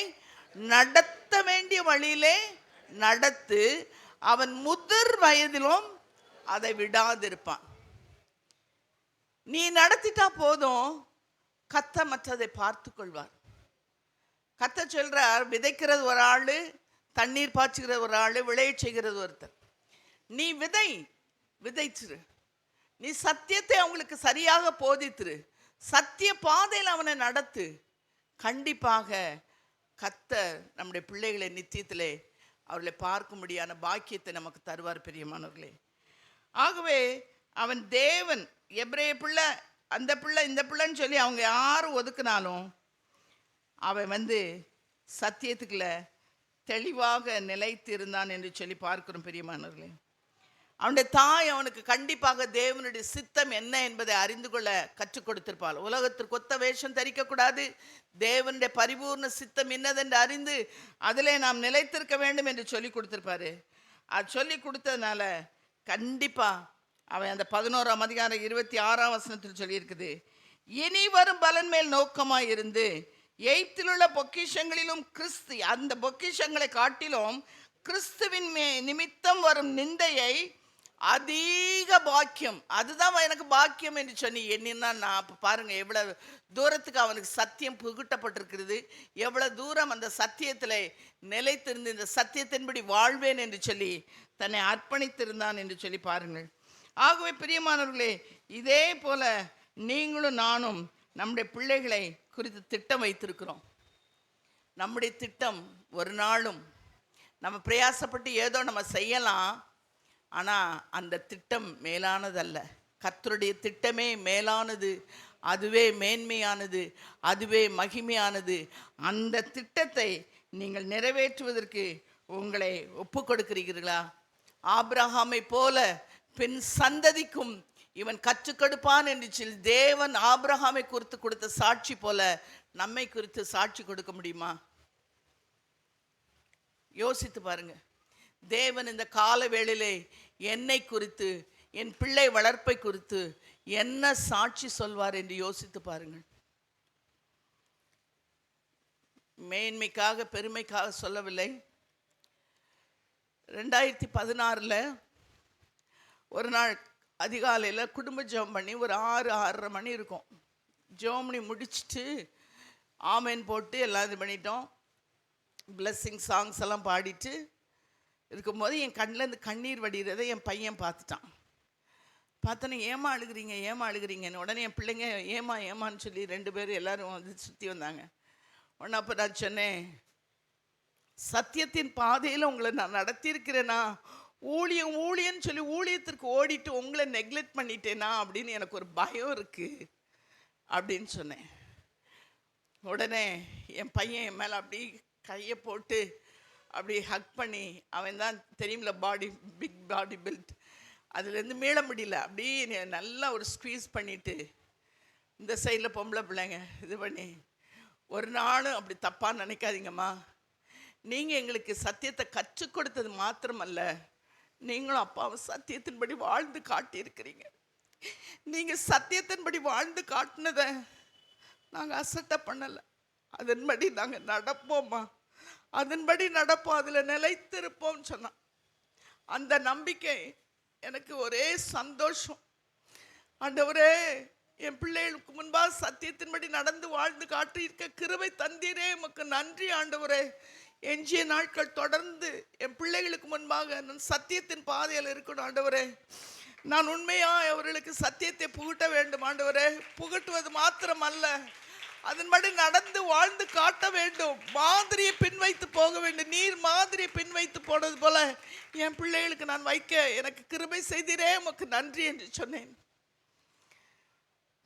நடத்த வேண்டிய வழியிலே நடத்து, அவன் முதிர் வயதிலும் அதை விடாதிருப்பான். நீ நடத்திட்டா போதும், கத்த மற்றதை பார்த்து கொள்வார். கத்த சொல்றார், விதைக்கிறது ஒரு ஆள், தண்ணீர் பாய்ச்சுகிறது ஒரு ஆள், விளைய செய்கிறது ஒருத்தர். நீ விதைச்சிரு, நீ சத்தியத்தை அவங்களுக்கு சரியாக போதித்துரு, சத்திய பாதையில் அவனை நடத்து. கண்டிப்பாக கர்த்தர் நம்முடைய பிள்ளைகளை நித்தியத்திலே அவர்களை பார்க்கும்படியான பாக்கியத்தை நமக்கு தருவார். பிரியமானவர்களே, ஆகவே அவன் தேவன், எபிரேய பிள்ளை, அந்த பிள்ளை, இந்த பிள்ளைன்னு சொல்லி அவங்க யாரும் ஒதுக்குனாலும் அவன் வந்து சத்தியத்துக்குள்ள தெளிவாக நிலைத்து இருந்தான் என்று சொல்லி பார்க்கிறோம். பிரியமானவர்களே, அவனுடைய தாய் அவனுக்கு கண்டிப்பாக தேவனுடைய சித்தம் என்ன என்பதை அறிந்து கொள்ள கற்றுக் கொடுத்திருப்பாள். உலகத்திற்கு ஒத்த வேஷம் தரிக்கக்கூடாது, தேவனுடைய பரிபூர்ண சித்தம் என்னதென்று அறிந்து அதிலே நாம் நிலைத்திருக்க வேண்டும் என்று சொல்லி கொடுத்திருப்பாரு. அது சொல்லி கொடுத்ததுனால கண்டிப்பாக அவன் அந்த 11ஆம் அதிகாரம் 26ஆம் வசனத்தில் சொல்லியிருக்குது, இனி வரும் பலன் மேல் நோக்கமாக இருந்து எய்த்திலுள்ள பொக்கிஷங்களிலும் கிறிஸ்து, அந்த பொக்கிஷங்களை காட்டிலும் கிறிஸ்துவின் நிமித்தம் வரும் நிந்தையை அதிக பாக்கியம், அதுதான் எனக்கு பாக்கியம் என்று சொன்னி என்னன்னா, நான் அப்போ பாருங்க எவ்வளவு தூரத்துக்கு அவனுக்கு சத்தியம் புகுட்டப்பட்டிருக்கிறது, எவ்வளவு தூரம் அந்த சத்தியத்தில் நிலைத்திருந்து இந்த சத்தியத்தின்படி வாழ்வேன் என்று சொல்லி தன்னை அர்ப்பணித்திருந்தான் என்று சொல்லி பாருங்கள். ஆகவே பிரியமானவர்களே, இதே போல நீங்களும் நானும் நம்முடைய பிள்ளைகளை குறித்து திட்டம் வைத்திருக்கிறோம். நம்முடைய திட்டம் ஒரு நாளும் நம்ம பிரயாசப்பட்டு ஏதோ நம்ம செய்யலாம், ஆனால் அந்த திட்டம் மேலானதல்ல. கர்த்தருடைய திட்டமே மேலானது, அதுவே மேன்மையானது, அதுவே மகிமையானது. அந்த திட்டத்தை நீங்கள் நிறைவேற்றுவதற்கு உங்களை ஒப்பு கொடுக்கிறீர்களா? ஆபிரகாமை போல பின் சந்ததிக்கும் இவன் கற்றுக் கொடுப்பான் என்று சொல்லி தேவன் ஆபிரகாமை குறித்து கொடுத்த சாட்சி போல நம்மை குறித்து சாட்சி கொடுக்க முடியுமா? யோசித்து பாருங்க. தேவன் இந்த கால வேளையிலே என்னை குறித்து, என் பிள்ளை வளர்ப்பை குறித்து என்ன சாட்சி சொல்வார் என்று யோசித்து பாருங்கள். மேன்மைக்காக பெருமைக்காக சொல்லவில்லை. 2016 ஒரு நாள் அதிகாலையில் குடும்ப ஜெபம் பண்ணி ஒரு 6-6:30 மணி இருக்கும். ஜெபம் பண்ணி முடிச்சுட்டு ஆமேன் போட்டு எல்லாம் இது பண்ணிட்டோம், பிளஸ்ஸிங் சாங்ஸ் எல்லாம் பாடிட்டு இருக்கும்போது என் கண்ணில் இருந்து கண்ணீர் வடிகிறதை என் பையன் பார்த்துட்டான். பார்த்தோன்னே ஏமா அழுகிறீங்கன்னு உடனே என் பிள்ளைங்க ஏமான்னு சொல்லி 2 பேர் எல்லோரும் வந்து சுற்றி வந்தாங்க. உடனே அப்போ நான் சொன்னேன், சத்தியத்தின் பாதையில் உங்களை நான் நடத்தியிருக்கிறேனா, ஊழியன்னு சொல்லி ஊழியத்திற்கு ஓடிட்டு உங்களை நெக்லெக்ட் பண்ணிட்டேனா அப்படின்னு எனக்கு ஒரு பயம் இருக்குது அப்படின்னு சொன்னேன். உடனே என் பையன் என் மேலே அப்படி கையை போட்டு அப்படி ஹக் பண்ணி, அவன் தான் தெரியுமில்ல பிக் பாடி பில்ட், அதுலேருந்து மீள முடியல, அப்படியே நல்லா ஒரு ஸ்குவீஸ் பண்ணிவிட்டு இந்த சைடில் பொம்பளை பிள்ளைங்க இது பண்ணி, ஒரு நாளும் அப்படி தப்பாக நினைக்காதீங்கம்மா, நீங்கள் எங்களுக்கு சத்தியத்தை கற்றுக் கொடுத்தது மாத்திரமல்ல, நீங்களும் அப்பாவை சத்தியத்தின்படி வாழ்ந்து காட்டியிருக்கிறீங்க. நீங்கள் சத்தியத்தின்படி வாழ்ந்து காட்டினதை நாங்கள் அசட்டை பண்ணலை. அதன்படி நாங்கள் நடப்போம்மா, அதன்படி நடப்போம், அதில் நிலைத்திருப்போம்னு சொன்னான். அந்த நம்பிக்கை எனக்கு ஒரே சந்தோஷம். ஆண்டவரே, என் பிள்ளைகளுக்கு முன்பாக சத்தியத்தின்படி நடந்து வாழ்ந்து காட்டியிருக்க கிருபை தந்தீரே, உமக்கு நன்றி ஆண்டவரே. எஞ்சிய நாட்கள் தொடர்ந்து என் பிள்ளைகளுக்கு முன்பாக நான் சத்தியத்தின் பாதையில் இருக்கணும் ஆண்டவரே. நான் உண்மையாக அவர்களுக்கு சத்தியத்தை புகட்ட வேண்டும் ஆண்டவரே. புகட்டுவது மாத்திரம் அல்ல, அதன்படி நடந்து வாழ்ந்து காட்ட வேண்டும். மாதிரியை பின்வைத்து போக வேண்டும். நீர் மாதிரியை பின்வைத்து போனது போல என் பிள்ளைகளுக்கு நான் வைக்க எனக்கு கிருபை செய்தீரே, உமக்கு நன்றி என்று சொன்னேன்.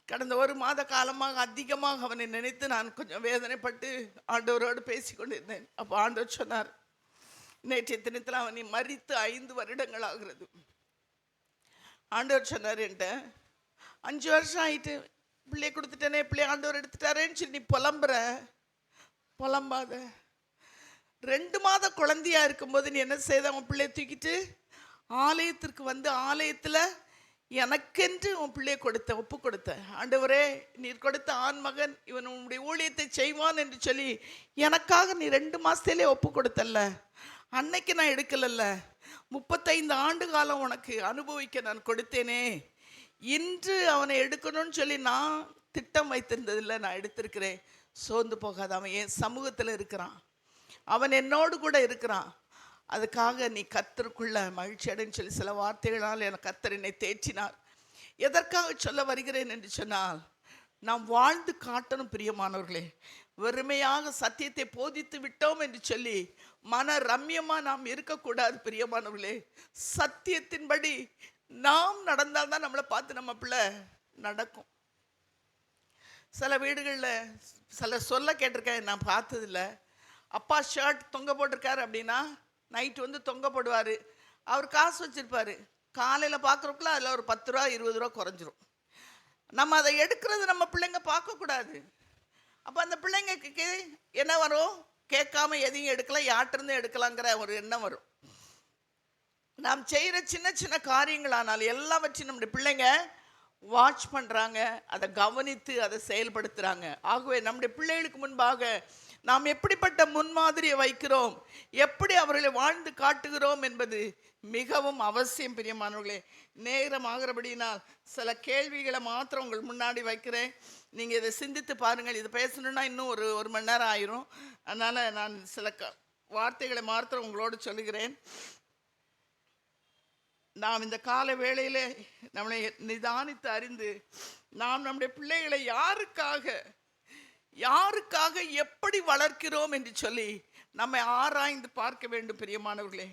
கடந்த ஒரு மாத காலமாக அதிகமாக அவனை நினைத்து நான் கொஞ்சம் வேதனைப்பட்டு ஆண்டவரோடு பேசி கொண்டிருந்தேன். அப்போ ஆண்டவர் சொன்னார், நேற்றைய தினத்தில் அவனை மரித்து 5 வருடங்கள் ஆகிறது. ஆண்டவர் சொன்னார் என்கிட்ட, 5 வருஷம் ஆயிட்டு பிள்ளைய கொடுத்துட்டேனே, பிள்ளைய ஆண்டவர் எடுத்துட்டாரேன்னு சொல்லி நீ புலம்பாத. 2 மாத குழந்தையா இருக்கும்போது நீ என்ன செய்த? அவன் பிள்ளைய தூக்கிட்டு ஆலயத்திற்கு வந்து ஆலயத்தில் எனக்கென்று உன் பிள்ளையை ஒப்பு கொடுத்த. ஆண்டவரே, நீர் கொடுத்த ஆண் மகன் இவன் உன்னுடைய ஊழியத்தை செய்வான் என்று சொல்லி எனக்காக நீ 2 மாதத்திலே ஒப்பு கொடுத்தல்ல. அன்னைக்கு நான் எடுக்கலல்ல, 35 ஆண்டு காலம் உனக்கு அனுபவிக்க நான் கொடுத்தேனே. இன்று அவனை எடுக்கணும்னு சொல்லி நான் திட்டம் வைத்திருந்ததில்லை, நான் எடுத்திருக்கிறேன். சோர்ந்து போகாத, அவன் என் சமூகத்தில் இருக்கிறான், அவன் என்னோடு கூட இருக்கிறான். அதுக்காக நீ கர்த்தருக்குள்ள மகிழ்ச்சி அடைன்னு சொல்லி சில வார்த்தைகளால் எனக்கு கர்த்தர் என்னை தேற்றினார். எதற்காக சொல்ல வருகிறேன் என்று சொன்னால், நாம் வாழ்ந்து காட்டணும் பிரியமானவர்களே. வெறுமையாக சத்தியத்தை போதித்து விட்டோம் என்று சொல்லி மன ரம்யமாக நாம் இருக்கக்கூடாது பிரியமானவர்களே. சத்தியத்தின்படி நாம் நடந்தால்தான் நம்மளை பார்த்து நம்ம பிள்ளை நடக்கும். சில வீடுகளில் சில சொல்ல கேட்டிருக்கேன், நான் பார்த்ததில்லை. அப்பா ஷர்ட் தொங்க போட்டிருக்காரு அப்படின்னா நைட்டு வந்து தொங்க போடுவார். அவர் காசு வச்சுருப்பார். காலையில் பார்க்குறக்குள்ள அதில் ஒரு 10 ரூபா 20 ரூபா குறைஞ்சிரும். நம்ம அதை எடுக்கிறது நம்ம பிள்ளைங்க பார்க்கக்கூடாது. அப்போ அந்த பிள்ளைங்களுக்கு என்ன வரும்? கேட்காம எதையும் எடுக்கலாம், யார்ட்டிருந்தும் எடுக்கலாங்கிற ஒரு எண்ணம் வரும். நாம் செய்கிற சின்ன சின்ன காரியங்களானால் எல்லாவற்றையும் நம்முடைய பிள்ளைங்க வாட்ச் பண்ணுறாங்க, அதை கவனித்து அதை செயல்படுத்துகிறாங்க. ஆகவே நம்முடைய பிள்ளைகளுக்கு முன்பாக நாம் எப்படிப்பட்ட முன்மாதிரியை வைக்கிறோம், எப்படி அவர்களை வாழ்ந்து காட்டுகிறோம் என்பது மிகவும் அவசியம் பிரியமானவர்களே. நேரம் ஆகிறபடினால் சில கேள்விகளை மாத்திரம் உங்கள் முன்னாடி வைக்கிறேன். நீங்கள் இதை சிந்தித்து பாருங்கள். இது பேசணுன்னா இன்னும் ஒரு மணி நேரம் ஆயிரும். அதனால் நான் சில வார்த்தைகளை மாத்திரம் உங்களோடு சொல்லுகிறேன். நாம் இந்த கால வேளையில் நம்மளை நிதானித்து அறிந்து நாம் நம்முடைய பிள்ளைகளை யாருக்காக எப்படி வளர்க்கிறோம் என்று சொல்லி நம்மை ஆராய்ந்து பார்க்க வேண்டும் பிரியமானவர்களே.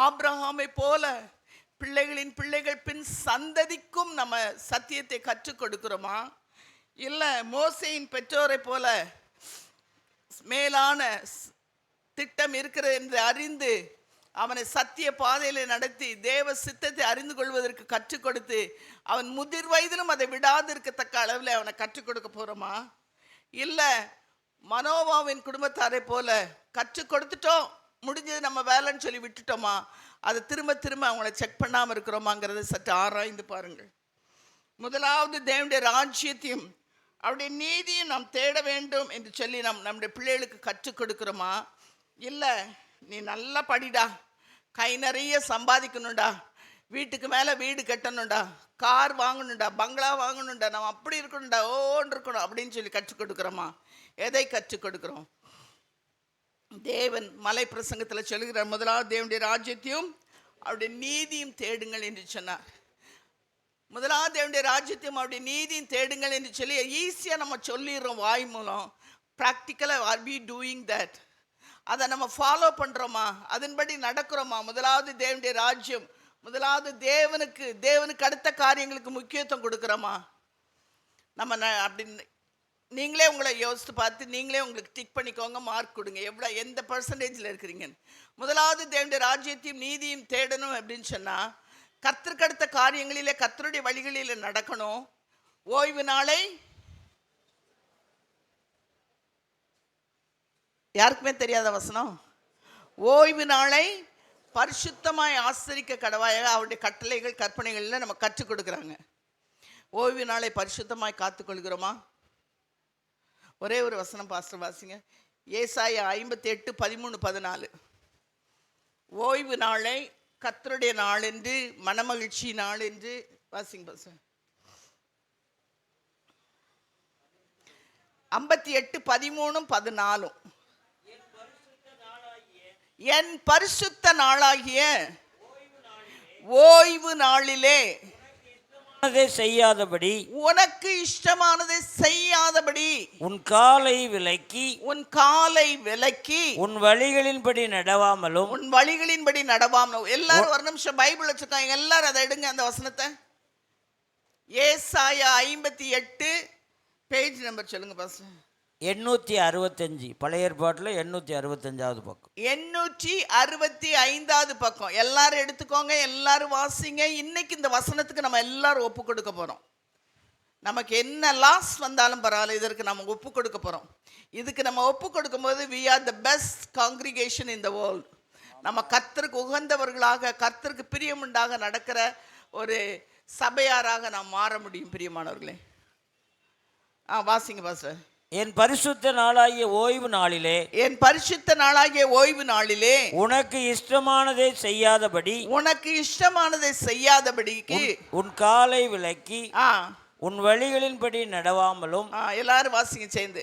ஆபிரகாமை போல பிள்ளைகளின் பிள்ளைகள் பின் சந்ததிக்கும் நம்ம சத்தியத்தை கற்றுக் கொடுக்கிறோமா? இல்லை மோசேயின் பெற்றோரை போல மேலான திட்டம் இருக்கிறது என்று அறிந்து அவனை சத்திய பாதையில் நடத்தி தேவ சித்தத்தை அறிந்து கொள்வதற்கு கற்றுக் கொடுத்து அவன் முதிர் வயதிலும் அதை விடாது இருக்கத்தக்க அளவில் அவனை கற்றுக் கொடுக்க போகிறோமா? இல்லை மனோவாவின் குடும்பத்தாரை போல கற்றுக் கொடுத்துட்டோம், முடிஞ்சது நம்ம வேலைன்னு சொல்லி விட்டுட்டோமா? அதை திரும்ப அவங்கள செக் பண்ணாமல் இருக்கிறோமாங்கிறத சற்று ஆராய்ந்து பாருங்கள். முதலாவது தேவனுடைய ராஜ்யத்தையும் அவருடைய நீதியும் நாம் தேட வேண்டும் என்று சொல்லி நம்முடைய பிள்ளைகளுக்கு கற்றுக் கொடுக்கிறோமா? இல்லை நீ நல்லா படிடா, கை நிறைய சம்பாதிக்கணும்டா, வீட்டுக்கு மேலே வீடு கட்டணும்டா, கார் வாங்கணும்டா, பங்களா வாங்கணும்டா, நம்ம அப்படி இருக்கணும்டா, ஓன்னு இருக்கணும் அப்படின்னு சொல்லி கற்றுக் கொடுக்குறோமா? எதை கற்றுக் கொடுக்குறோம்? தேவன் மலை பிரசங்கத்தில் சொல்கிறார், முதலாவது தேவனுடைய ராஜ்யத்தையும் அவருடைய நீதியும் தேடுங்கள் என்று சொன்னார். முதலாவது தேவனுடைய ராஜ்யத்தையும் அவருடைய நீதியும் தேடுங்கள் என்று சொல்லி ஈஸியாக நம்ம சொல்லிடுறோம் வாய் மூலம். ப்ராக்டிக்கலாக ஆர் வி டூயிங் தட்? அதை நம்ம ஃபாலோ பண்ணுறோமா? அதன்படி நடக்கிறோமா? முதலாவது தேவனுடைய ராஜ்யம், முதலாவது தேவனுக்கு அடுத்த காரியங்களுக்கு முக்கியத்துவம் கொடுக்குறோமா? நம்ம அப்படின்னு நீங்களே உங்களை யோசித்து பார்த்து நீங்களே உங்களுக்கு டிக் பண்ணிக்கோங்க, மார்க் கொடுங்க, எந்த பர்சன்டேஜில் இருக்கிறீங்கன்னு. முதலாவது தேவனுடைய ராஜ்யத்தையும் நீதியும் தேடணும் அப்படின்னு சொன்னால் கர்த்தருக்கு அடுத்த காரியங்களிலே கர்த்தருடைய வழிகளில் நடக்கணும். ஓய்வு நாளை யாருக்குமே தெரியாத வசனம், ஓய்வு நாளை பரிசுத்தமாய் ஆசரிக்க கடவாயாக அவருடைய கட்டளைகள் கற்பனைகள்ல நம்ம கற்றுக் கொடுக்குறாங்க. ஓய்வு நாளை பரிசுத்தமாய் காத்துக்கொள்கிறோமா? ஒரே ஒரு வசனம் பாஸ்டர் வாசிங்க. ஏசாயா 58:13-14. ஓய்வு நாளை கர்த்தருடைய நாள் என்று, மனமகிழ்ச்சி நாள் என்று வாசிங்க பாஸ்டர். 58:13-14. என் பரிசுத்த நாளாகிய ஓய்வு நாளிலே செய்யாதபடி, உனக்கு இஷ்டமானதை செய்யாதபடி, உன் காலை விலக்கி உன் வழிகளின்படி நடவாமலும், எல்லாரும் ஒரு நிமிஷம் பைபிள் வச்சிருக்காங்க, எல்லாரும் அதை எடுங்க அந்த வசனத்தை. ஏசாயா 58 பேஜ் நம்பர் சொல்லுங்க பாஸ்டர். 865, பழைய ஏற்பாட்டில் 865வது பக்கம். 865வது பக்கம். எல்லாரும் எடுத்துக்கோங்க, எல்லாரும் வாசிங்க. இன்னைக்கு இந்த வசனத்துக்கு நம்ம எல்லாரும் ஒப்பு கொடுக்க போறோம். நமக்கு என்ன லாஸ் வந்தாலும் பரவாயில்ல, இதற்கு நம்ம ஒப்பு கொடுக்க போறோம். இதுக்கு நம்ம ஒப்பு கொடுக்கும் போது we are the best congregation in the world. நம்ம கர்த்தருக்கு உகந்தவர்களாக, கர்த்தருக்கு பிரியமுண்டாக நடக்கிற ஒரு சபையாராக நாம் மாற முடியும். பிரியமானவர்களே, வாசிங்க பாஸ்டர். என் பரிசுத்த நாளாகிய ஓய்வு நாளிலே உனக்கு இஷ்டமானதை செய்யாதபடிக்கு உன் காலை விலக்கி உன் வழிகளின்படி நடவாமலும். எல்லாரும் வாசிங்க சேர்ந்து.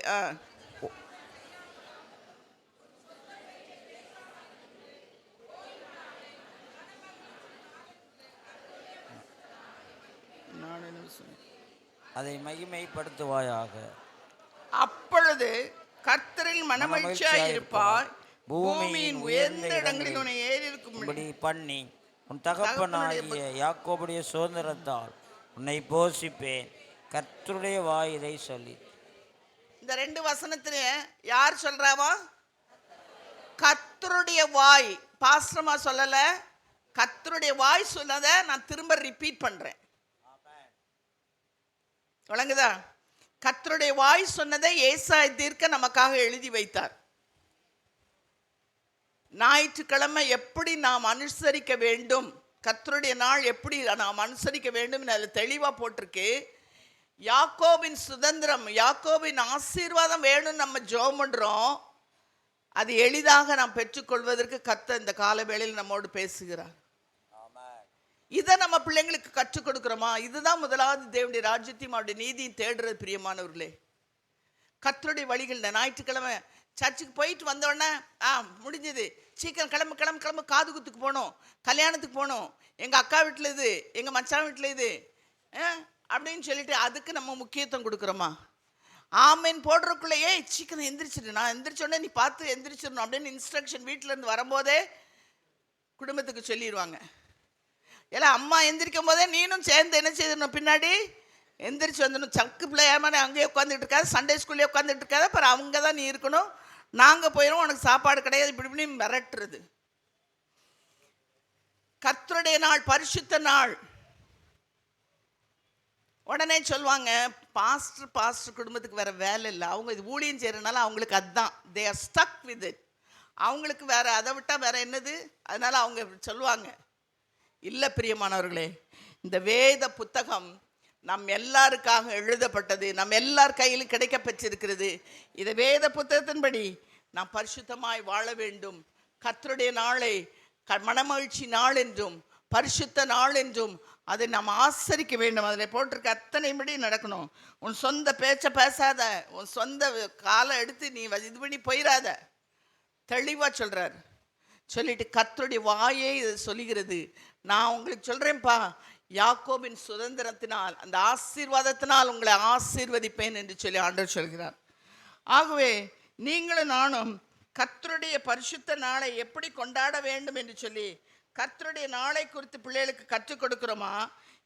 அதை மகிமைப்படுத்துவாயாக. அப்பொழுது கர்த்தரில் மனமகிழ்ச்சியாய் இருப்பாய், பூமியின் உயர்ந்த இடங்களில் உன்னை ஏறியிருக்கும்படி பண்ணி உன் தகப்பனாகிய யாக்கோபுடைய சுதந்திரத்தால் உன்னை போஷிப்பேன். கர்த்தருடைய வாய் இதை சொல்லி. இந்த 2 வசனத்துல யார் சொல்றாவா? கர்த்தருடைய வாய். பாஸ்டர்மா சொல்லல, கர்த்தருடைய வாய் சொன்னதை நான் திரும்ப ரிப்பீட் பண்றேன். வழங்குதா? கர்த்தருடைய வாய் சொன்னதை ஏசாயா தீர்க்க நமக்காக எழுதி வைத்தார். ஞாயிற்றுக்கிழமை எப்படி நாம் அனுசரிக்க வேண்டும், கர்த்தருடைய நாள் எப்படி நாம் அனுசரிக்க வேண்டும் அதில் தெளிவாக போட்டிருக்கு. யாக்கோபின் சுதந்திரம், யாக்கோபின் ஆசீர்வாதம் வேணும்னு நம்ம ஜெபம் பண்றோம். அது எளிதாக நாம் பெற்றுக்கொள்வதற்கு கர்த்தர் இந்த கால வேளையில் நம்மோடு பேசுகிறார். இதை நம்ம பிள்ளைங்களுக்கு கற்றுக் கொடுக்கிறோமா? இதுதான் முதலாவது தேவனுடைய ராஜ்யத்தையும் அவருடைய நீதியும் தேடுறது. பிரியமானவர்களே, கர்த்தருடைய வழிகள். ஞாயிற்றுக்கிழமை சர்ச்சுக்கு போயிட்டு வந்தோடனே முடிஞ்சது, சீக்கிரம் கிளம்பு, காது குத்துக்கு போகணும், கல்யாணத்துக்கு போகணும், எங்கள் அக்கா வீட்டில் இது, எங்கள் மச்சான் வீட்டில் இது அப்படின்னு சொல்லிட்டு அதுக்கு நம்ம முக்கியத்துவம் கொடுக்குறோமா? ஆமேன் போடுறதுக்குள்ளேயே சீக்கிரம் எந்திரிச்சிடு, நான் எந்திரிச்சோடனே நீ பார்த்து எந்திரிச்சிடணும் அப்படின்னு இன்ஸ்ட்ரக்ஷன் வீட்டிலேருந்து வரும்போதே குடும்பத்துக்கு சொல்லிடுவாங்க. எல்லாம் அம்மா எந்திரிக்கும் போதே நீனும் சேர்ந்து என்ன செய்யணும், பின்னாடி எந்திரிச்சு வந்துடணும். சக்கு பிள்ளையாம அங்கேயே உட்காந்துட்டு இருக்காது, சண்டே ஸ்கூல்லேயே உட்காந்துட்டு இருக்காது, அப்புறம் அவங்க தான் நீ இருக்கணும், நாங்கள் போயிடும், உனக்கு சாப்பாடு கிடையாது, இப்படி மிரட்டுறது. கர்த்தருடைய நாள், பரிசுத்த நாள். உடனே சொல்லுவாங்க, பாஸ்டர் குடும்பத்துக்கு வேற வேலை இல்லை, அவங்க இது ஊழியம் செய்யறதுனால அவங்களுக்கு அதுதான், they are stuck with it, அவங்களுக்கு வேற அதை விட்டால் வேற என்னது, அதனால அவங்க சொல்லுவாங்க. இல்லை பிரியமானவர்களே, இந்த வேத புத்தகம் நம் எல்லாருக்காக எழுதப்பட்டது, நம் எல்லார் கையிலும் கிடைக்க பெற்றிருக்கிறது. இந்த வேத புத்தகத்தின்படி நாம் பரிசுத்தமாய் வாழ வேண்டும். கர்த்தருடைய நாளை மனமகிழ்ச்சி நாள் என்றும் பரிசுத்த நாள் என்றும் அதை நாம் ஆசரிக்க வேண்டும். அதில் போட்டிருக்க அத்தனைபடி நடக்கணும். உன் சொந்த பேச்சை பேசாத, உன் சொந்த காலை எடுத்து நீ இது பண்ணி போயிடாத, தெளிவாக சொல்கிறார். சொல்லிட்டு கர்த்தருடைய வாயே இது சொல்லுகிறது. நான் உங்களுக்கு சொல்கிறேன்ப்பா, யாக்கோபின் சுதந்திரத்தினால், அந்த ஆசீர்வாதத்தினால் உங்களை ஆசீர்வதிப்பேன் என்று சொல்லி ஆண்டவர் சொல்கிறார். ஆகவே நீங்களும் நானும் கர்த்தருடைய பரிசுத்த நாளை எப்படி கொண்டாட வேண்டும் என்று சொல்லி கர்த்தருடைய நாளை குறித்து பிள்ளைகளுக்கு கற்றுக் கொடுக்கிறோமா?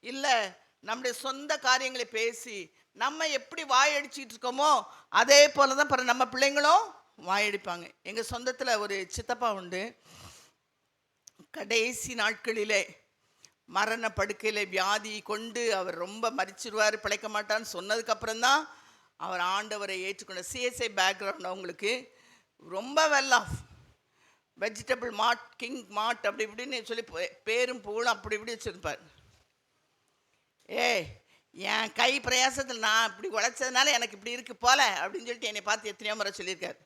இல்லை நம்முடைய சொந்த காரியங்களை பேசி நம்ம எப்படி வாயடிச்சிட்டு இருக்கோமோ அதே போல தான் நம்ம பிள்ளைங்களும் வாயடிப்பாங்க. எங்கள் சொந்தத்தில் ஒரு சித்தப்பா உண்டு. கடைசி நாட்களிலே மரண படுக்கையில் வியாதி கொண்டு அவர் ரொம்ப மரிச்சிருவார், பிழைக்க மாட்டான்னு சொன்னதுக்கப்புறம்தான் அவர் ஆண்டவரை ஏற்றுக்கொண்ட. சிஎஸ்ஐ பேக்ரவுண்ட், அவங்களுக்கு ரொம்ப well off, vegetable mart, king mart அப்படி இப்படின்னு சொல்லி பேரும் புகழும் அப்படி இப்படி வச்சுருப்பார். என் கை பிரயாசத்தில் நான் இப்படி உழைச்சதுனால எனக்கு இப்படி இருக்கு போல அப்படின்னு சொல்லிட்டு என்னை பார்த்து எத்தனையோ முறை சொல்லியிருக்காரு.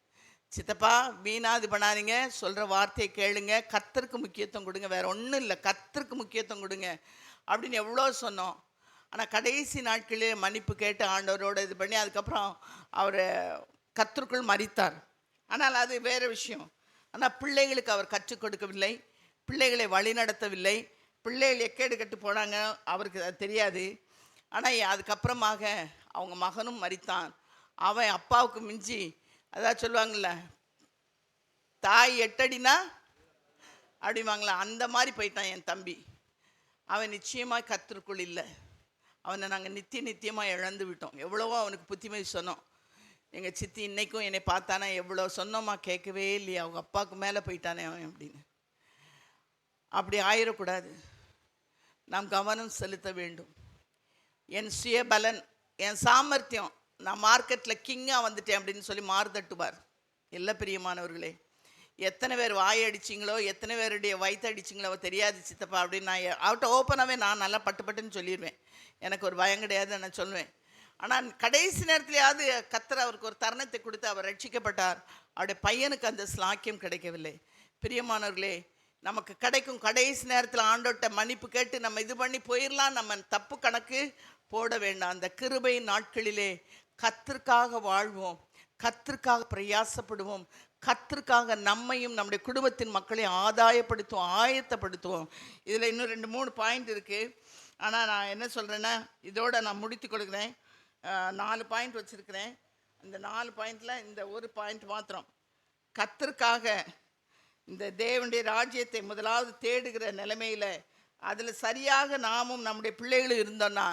சித்தப்பா, வீணாது பண்ணாதீங்க, சொல்கிற வார்த்தையை கேளுங்க, கர்த்தருக்கு முக்கியத்துவம் கொடுங்க, வேற ஒன்றும் இல்லை, கர்த்தருக்கு முக்கியத்துவம் கொடுங்க அப்படின்னு எவ்வளோ சொன்னோம். ஆனால் கடைசி நாட்களிலே மன்னிப்பு கேட்டு ஆண்டவரோட இது பண்ணி அதுக்கப்புறம் அவர் கர்த்தருக்குள் மரித்தார். ஆனால் அது வேறு விஷயம். ஆனால் பிள்ளைகளுக்கு அவர் கற்றுக் கொடுக்கவில்லை, பிள்ளைகளை வழி நடத்தவில்லை, பிள்ளைகள் எக்கேடு கட்டு போனாங்க, அவருக்கு அது தெரியாது. ஆனால் அதுக்கப்புறமாக அவங்க மகனும் மரித்தான். அவன் அப்பாவுக்கு மிஞ்சி, அதான் சொல்லுவாங்கள்ல, தாய் 8 அடினா அப்படிவாங்களா, அந்த மாதிரி போயிட்டான் என் தம்பி. அவன் நிச்சயமாக கர்த்தருக்குள் இல்லை. அவனை நாங்கள் நித்தியமாக இழந்து விட்டோம். எவ்வளவோ அவனுக்கு புத்திமதி சொன்னோம். எங்கள் சித்தி இன்னைக்கும் என்னை பார்த்தானா, எவ்வளோ சொன்னோமா, கேட்கவே இல்லையா, அவங்க அப்பாவுக்கு மேலே போயிட்டானே அவன் அப்படின்னு. அப்படி ஆயிடக்கூடாது. நாம் கவனம் செலுத்த வேண்டும். என் சுயபலன், என் சாமர்த்தியம், நான் மார்க்கெட்டில் கிங்காக வந்துட்டேன் அப்படின்னு சொல்லி மாறுதட்டுவார். எல்லா பிரியமானவர்களே, எத்தனை பேர் வாய் அடிச்சிங்களோ, எத்தனை பேருடைய வயிற்று அடிச்சிங்களோ தெரியாது சித்தப்பா அப்படின்னு நான் அவட்ட ஓப்பனாகவே நான் நல்லா பட்டுன்னு சொல்லிடுவேன். எனக்கு ஒரு பயம் கிடையாது, நான் சொல்லுவேன். ஆனால் கடைசி நேரத்துலையாவது கர்த்தர் அவருக்கு ஒரு தருணத்தை கொடுத்து அவர் ரட்சிக்கப்பட்டார். அவருடைய பையனுக்கு அந்த ஸ்லாக்கியம் கிடைக்கவில்லை. பிரியமானவர்களே, நமக்கு கிடைக்கும் கடைசி நேரத்தில் ஆண்டோட்ட மன்னிப்பு கேட்டு நம்ம இது பண்ணி போயிடலாம். நம்ம தப்பு கணக்கு போட வேண்டாம். அந்த கிருபை நாட்களிலே கர்த்தருக்காக வாழ்வோம், கர்த்தருக்காக பிரயாசப்படுவோம், கர்த்தருக்காக நம்மையும் நம்முடைய குடும்பத்தின் மக்களையும் ஆதாயப்படுத்துவோம், ஆயத்தப்படுத்துவோம். இதில் இன்னும் 2-3 பாயிண்ட் இருக்குது. ஆனால் நான் என்ன சொல்கிறேன்னா, இதோட நான் முடித்து கொடுக்குறேன். 4 பாயிண்ட் வச்சுருக்கிறேன். இந்த 4 பாயிண்டில் இந்த ஒரு பாயிண்ட் மாத்திரம், கர்த்தருக்காக இந்த தேவனுடைய ராஜ்யத்தை முதலாவது தேடுகிற நிலைமையில் அதில் சரியாக நாமும் நம்முடைய பிள்ளைகளும் இருந்தோன்னா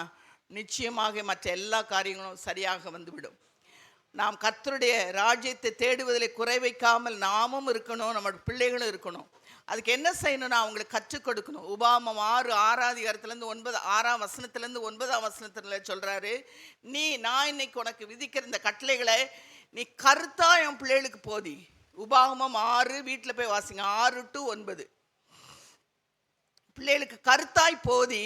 நிச்சயமாக மற்ற எல்லா காரியங்களும் சரியாக வந்துவிடும். நாம் கர்த்தருடைய ராஜ்யத்தை தேடுவதில் குறை வைக்காமல் நாமும் இருக்கணும், நம்முடைய பிள்ளைகளும் இருக்கணும். அதுக்கு என்ன செய்யணும்னா அவங்களுக்கு கற்றுக் கொடுக்கணும். உபாகமம் 6:6 6ஆம் வசனத்துலேருந்து 9ஆம் வசனத்தில் சொல்கிறாரு, நான் இன்னைக்கு உனக்கு விதிக்கிற இந்த கட்டளைகளை நீ கருத்தா என் பிள்ளைகளுக்கு போதி. உபாகமம் 6, வீட்டில் போய் வாசிங்க, 6 to 9. பிள்ளைகளுக்கு கருத்தாய் போதி.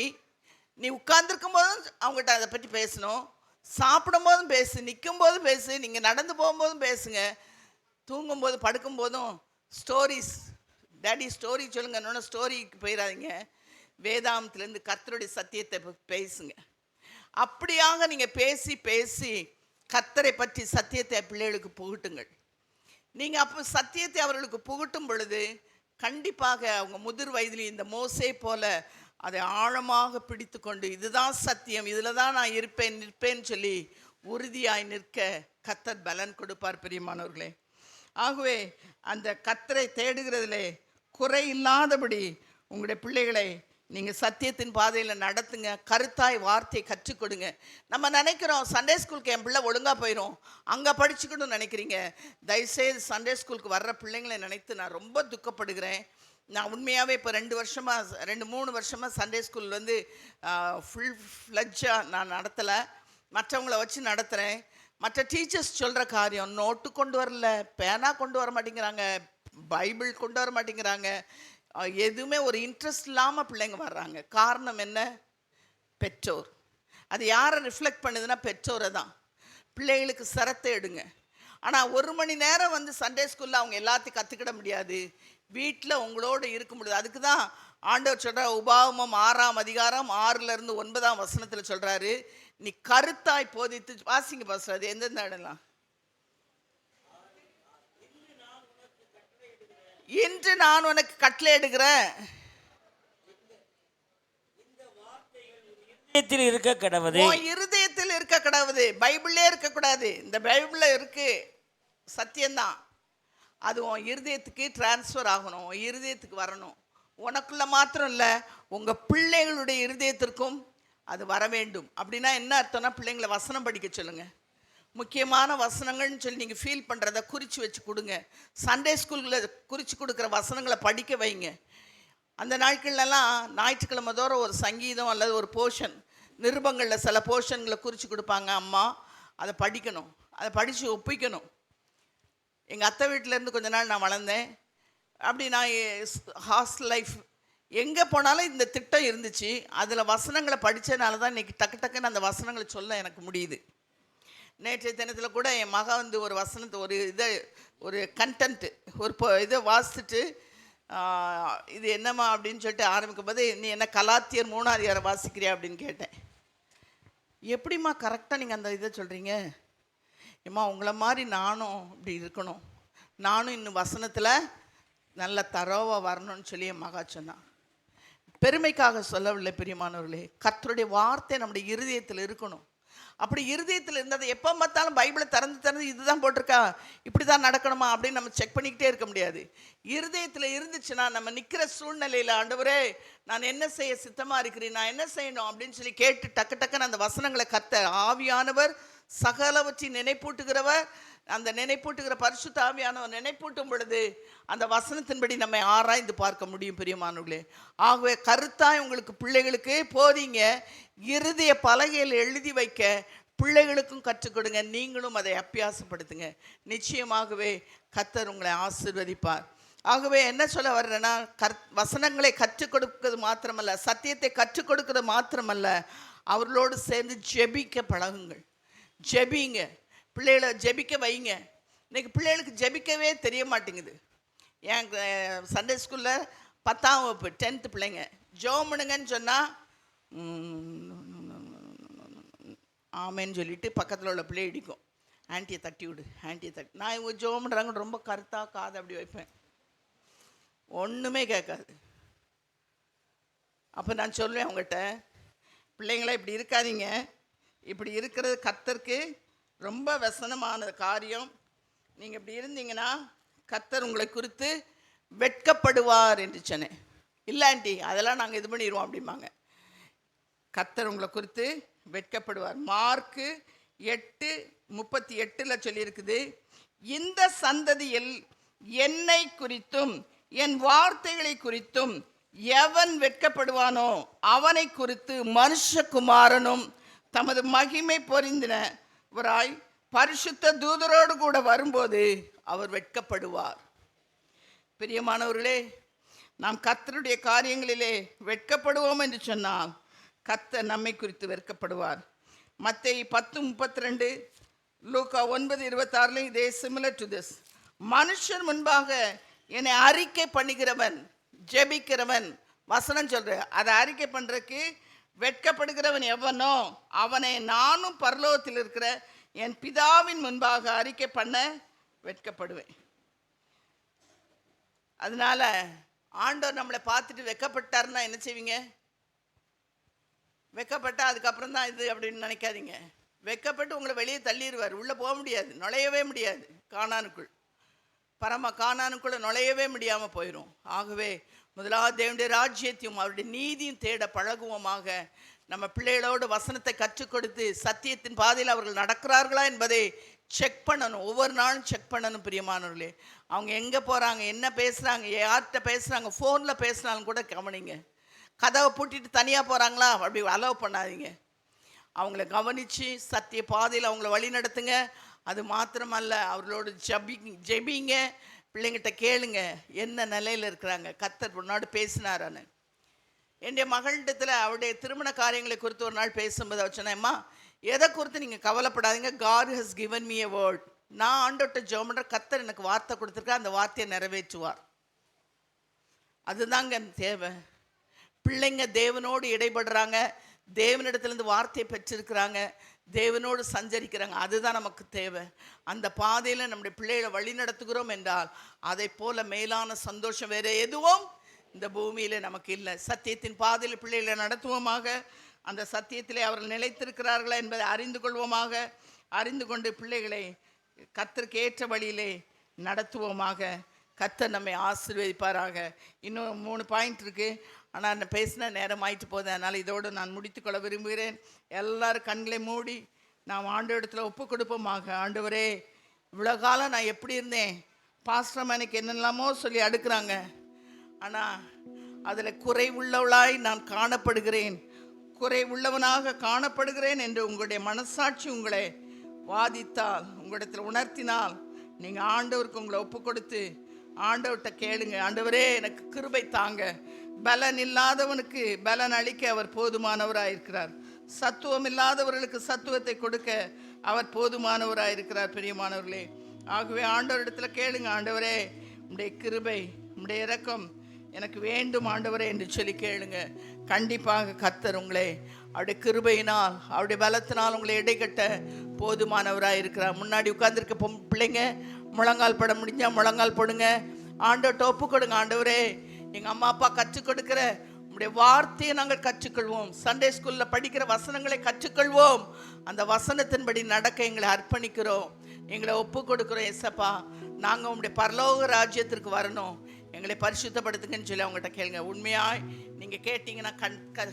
நீ உட்கார்ந்துருக்கும் போதும் அவங்ககிட்ட அதை பற்றி பேசணும், சாப்பிடும் போதும் பேசு, நிற்கும் போதும் பேசு, நீங்கள் நடந்து போகும்போதும் பேசுங்க, தூங்கும்போது படுக்கும்போதும் ஸ்டோரிஸ், டேடி ஸ்டோரி சொல்லுங்க, இன்னொன்று ஸ்டோரிக்கு போயிடாதீங்க, வேதாந்தத்துலேருந்து கர்த்தருடைய சத்தியத்தை பேசுங்க. அப்படியாக நீங்கள் பேசி பேசி கர்த்தரை பற்றி சத்தியத்தை பிள்ளைகளுக்கு புகட்டுங்கள். நீங்கள் அப்போ சத்தியத்தை அவர்களுக்கு புகட்டும் பொழுது கண்டிப்பாக அவங்க முதிர் வயதில் இந்த மோசே போல அதை ஆழமாக பிடித்து கொண்டு இதுதான் சத்தியம், இதில் தான் நான் இருப்பேன் நிற்பேன்னு சொல்லி உறுதியாய் நிற்க கர்த்தர் பலன் கொடுப்பார். பிரியமானவர்களே, ஆகவே அந்த கர்த்தரை தேடுகிறதிலே குறை இல்லாதபடி உங்களுடைய பிள்ளைகளை நீங்கள் சத்தியத்தின் பாதையில் நடத்துங்க, கருத்தாய் வார்த்தையை கற்றுக் கொடுங்க. நம்ம நினைக்கிறோம் சண்டே ஸ்கூலுக்கு என் பிள்ளை ஒழுங்காக போயிடும், அங்கே படிச்சுக்கணும்னு நினைக்கிறீங்க. தயவுசெய்து சண்டே ஸ்கூலுக்கு வர்ற பிள்ளைங்களை நினைத்து நான் ரொம்ப துக்கப்படுகிறேன். நான் உண்மையாகவே இப்போ 2-3 வருஷமாக சண்டே ஸ்கூல் வந்து ஃபுல் ஃப்ளட்ஜாக நான் நடத்தலை, மற்றவங்கள வச்சு நடத்துகிறேன். மற்ற டீச்சர்ஸ் சொல்கிற காரியம், நோட்டு கொண்டு வரல, பேனா கொண்டு வர மாட்டேங்கிறாங்க, பைபிள் கொண்டு வர மாட்டேங்கிறாங்க, எதுவுமே ஒரு இன்ட்ரெஸ்ட் இல்லாமல் பிள்ளைங்க வர்றாங்க. காரணம் என்ன? பெற்றோர். அது யாரை ரிஃப்ளெக்ட் பண்ணுதுன்னா பெற்றோரை தான். பிள்ளைகளுக்கு சிரத்தை எடுங்க. ஆனால் 1 மணி நேரம் வந்து சண்டே ஸ்கூலில் அவங்க எல்லாத்தையும் கற்றுக்கிட முடியாது, வீட்டில் உங்களோடு இருக்க முடியாது. அதுக்கு தான் ஆண்டவர் சொல்கிறார், உபாகமம் 6ஆம் அதிகாரம் 6லேருந்து 9ஆம் வசனத்தில் சொல்கிறாரு, நீ கருத்தாய் போதித்து. வாசிங்க பாஸ்டர், அது எந்தெந்த இடம்லாம்? இன்று நான் உனக்கு கட்டளை எடுக்கிறேன், இருக்க கடவுது, இருதயத்தில் இருக்க கடவுது. பைபிளே இருக்கக்கூடாது, இந்த பைபிளில் இருக்கு சத்தியம்தான், அது உன் இருதயத்துக்கு டிரான்ஸ்ஃபர் ஆகணும், உன் இருதயத்துக்கு வரணும். உனக்குள்ள மாத்திரம் இல்லை, உங்கள் பிள்ளைகளுடைய இருதயத்திற்கும் அது வர வேண்டும். அப்படின்னா என்ன அர்த்தம்னா, பிள்ளைங்களை வசனம் படிக்க சொல்லுங்கள். முக்கியமான வசனங்கள்னு சொல்லி நீங்கள் ஃபீல் பண்ணுறத குறித்து வச்சு கொடுங்க. சண்டே ஸ்கூலில் குறித்து கொடுக்குற வசனங்களை படிக்க வைங்க. அந்த நாட்கள்லாம் ஞாயிற்றுக்கிழமை தோறும் ஒரு சங்கீதம் அல்லது ஒரு போர்ஷன், நிருபங்களில் சில போர்ஷன்களை குறித்து கொடுப்பாங்க. அம்மா அதை படிக்கணும், அதை படித்து ஒப்பிக்கணும். எங்கள் அத்தை வீட்டிலேருந்து கொஞ்ச நாள் நான் வளர்ந்தேன். அப்படி நான் ஹாஸ்டல் லைஃப் எங்கே போனாலும் இந்த திட்டம் இருந்துச்சு. அதில் வசனங்களை படித்ததுனால தான் இன்றைக்கி டக்கு டக்குன்னு அந்த வசனங்களை சொல்ல எனக்கு முடியுது. நேற்றைய தினத்தில் கூட என் மகன் வந்து ஒரு வசனத்தை ஒரு கண்டென்ட்டு இதை வாசிச்சுட்டு இது என்னம்மா அப்படின்னு சொல்லிட்டு ஆரம்பிக்கும் போது, நீ என்ன கலாத்தியர் 3ஆம் அதிகாரம் வாசிக்கிறியா அப்படின்னு கேட்டேன். எப்படிம்மா கரெக்டாக நீங்கள் அந்த இதை சொல்கிறீங்க? ஏம்மா உங்களை மாதிரி நானும் இப்படி இருக்கணும், நானும் இன்னும் வசனத்தில் நல்ல தரோவாக வரணும்னு சொல்லி என் மகா சொன்னான். பெருமைக்காக சொல்லவில்லை பிரியமானவர்களே, கர்த்தருடைய வார்த்தை நம்முடைய இருதயத்தில் இருக்கணும். அப்படி இருதயத்தில் இருந்ததை எப்போ பார்த்தாலும் பைபிளை திறந்து இதுதான் போட்டிருக்கா, இப்படி தான் நடக்கணுமா அப்படின்னு நம்ம செக் பண்ணிக்கிட்டே இருக்க முடியாது. இருதயத்தில் இருந்துச்சுன்னா நம்ம நிற்கிற சூழ்நிலையில், ஆண்டவரே நான் என்ன செய்ய சித்தமாக இருக்கிறேன், நான் என்ன செய்யணும் அப்படின்னு சொல்லி கேட்டு டக்கு டக்குன்னு அந்த வசனங்களை ஆவியானவர் சகலவற்றையும் நினைப்பூட்டுகிறவர், அந்த நினைப்பூட்டுகிற பரிசுத்த ஆவியானவர் நினைப்பூட்டும் பொழுது அந்த வசனத்தின்படி நம்மை ஆராய்ந்து பார்க்க முடியும் பிரியமானவர்களே. ஆகவே கருத்தாய் உங்களுக்கு பிள்ளைகளுக்கு போதிங்க, இருதய பலகையில் எழுதி வைக்க பிள்ளைகளுக்கும் கற்றுக் கொடுங்க, நீங்களும் அதை அபியாசப்படுத்துங்க. நிச்சயமாகவே கர்த்தர் உங்களை ஆசீர்வதிப்பார். ஆகவே என்ன சொல்ல வர்றேன்னா, வசனங்களை கற்றுக் கொடுக்கிறது மாத்திரமல்ல, சத்தியத்தை கற்றுக் கொடுக்கிறது மாத்திரமல்ல, அவர்களோடு சேர்ந்து ஜெபிக்க பழகுங்கள். ஜெபிங்க, பிள்ளைகளை ஜெபிக்க வைங்க. இன்றைக்கி பிள்ளைகளுக்கு ஜெபிக்கவே தெரிய மாட்டேங்குது. என் சண்டே ஸ்கூலில் 10ஆம் வகுப்பு 10th பிள்ளைங்க ஜெபம் பண்ணுங்கன்னு சொன்னால் ஆமேன்னு சொல்லிட்டு பக்கத்தில் உள்ள பிள்ளை இடிக்கும், ஆன்ட்டியை தட்டி விடு, ஆன்ட்டியை தட்டி. நான் இவங்க ஜெபம் பண்ணுறாங்க ரொம்ப கருத்தாக காது அப்படி வைப்பேன், ஒன்றுமே கேட்காது. அப்போ நான் சொல்லுவேன் அவங்ககிட்ட, பிள்ளைங்களா இப்படி இருக்காதீங்க, இப்படி இருக்கிறது கர்த்தருக்கு ரொம்ப வசனமான காரியம். நீங்கள் இப்படி இருந்தீங்கன்னா கர்த்தர் உங்களை குறித்து வெட்கப்படுவார் என்று சொன்னேன். இல்லை ஆண்டி அதெல்லாம் நாங்கள் இது பண்ணிடுவோம் அப்படிம்பாங்க. கர்த்தர் உங்களை குறித்து வெட்கப்படுவார். மார்க்கு 8:38 சொல்லியிருக்குது, இந்த சந்ததியில் என்னை குறித்தும் என் வார்த்தைகளை குறித்தும் எவன் வெட்கப்படுவானோ அவனை குறித்து மனுஷகுமாரனும் தமது மகிமை பொருந்தினவராய் பரிசுத்த தூதரோடு கூட வரும்போது அவர் வெட்கப்படுவார். பிரியமானவர்களே, நாம் கர்த்தருடைய காரியங்களிலே வெட்கப்படுவோம் என்று சொன்னால் கர்த்தர் நம்மை குறித்து வெட்கப்படுவார். மத்தேயு 10:32, லூக்கா 9:26 இதே சிமிலர் டு திஸ். மனுஷர் முன்பாக என்னை அறிக்கை பண்ணுகிறவன், ஜெபிக்கிறவன், வசனம் சொல்ற அதை அறிக்கை பண்ணுறதுக்கு வெட்கப்படுகிறவன் எவனோ அவனை நானும் பரலோகத்தில் இருக்கிற என் பிதாவின் முன்பாக அறிக்கை பண்ண வெட்கப்படுவேன். அதனால ஆண்டவர் நம்மளை பார்த்துட்டு வெட்கப்பட்டாருன்னா என்ன செய்வீங்க? வெட்கப்பட்டா அதுக்கப்புறம் தான் இது அப்படின்னு நினைக்காதீங்க. வெட்கப்பட்டு உங்களை வெளியே தள்ளிடுவார், உள்ளே போக முடியாது, நுழையவே முடியாது, கானானுக்குள் கானானுக்குள்ளே நுழையவே முடியாமல் போயிடும். ஆகவே முதலாவது தேவனுடைய ராஜ்யத்தையும் அவருடைய நீதியும் தேட பழகுவோமாக. நம்ம பிள்ளைகளோடு வசனத்தை கற்றுக் கொடுத்து சத்தியத்தின் பாதையில் அவர்கள் நடக்கிறார்களா என்பதை செக் பண்ணணும், ஒவ்வொரு நாளும் செக் பண்ணணும். பிரியமானவர்களே, அவங்க எங்கே போகிறாங்க, என்ன பேசுகிறாங்க, யார்கிட்ட பேசுகிறாங்க, ஃபோனில் பேசுனாலும் கூட கவனிங்க. கதவை பூட்டிட்டு தனியாக போகிறாங்களா அப்படி அலோவ் பண்ணாதீங்க. அவங்கள கவனித்து சத்திய பாதையில் அவங்கள வழி நடத்துங்க. அது மாத்திரமல்ல, அவர்களோடு ஜெபிங்க, பிள்ளைங்கிட்ட கேளுங்க என்ன நிலையில் இருக்கிறாங்க, கர்த்தர் முன்னாடி பேசினாரான்னு. என்னுடைய மகளிடத்தில் அவருடைய திருமண காரியங்களை குறித்து ஒரு நாள் பேசும்போது அவர் சொன்னேம்மா, எதை குறித்து நீங்கள் கவலைப்படாதீங்க, God has given me a word. நான் ஆண்டவர்கிட்ட ஜெபம் பண்ணுற, கர்த்தர் எனக்கு வார்த்தை கொடுத்துருக்கா, அந்த வார்த்தையை நிறைவேற்றுவார். அதுதாங்க தேவை. பிள்ளைங்க தேவனோடு இடைபடுறாங்க, தேவனிடத்துலேருந்து வார்த்தையை பெற்றிருக்கிறாங்க, தேவனோடு சஞ்சரிக்கிறாங்க, அதுதான் நமக்கு தேவை. அந்த பாதையில் நம்முடைய பிள்ளைகளை வழி நடத்துகிறோம் என்றால் அதை போல மேலான சந்தோஷம் வேறு எதுவும் இந்த பூமியில் நமக்கு இல்லை. சத்தியத்தின் பாதையில் பிள்ளைகளை நடத்துவோமாக. அந்த சத்தியத்திலே அவர்கள் நிலைத்திருக்கிறார்களா என்பதை அறிந்து கொள்வோமாக. அறிந்து கொண்டு பிள்ளைகளை கர்த்தருக்கு ஏற்ற வழியிலே நடத்துவோமாக. கர்த்தர் நம்மை ஆசீர்வதிப்பாராக. இன்னும் 3 பாயிண்ட் இருக்குது, ஆனால் நான் பேசின நேரம் ஆயிட்டு போகுது, அதனால் இதோடு நான் முடித்துக்கொள்ள விரும்புகிறேன். எல்லாரும் கண்களை மூடி நாம் ஆண்டவரிடத்தில் ஒப்பு கொடுப்போமாக. ஆண்டவரே, இவ்வளோ காலம் நான் எப்படி இருந்தேன், பாஸ்டர் எனக்கு என்னெல்லாமோ சொல்லி அடுக்கிறாங்க, ஆனால் அதில் குறைவுள்ளவளாய் நான் காணப்படுகிறேன், குறைவுள்ளவனாக காணப்படுகிறேன் என்று உங்களுடைய மனசாட்சி உங்களை வாதித்தால், உங்களிடத்தில் உணர்த்தினால், நீங்கள் ஆண்டவருக்கு உங்களை ஒப்பு கொடுத்து ஆண்டவர்கிட்ட கேளுங்க. ஆண்டவரே எனக்கு கிருபை தாங்க. பலன் இல்லாதவனுக்கு பலன் அளிக்க அவர் போதுமானவராக இருக்கிறார். சத்துவம் இல்லாதவர்களுக்கு சத்துவத்தை கொடுக்க அவர் போதுமானவராக இருக்கிறார். பிரியமானவர்களே, ஆகவே ஆண்டவரிடத்துல கேளுங்க. ஆண்டவரே உம்முடைய கிருபை, உம்முடைய இரக்கம் எனக்கு வேண்டும் ஆண்டவரே என்று சொல்லி கேளுங்க. கண்டிப்பாக கர்த்தர் உங்களை அவருடைய கிருபையினால் அவருடைய பலத்தினால் உங்களை இடைக்கட்ட போதுமானவராக இருக்கிறார். முன்னாடி உட்கார்ந்துருக்க பிள்ளைங்க முழங்கால் பட முடிஞ்சா முழங்கால் போடுங்க. ஆண்டவர்கிட்ட ஒப்பு கொடுங்க. ஆண்டவரே எங்கள் அம்மா அப்பா கற்றுக் கொடுக்கிற உங்களுடைய வார்த்தையை நாங்கள் கற்றுக்கொள்வோம். சண்டே ஸ்கூலில் படிக்கிற வசனங்களை கற்றுக்கொள்வோம். அந்த வசனத்தின்படி நடக்க எங்களை அர்ப்பணிக்கிறோம், எங்களை ஒப்பு கொடுக்குறோம். ஏசப்பா, நாங்கள் உங்களுடைய பரலோக ராஜ்யத்திற்கு வரணும், எங்களை பரிசுத்தப்படுத்துங்கன்னு சொல்லி அவங்ககிட்ட கேளுங்க. உண்மையாய் நீங்கள் கேட்டீங்கன்னா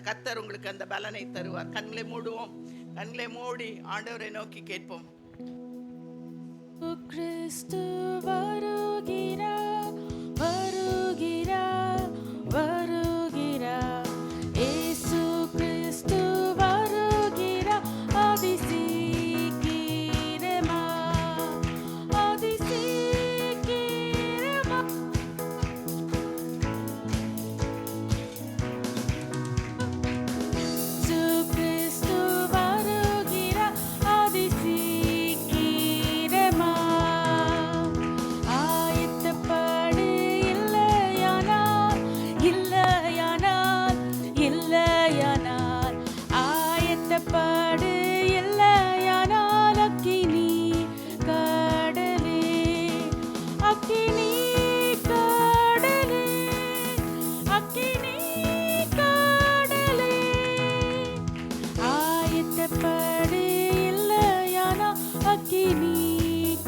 கர்த்தர் உங்களுக்கு அந்த பலனை தருவார். கண்களை மூடுவோம். கண்களை மூடி ஆண்டவரை நோக்கி கேட்போம். கிறிஸ்து வருகிறார், வருகிறார், வருகிறார். இயேசு கிறிஸ்து வருகிறார். அதிசீக்கிரமா, அதிசீக்கிரமா. இயேசு கிறிஸ்து வருகிறார். அதிசீக்கிரமா. ஆயத்தப்படு, இல்லையானால், இல்லையானால், இல்லையானால். ஆயத்தப்படு, இல்லையானால். அக்கினி கடலே, அக்கினி கடலே, அக்கினி கடலே. ஆயத்தப்படு, இல்லையானால். அக்கினி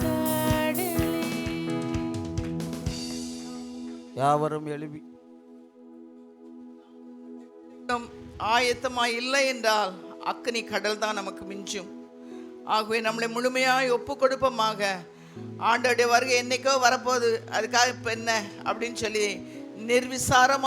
கடலே. யாவரும் எழுப்பி ஆயத்தமாய் இல்லை என்றால் அக்கினி கடல் தான் நமக்கு மிஞ்சும். ஆகவே நம்மளை முழுமையாய் ஒப்பு கொடுப்போமாக. ஆண்டவருடைய வருகை என்னைக்கோ வரப்போகுது, அதுக்காக இப்போ என்ன அப்படின்னு சொல்லி நிர்விசாரமாக